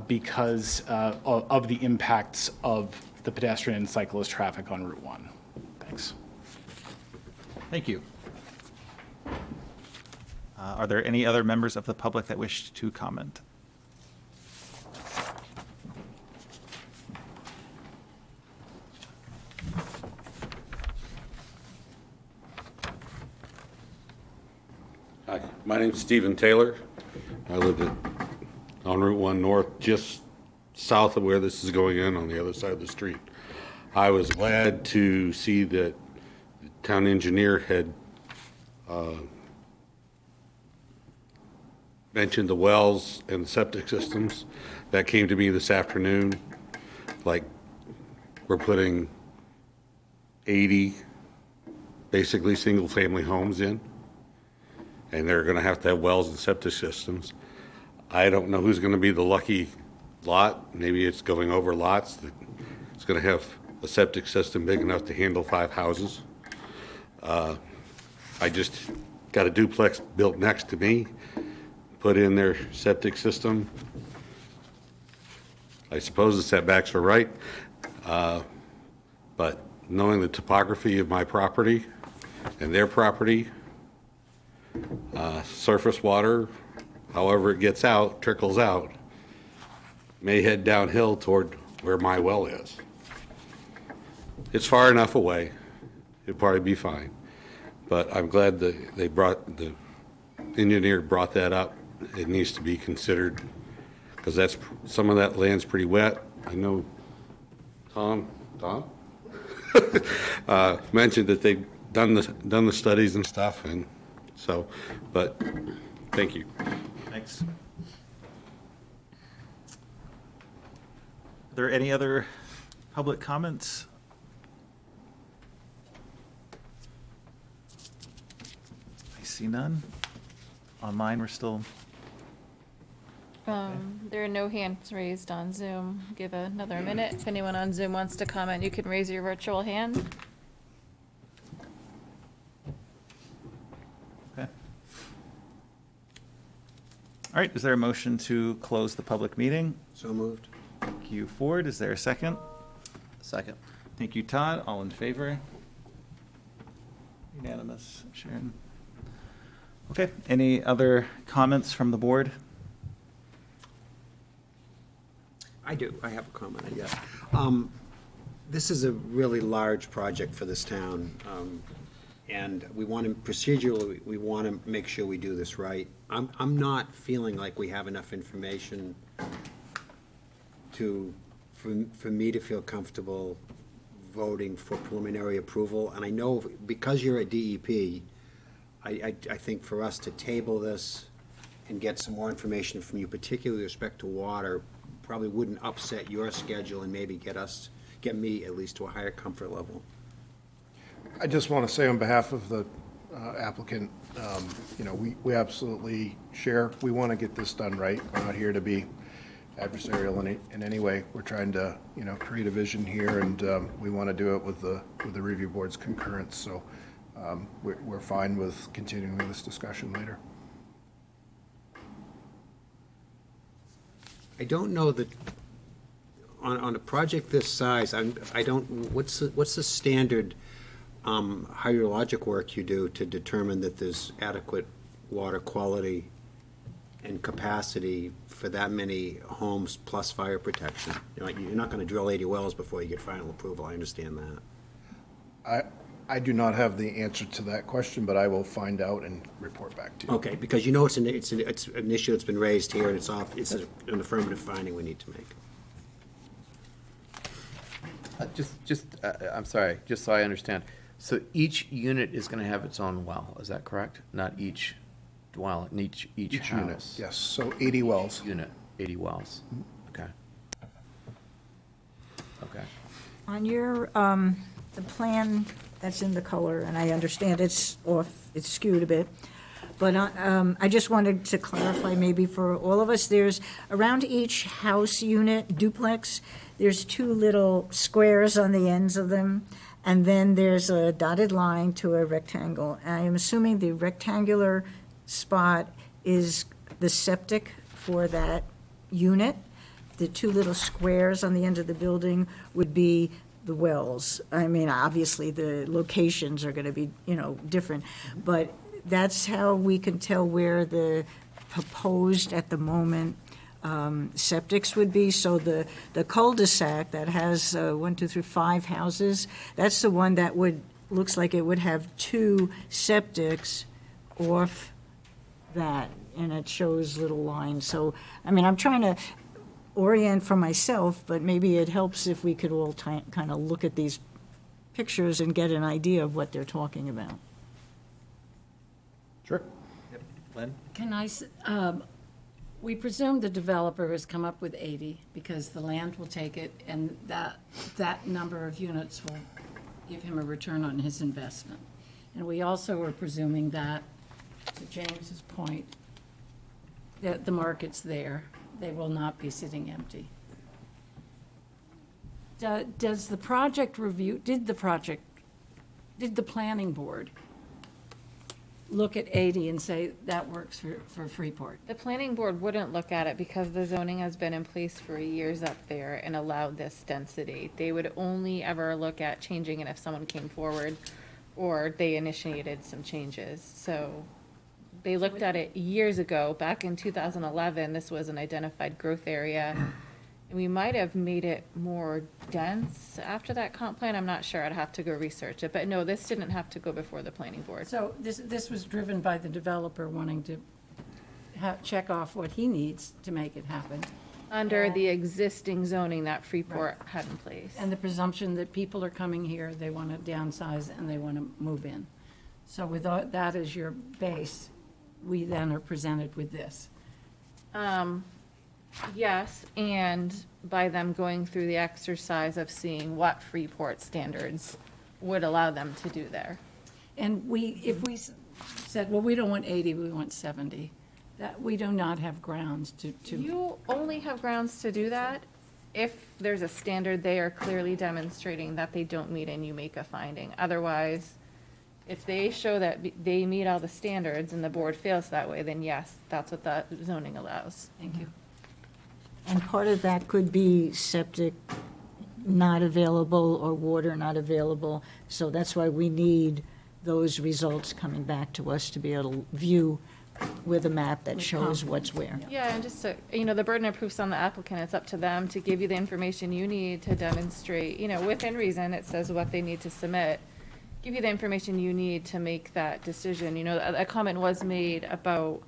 because of the impacts of the pedestrian and cyclist traffic on Route 1. Thanks. Thank you. Are there any other members of the public that wish to comment? Hi, my name's Stephen Taylor. I live on Route 1 North, just south of where this is going in on the other side of the street. I was glad to see that the town engineer had mentioned the wells and the septic systems. That came to me this afternoon. Like, we're putting 80 basically single-family homes in, and they're going to have wells and septic systems. I don't know who's going to be the lucky lot. Maybe it's going over lots that it's going to have a septic system big enough to handle 5 houses. I just got a duplex built next to me, put in their septic system. I suppose the setbacks are right, but knowing the topography of my property and their property, surface water, however it gets out, trickles out, may head downhill toward where my well is. It's far enough away, it'd probably be fine. But I'm glad that the engineer brought that up. It needs to be considered, because some of that land's pretty wet. I know Tom mentioned that they've done the studies and stuff, and so, but thank you. Thanks. Are there any other public comments? I see none. Online, we're still, There are no hands raised on Zoom. Give another minute. If anyone on Zoom wants to comment, you can raise your virtual hand. okay. All right, is there a motion to close the public meeting? So moved. Thank you, Ford. Is there a second? Second. Thank you, Todd. All in favor? Unanimous. Sharon? Okay, any other comments from the board? I do. I have a comment, I guess. This is a really large project for this town, and we want to, procedurally, we want to make sure we do this right. I'm not feeling like we have enough information for me to feel comfortable voting for preliminary approval. And I know, because you're at DEP, I think for us to table this and get some more information from you, particularly with respect to water, probably wouldn't upset your schedule and maybe get me at least to a higher comfort level. I just want to say on behalf of the applicant, we absolutely share, we want to get this done right. We're not here to be adversarial in any way. We're trying to, create a vision here, and we want to do it with the review board's concurrence. So we're fine with continuing this discussion later. I don't know that, on a project this size, what's the standard hydrologic work you do to determine that there's adequate water quality and capacity for that many homes plus fire protection? You're not going to drill 80 wells before you get final approval, I understand that. I do not have the answer to that question, but I will find out and report back to you. Okay, because it's an issue that's been raised here, and it's an affirmative finding we need to make. I'm sorry, just so I understand. So each unit is going to have its own well, is that correct? Not each dwelling, each Unit, house? yes, so 80 wells. Unit, 80 wells. Okay. Okay. On your, the plan that's in the color, and I understand it's off, it's skewed a bit, but I just wanted to clarify maybe for all of us, there's, around each house unit duplex, there's two little squares on the ends of them, and then there's a dotted line to a rectangle. I am assuming the rectangular spot is the septic for that unit. The two little squares on the end of the building would be the wells. I mean, obviously, the locations are going to be, different, but that's how we can tell where the proposed, at the moment, septics would be. So the cul-de-sac that has 5 houses, that's the one that looks like it would have 2 septics off that, and it shows little lines. So, I mean, I'm trying to orient for myself, but maybe it helps if we could all kind of look at these pictures and get an idea of what they're talking about. Sure. Lynn? Can I, we presume the developer has come up with 80 because the land will take it, and that number of units will give him a return on his investment. And we also are presuming that, to James's point, that the market's there. They will not be sitting empty. Does the project review, did the planning board look at 80 and say that works for Freeport? The planning board wouldn't look at it because the zoning has been in place for years up there and allowed this density. They would only ever look at changing it if someone came forward or they initiated some changes. So they looked at it years ago, back in 2011, this was an identified growth area. And we might have made it more dense after that comp plan, I'm not sure, I'd have to go research it. But no, this didn't have to go before the planning board. So this was driven by the developer wanting to check off what he needs to make it happen. Under the existing zoning that Freeport had in place. And the presumption that people are coming here, they want to downsize and they want to move in. So with that as your base, we then are presented with this. Yes, and by them going through the exercise of seeing what Freeport standards would allow them to do there. And if we said, well, we don't want 80, we want 70, that we do not have grounds to. You only have grounds to do that if there's a standard they are clearly demonstrating that they don't meet and you make a finding. Otherwise, if they show that they meet all the standards and the board fails that way, then yes, that's what the zoning allows. Thank you. And part of that could be septic not available or water not available. So that's why we need those results coming back to us to be able to view with a map that shows what's where. Yeah, and just to, the burden of proof's on the applicant. It's up to them to give you the information you need to demonstrate, within reason, it says what they need to submit. Give you the information you need to make that decision. A comment was made about,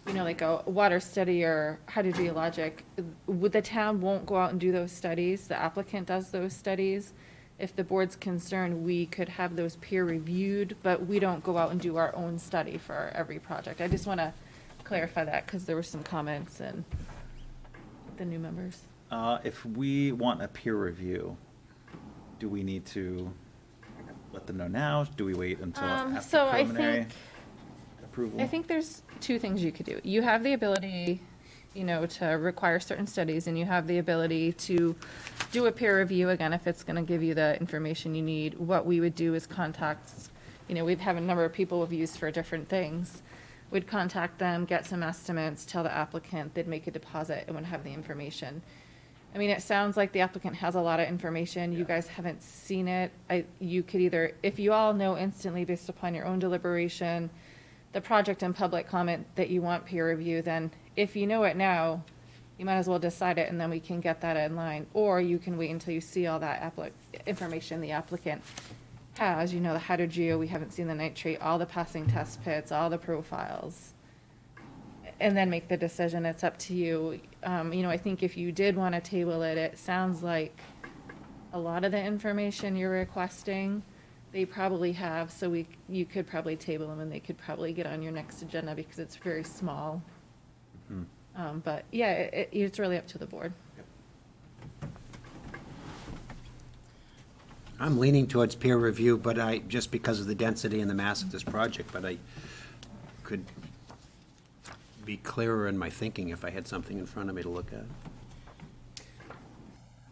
like a water study or hydrogeologic. The town won't go out and do those studies. The applicant does those studies. If the board's concerned, we could have those peer reviewed, but we don't go out and do our own study for every project. I just want to clarify that because there were some comments and the new members. If we want a peer review, do we need to let them know now? Do we wait until after So I preliminary think, approval? I think there's two things you could do. You have the ability, to require certain studies, and you have the ability to do a peer review, again, if it's gonna give you the information you need. What we would do is contact, we'd have a number of people we've used for different things. We'd contact them, get some estimates, tell the applicant, they'd make a deposit, and would have the information. I mean, it sounds like the applicant has a lot of information. You guys haven't seen it. You could either, if you all know instantly based upon your own deliberation, the project and public comment that you want peer review, then if you know it now, you might as well decide it and then we can get that in line. Or you can wait until you see all that information the applicant has, the hydrogeo, we haven't seen the nitrate, all the passing test pits, all the profiles. And then make the decision. It's up to you. I think if you did want to table it, it sounds like a lot of the information you're requesting, they probably have, so you could probably table them and they could probably get on your next agenda because it's very small. But yeah, it's really up to the board. I'm leaning towards peer review, but just because of the density and the mass of this project, but I could be clearer in my thinking if I had something in front of me to look at.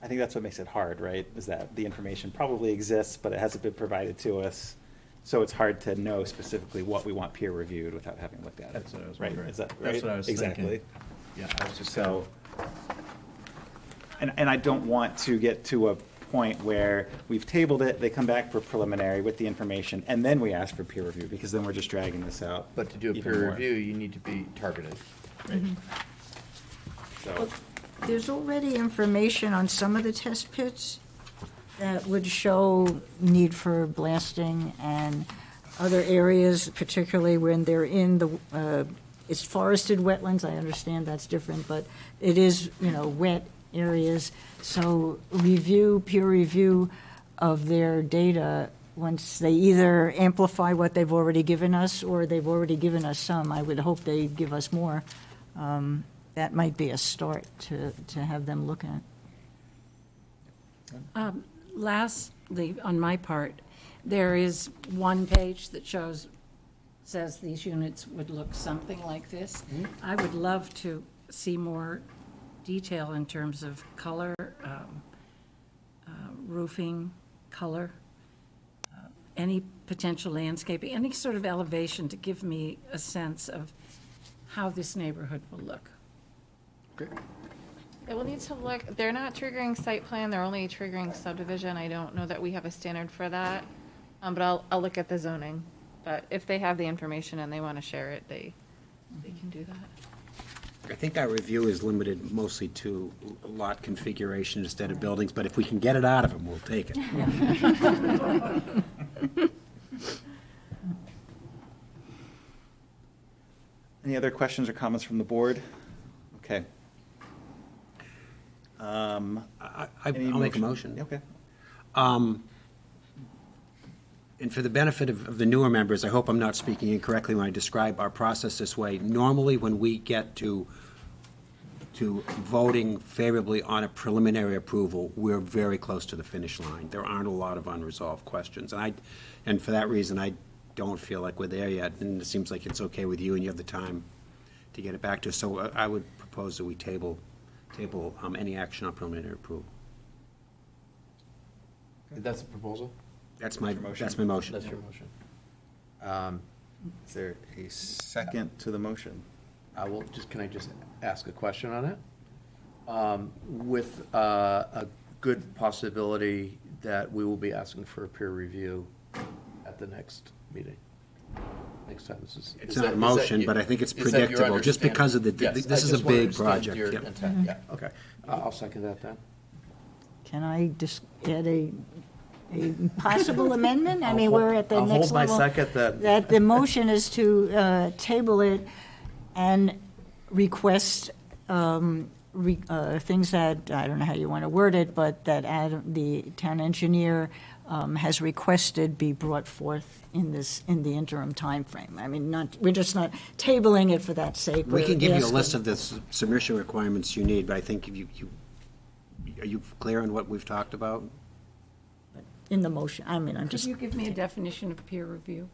I think that's what makes it hard, right? Is that the information probably exists, but it hasn't been provided to us. So it's hard to know specifically what we want peer reviewed without having looked at it. That's what I was right? wondering. Is that right? That's what I was exactly. thinking. Yeah, I was just so. And I don't want to get to a point where we've tabled it, they come back for preliminary with the information, and then we ask for peer review, because then we're just dragging this out. But to do a even peer more. review, you need to be targeted. Right? So. There's already information on some of the test pits that would show need for blasting and other areas, particularly when they're in the, it's forested wetlands, I understand that's different, but it is, wet areas. So peer review of their data, once they either amplify what they've already given us or they've already given us some, I would hope they give us more. That might be a start to have them look at. Lastly, on my part, there is one page that says these units would look something like this. I would love to see more detail in terms of color, roofing, color, any potential landscaping, any sort of elevation to give me a sense of how this neighborhood will look. It will need to look, they're not triggering site plan, they're only triggering subdivision. I don't know that we have a standard for that, but I'll look at the zoning. But if they have the information and they want to share it, they can do that. I think our review is limited mostly to lot configuration instead of buildings, but if we can get it out of them, we'll take it. Any other questions or comments from the board? Okay. I'll Any make a motion. Okay. And for the benefit of the newer members, I hope I'm not speaking incorrectly when I describe our process this way. Normally, when we get to voting favorably on a preliminary approval, we're very close to the finish line. There aren't a lot of unresolved questions. And for that reason, I don't feel like we're there yet. And it seems like it's okay with you and you have the time to get it back to us. So I would propose that we table any action on preliminary approval. That's a proposal? That's my motion. That's your motion. Is there a second to the motion? Can I just ask a question on it? With a good possibility that we will be asking for a peer review at the next meeting. makes sense. It's not a motion, but I think it's predictable, just because of this is a big project. Your Yep. intent, yeah, okay. I'll second that then. Can I just add a possible amendment? I mean, I'll hold- we're at the I'll next hold my level. second that- That the motion is to table it and request things that, I don't know how you want to word it, but that the town engineer has requested be brought forth in the interim timeframe. I mean, we're just not tabling it for that sake. We can give you a We're list asking- of the submission requirements you need, but I think are you clear on what we've talked about? In the motion, I mean, I'm Could just. you give me a definition of peer review?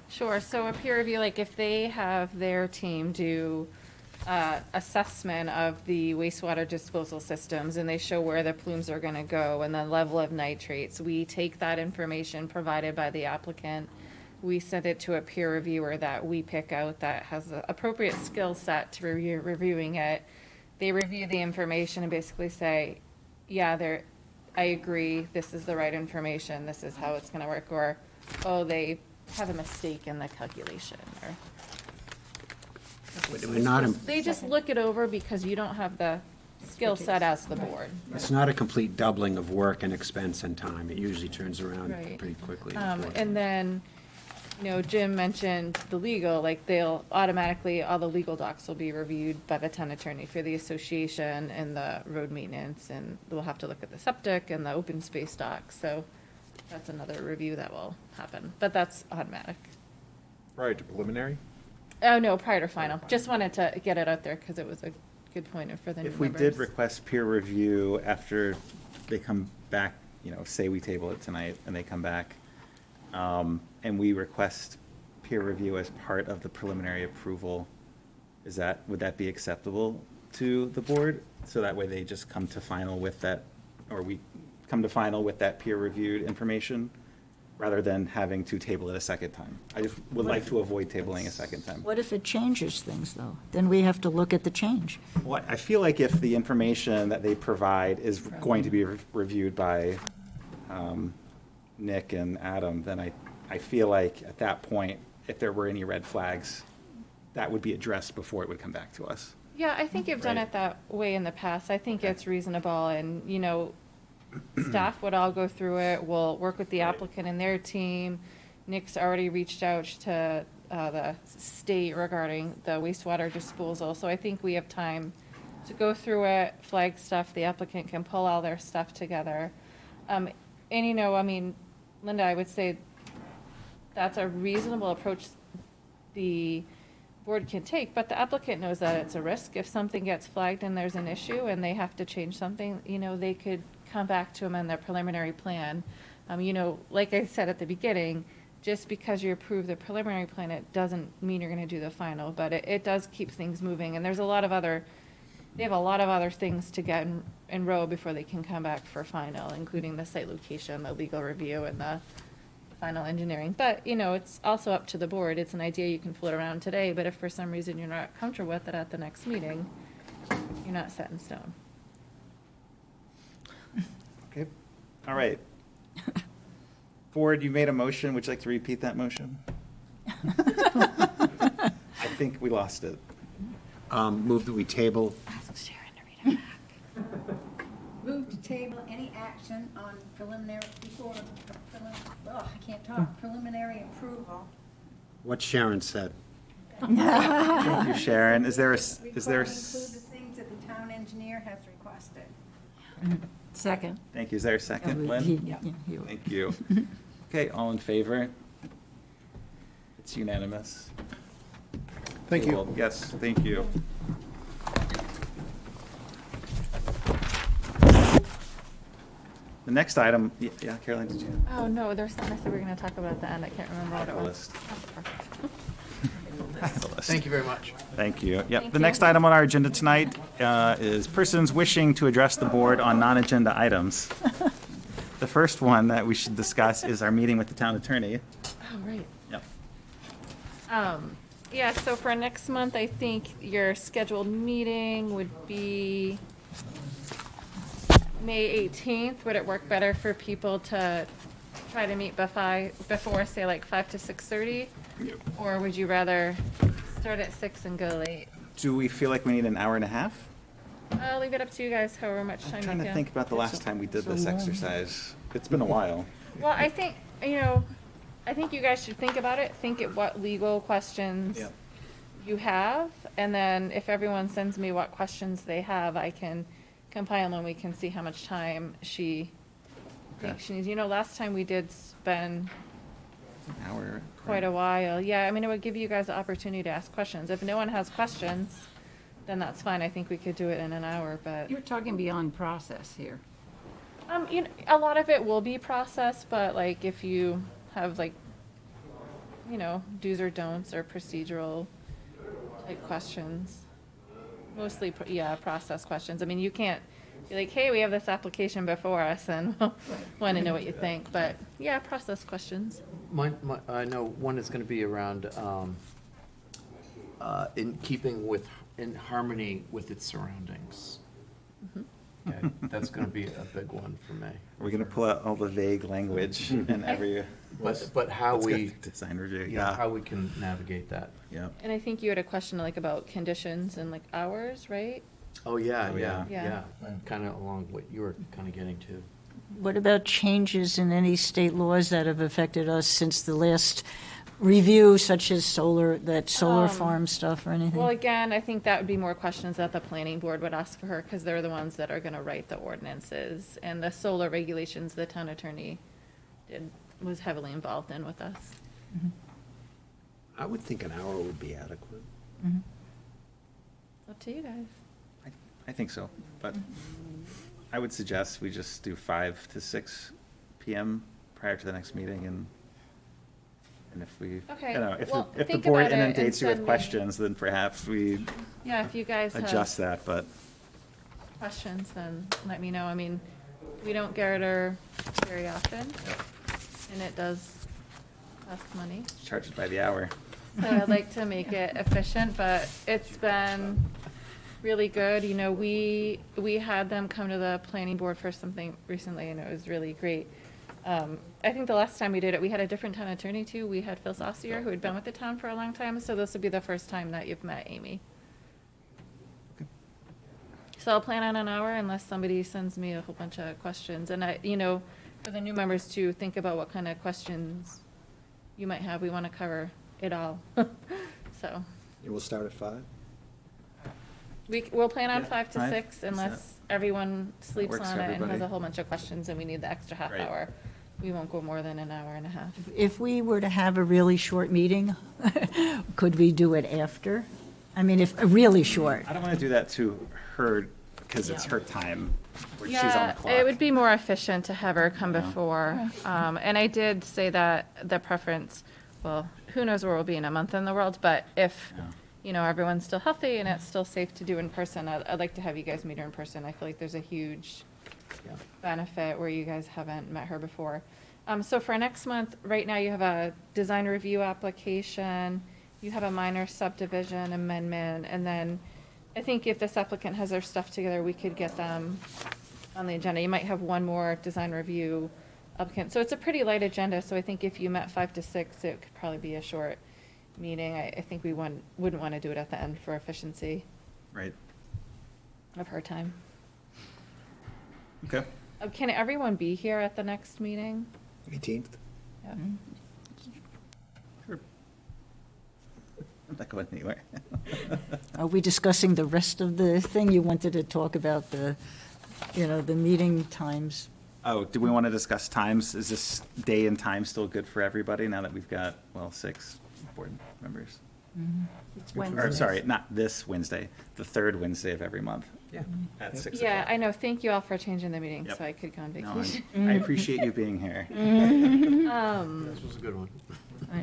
Sure, so a peer review, like if they have their team do assessment of the wastewater disposal systems and they show where the plumes are gonna go and the level of nitrates, we take that information provided by the applicant, we send it to a peer reviewer that we pick out that has the appropriate skill set to reviewing it. They review the information and basically say, yeah, I agree, this is the right information, this is how it's gonna work, or, oh, they have a mistake in the calculation, or. We're not, They just look it over because you don't have the skill set as the board. it's not a complete doubling of work and expense and time. It usually turns around Right. pretty quickly. And then, Jim mentioned the legal, like they'll automatically, all the legal docs will be reviewed by the town attorney for the association and the road maintenance, and we'll have to look at the septic and the open space docs, so that's another review that will happen, but that's automatic. Prior to preliminary? Oh, no, prior to final. Just wanted to get it out there because it was a good point for the new If we members. did request peer review after they come back, say we table it tonight and they come back, and we request peer review as part of the preliminary approval, would that be acceptable to the board? So that way they just come to final with that, or we come to final with that peer reviewed information, rather than having to table it a second time? I just would like to avoid tabling a second time. What if it changes things, though? Then we have to look at the change. Well, I feel like if the information that they provide is going to be reviewed by Nick and Adam, then I feel like at that point, if there were any red flags, that would be addressed before it would come back to us. Yeah, I think you've done Right. it that way in the past. I think it's reasonable and, staff would all go through it. We'll work with the applicant and their team. Nick's already reached out to the state regarding the wastewater disposal. So I think we have time to go through it, flag stuff. The applicant can pull all their stuff together. And, Linda, I would say that's a reasonable approach the board can take, but the applicant knows that it's a risk. If something gets flagged and there's an issue and they have to change something, they could come back to them in their preliminary plan. Like I said at the beginning, just because you approve the preliminary plan, it doesn't mean you're gonna do the final, but it does keep things moving, and they have a lot of other things to get in row before they can come back for final, including the site location, the legal review, and the final engineering. But, it's also up to the board. It's an idea you can float around today, but if for some reason you're not comfortable with it at the next meeting, you're not set in stone. Okay. All right. Board, you made a motion. Would you like to repeat that motion? I think we lost it. Move that we table. Move to table any action on preliminary, preliminary approval. What Sharon said. Thank you, Sharon. Is there a? Include the things that the town engineer has requested. Second. Thank you. Is there a second, Lynn? Thank you. Okay, all in favor? It's unanimous. Thank you. Well, yes, thank you. The next item, yeah, Caroline, did you? Oh, no, there's something I said we were gonna talk about at the end. I can't remember what it was. List. Oh, perfect. Thank you very much. Thank you. Yep. Thank The you. next item on our agenda tonight is persons wishing to address the board on non-agenda items. The first one that we should discuss is our meeting with the town attorney. Oh, right. Yep. Yeah, so for next month, I think your scheduled meeting would be May 18th. Would it work better for people to try to meet before, say, like 5 to 6:30? Or would you rather start at 6 and go late? Do we feel like we need an hour and a half? I'll leave it up to you guys, however much time I'm you trying can. to think about the last time we did this exercise. It's been a while. Well, I think, I think you guys should think about it, think at what legal questions Yep. you have, and then if everyone sends me what questions they have, I can compile and we can see how much time she thinks she needs. Last time we did spend An hour. quite a while. Yeah, I mean, it would give you guys the opportunity to ask questions. If no one has questions, then that's fine. I think we could do it in an hour, but. You're talking beyond process here. A lot of it will be process, but like if you have like, do's or don'ts or procedural type questions. Mostly, process questions. I mean, you can't be like, hey, we have this application before us and want to know what you think, but yeah, process questions. I know one is going to be around in harmony with its surroundings. Okay, that's going to be a big one for me. Are we going to pull out all the vague language in every? But how Let's we. get design review, Yeah, how we can navigate that. Yeah. And I think you had a question like about conditions and like hours, right? Oh, yeah, yeah. Yeah. Kind of along what you were kind of getting to. What about changes in any state laws that have affected us since the last review, such as solar farm stuff or anything? Well, again, I think that would be more questions that the planning board would ask for her, because they're the ones that are gonna write the ordinances. And the solar regulations, the town attorney was heavily involved in with us. I would think an hour would be adequate. Up to you guys. I think so, but I would suggest we just do 5 to 6 PM prior to the next meeting, and if we, Okay, if well, the think board about it and inundates you with send me- questions, then perhaps we Yeah, if you guys adjust have that, but questions, then let me know. I mean, we don't garter very often, and it does cost money. charge it by the hour. So I'd like to make it efficient, but it's been really good. We had them come to the planning board for something recently, and it was really great. I think the last time we did it, we had a different town attorney too. We had Phil Saucier, who had been with the town for a long time, so this would be the first time that you've met Amy. So I'll plan on an hour unless somebody sends me a whole bunch of questions. And for the new members to think about what kind of questions you might have. We want to cover it all. So We'll start at 5? we'll plan on Yeah, 5 to 5, 6 unless everyone sleeps works on for it and has everybody. a whole bunch of questions and we need the extra half Right. hour. We won't go more than an hour and a half. If we were to have a really short meeting, could we do it after? I mean, if, really short. I don't want to do that to her, because it's her time, where she's on the Yeah, clock. it would be more efficient to have her come Yeah. before. And I did say that the preference, well, who knows where we'll be in a month in the world, but if, everyone's still healthy and it's still safe to do in person, I'd like to have you guys meet her in person. I feel like there's a huge benefit where you guys haven't met her before. So for next month, right now you have a design review application, you have a minor subdivision amendment, and then I think if this applicant has their stuff together, we could get them on the agenda. You might have one more design review applicant. So it's a pretty light agenda, so I think if you met 5 to 6, it could probably be a short meeting. I think we wouldn't want to do it at the end for efficiency Right. of her time. Okay. Can everyone be here at the next meeting? 18th? Yeah. I'm not going anywhere. Are we discussing the rest of the thing? You wanted to talk about the meeting times. Oh, do we want to discuss times? Is this day and time still good for everybody now that we've got, 6 board members? It's Or, Wednesday. sorry, not this Wednesday, the third Wednesday of every month. Yeah. At 6 Yeah, o'clock. I know. Thank you all for changing the meeting Yep. so I could go on No, vacation. I appreciate you being here. This was a good one.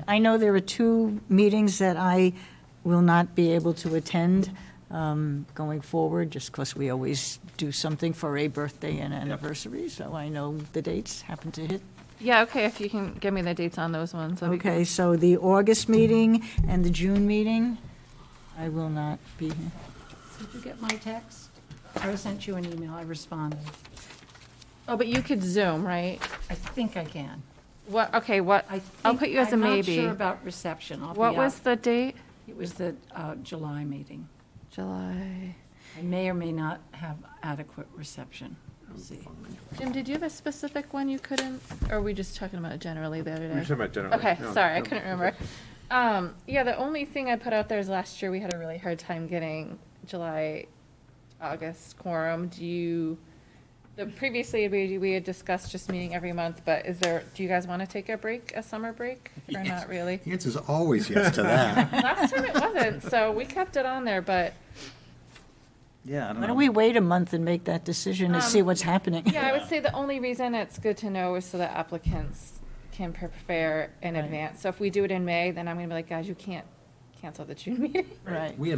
I know there are 2 meetings that I will not be able to attend going forward, just because we always do something for a birthday and anniversary, so I know the dates happen to hit. Yeah, okay, if you can give me the dates on those ones. that'd be Okay, so the August meeting and the June meeting, I will not be here. Did you get my text? I sent you an email, I responded. Oh, but you could Zoom, right? I think I can. What, okay, what, I I'll think- put you as a I'm not maybe. sure about reception. I'll be What was out. the date? It was the July meeting. July. I may or may not have adequate reception. We'll see. Jim, did you have a specific one you couldn't, or were we just talking about it generally the other day? We were talking about generally. Okay, No, sorry, I no. couldn't remember. Yeah, the only thing I put out there is last year we had a really hard time getting July, August quorum. Previously we had discussed just meeting every month, but do you guys want to take a break, a summer break, or not really? The answer's always yes to that. Last time it wasn't, so we kept it on there, but, Yeah, I don't know. Why don't we wait a month and make that decision and see what's happening? yeah, I would say the only reason it's good to know is so that applicants can prepare in advance. So if we do it in May, then I'm gonna be like, guys, you can't cancel the June meeting. Right. We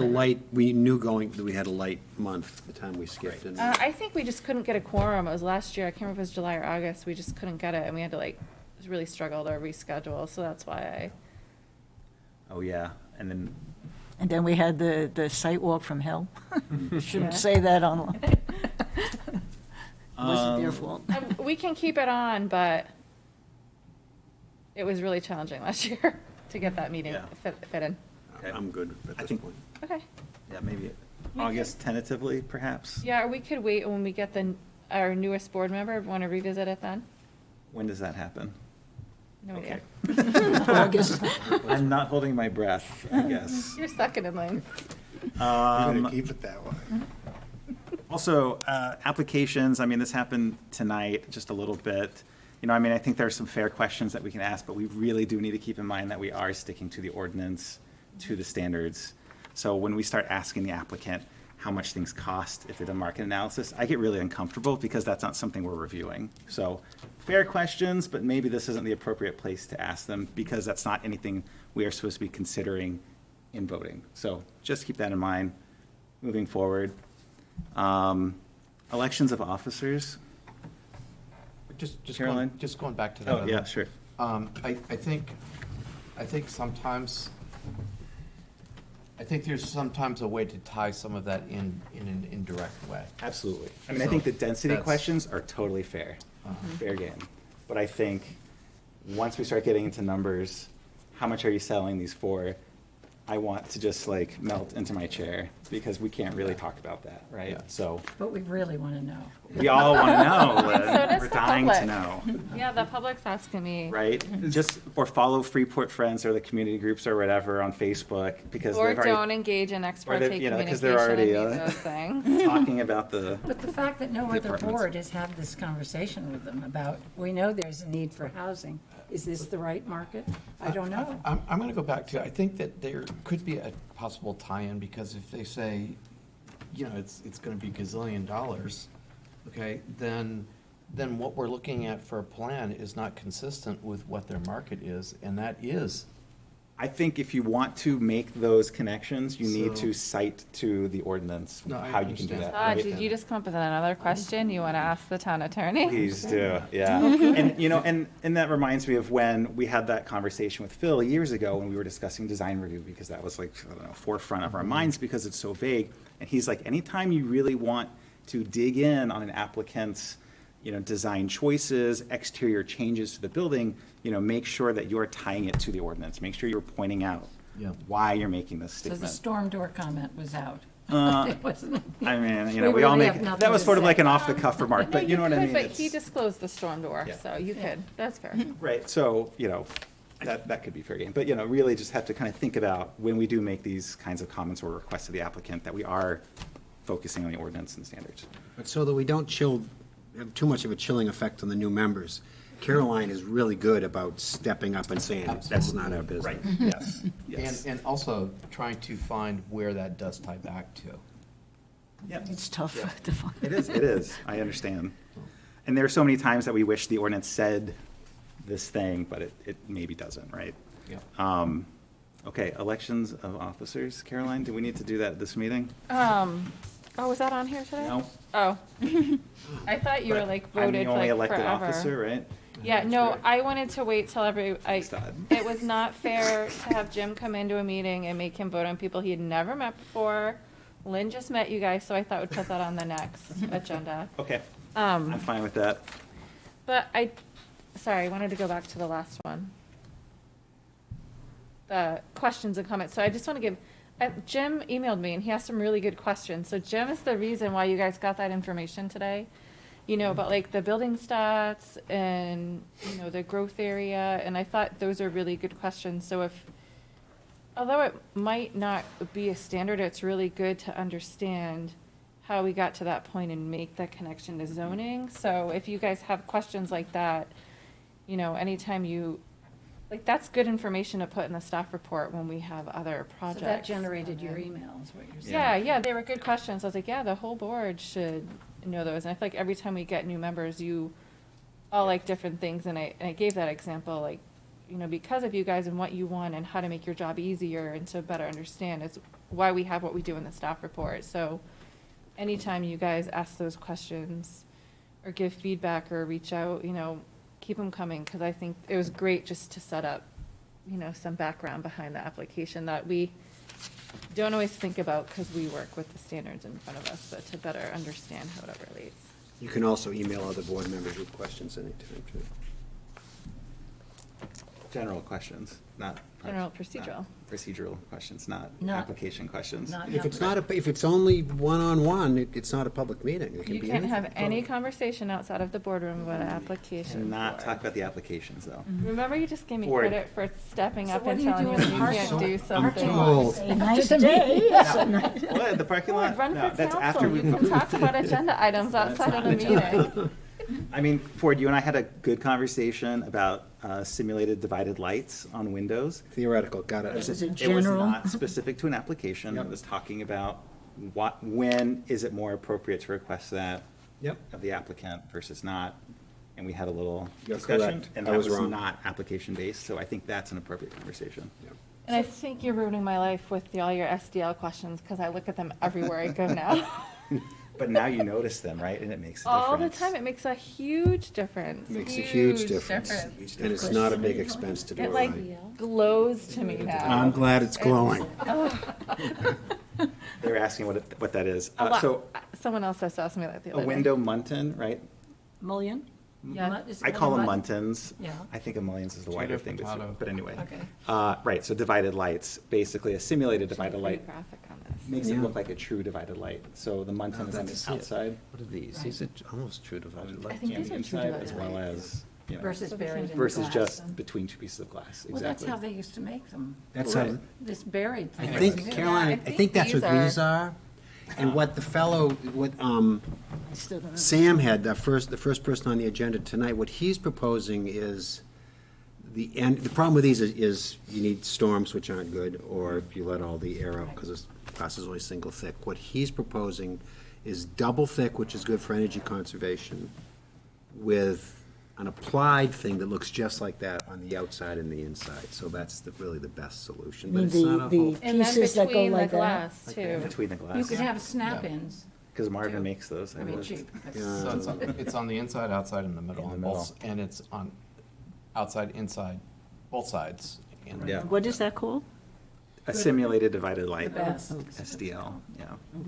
knew that we had a light month the time we skipped. And I think we just couldn't get a quorum. It was last year. I can't remember if it was July or August. We just couldn't get it, and we had to really struggle to reschedule. So that's why Oh, yeah, and then, And then we had the site walk from hell. Shouldn't say that online. Wasn't their fault. we can keep it on, but it was really challenging last year to get that meeting Yeah. fit in. Okay. I'm good at I this think- point. Okay. yeah, maybe August tentatively, perhaps? Yeah, or we could wait when we get our newest board member. Want to revisit it then? When does that happen? No idea. August. I'm not holding my breath, I guess. You're second in line. We're going to keep it that way. Also, applications, I mean, this happened tonight, just a little bit. You know, I mean, I think there are some fair questions that we can ask, but we really do need to keep in mind that we are sticking to the ordinance, to the standards. So when we start asking the applicant how much things cost if they do market analysis, I get really uncomfortable because that's not something we're reviewing. So fair questions, but maybe this isn't the appropriate place to ask them because that's not anything we are supposed to be considering in voting. So just keep that in mind moving forward. Elections of officers. Just Caroline? going back to that. Oh, yeah, sure. I think there's sometimes a way to tie some of that in an indirect way. Absolutely. I mean, I So think the density that's- questions are totally fair, fair game. But I think once we start getting into numbers, how much are you selling these for? I want to just like melt into my chair because we can't really talk about that, right? Yeah. So But we really want to know. we all want to know, So Lynn. does We're the dying to public. know, Yeah, the public's asking me. right? Just, or follow Freeport Friends or the community groups or whatever on Facebook because Or they've don't already engage in ex parte you know, 'cause communication they're already, and those things. talking about the, But the fact that no other Departments. board has had this conversation with them about, we know there's a need for housing. Is this the right market? I don't know. I'm going to go back to, I think that there could be a possible tie-in, because if they say, you know, it's going to be gazillion dollars, okay, then what we're looking at for a plan is not consistent with what their market is, and that is. I think if you want to make those connections, you need So- to cite to the ordinance No, I how you can do understand. that. Todd, right? did you just come up with another question you want to ask the town attorney? Please do, yeah. And, you know, and that reminds me of when we had that conversation with Phil years ago when we were discussing design review, because that was like, I don't know, forefront of our minds because it's so vague. And he's like, anytime you really want to dig in on an applicant's, you know, design choices, exterior changes to the building, you know, make sure that you're tying it to the ordinance. Make sure you're pointing out Yeah. why you're making this So the statement. storm door comment was out. It wasn't. I mean, you know, We we all really make, have nothing that was to sort of say. like an off-the-cuff remark, No, but you know what I could, mean? But It's- he disclosed the storm door, Yeah. so you could. That's fair. Right, so, you know, that could be fair game. But, you know, really just have to kind of think about when we do make these kinds of comments or requests to the applicant, that we are focusing on the ordinance and standards. But so that we don't have too much of a chilling effect on the new members, Caroline is really good about stepping up and saying, that's not our business. Right, yes, yes. And also trying to find where that does tie back to. Yep. It's tough to find. It is, I understand. And there are so many times that we wish the ordinance said this thing, but it maybe doesn't, right? Yeah. Okay, elections of officers. Caroline, do we need to do that at this meeting? Oh, was that on here today? No. Oh. I thought you were like I'm voted the only like elected forever. officer, right? Yeah, no, I wanted to wait till Todd. it was not fair to have Jim come into a meeting and make him vote on people he had never met before. Lynn just met you guys, so I thought we'd put that on the next agenda. Okay, I'm fine with that. But sorry, I wanted to go back to the last one. The questions and comments. So I just want to give, Jim emailed me and he asked some really good questions. So Jim is the reason why you guys got that information today. You know, about like the building stats and, you know, the growth area. And I thought those are really good questions. So if, although it might not be a standard, it's really good to understand how we got to that point and make that connection to zoning. So if you guys have questions like that, you know, anytime you, like, that's good information to put in the staff report when we have other projects. So that generated your email, is what you're saying? Yeah, they were good questions. I was like, yeah, the whole board should know those. And I feel like every time we get new members, you all like different things. And I gave that example, like, you know, because of you guys and what you want and how to make your job easier and so better understand is why we have what we do in the staff report. So anytime you guys ask those questions or give feedback or reach out, you know, keep them coming, because I think it was great just to set up, you know, some background behind the application that we don't always think about because we work with the standards in front of us, but to better understand how it relates. You can also email other board members with questions anytime, too. General questions, not. General procedural. Procedural questions, not Not- application questions. If it's not, if it's only one-on-one, it's not a public meeting. It can You be can't anything. have any conversation outside of the boardroom about an application. And not talk about the applications, though. Remember, you just gave me Board. credit for stepping So up what and do you telling do me in that the you parking can't lot? do I'm something. too old. A nice day. What, the parking lot? Run No, for that's after council. we You can talk about agenda items outside of the meeting. I mean, Ford, you and I had a good conversation about simulated divided lights on windows. Theoretical, got it. It was general? not specific to an application. It was talking about when is it more appropriate to request that Yep. of the applicant versus not. And we had a little You're discussion. correct. And I that was was wrong. not application-based, so I think that's an appropriate conversation. And I think you're ruining my life with all your SDL questions, because I look at them everywhere I go now. But now you notice them, right? And it makes a All the difference. time, it makes a huge difference. Makes a huge difference. And it's not a big expense to do It it like right. glows to me now. I'm glad it's glowing. They're asking what that is. A lot. So Someone else just asked me that the a other day. window muntin, right? Mullion? Yeah. Is I call them mullion muntins. Yeah. I think a mullions is the wider thing, but anyway. Okay. Right, so divided lights, basically a simulated divided Pretty light graphic on this. makes it Yeah. look like a true divided light. So the muntin is on the outside. What are these? These are almost true divided I lights. think and these the are true inside, as divided well lights. as, you know, Versus buried in versus glass. just between two pieces of glass, Well, that's exactly. how they used to make them. That's how, This buried I thing. think, Caroline, I think that's what these are. And what the fellow, what, Sam had, the first person on the agenda tonight, what he's proposing is the problem with these is you need storms, which aren't good, or if you let all the air out, because this glass is only single thick. What he's proposing is double thick, which is good for energy conservation, with an applied thing that looks just like that on the outside and the inside. So that's really the best solution, but it's not a whole. And then Pieces that go between the like that? glass, too. Between the You glass, could have snap-ins. because Marvin makes those. I I mean, believe. cheap. So it's on the inside, outside, and the middle, In the on both, and it's on outside, inside, both sides. And Yeah. What is that called? A simulated divided light. The best. SDL, yeah,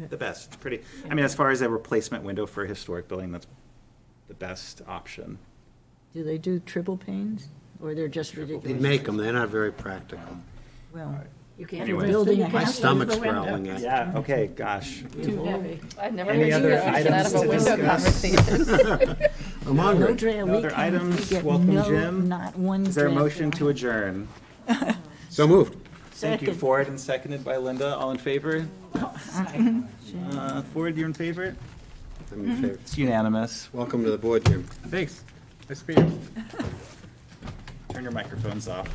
the best, pretty, I mean, as far as a replacement window for a historic building, that's the best option. Do they do triple panes, or they're just ridiculous? They'd make them, they're not very practical. Well, You can't. Anyway. Building you a can't My house. stomach's lift the window. growling at me. Yeah, okay, gosh. Too heavy. I've never Any heard you other get out items of a to window discuss? conversation. I'm no hungry. drail, No we other can't items? get Welcome, no, Jim. not one. Is there a draft motion to on. adjourn? So moved. Thank you, Second. Ford, and seconded by Linda. All in favor? Ford, you're in favor? I'm in favor. It's unanimous. Welcome to the board, Jim. Thanks. Nice to meet you. Turn your microphones off.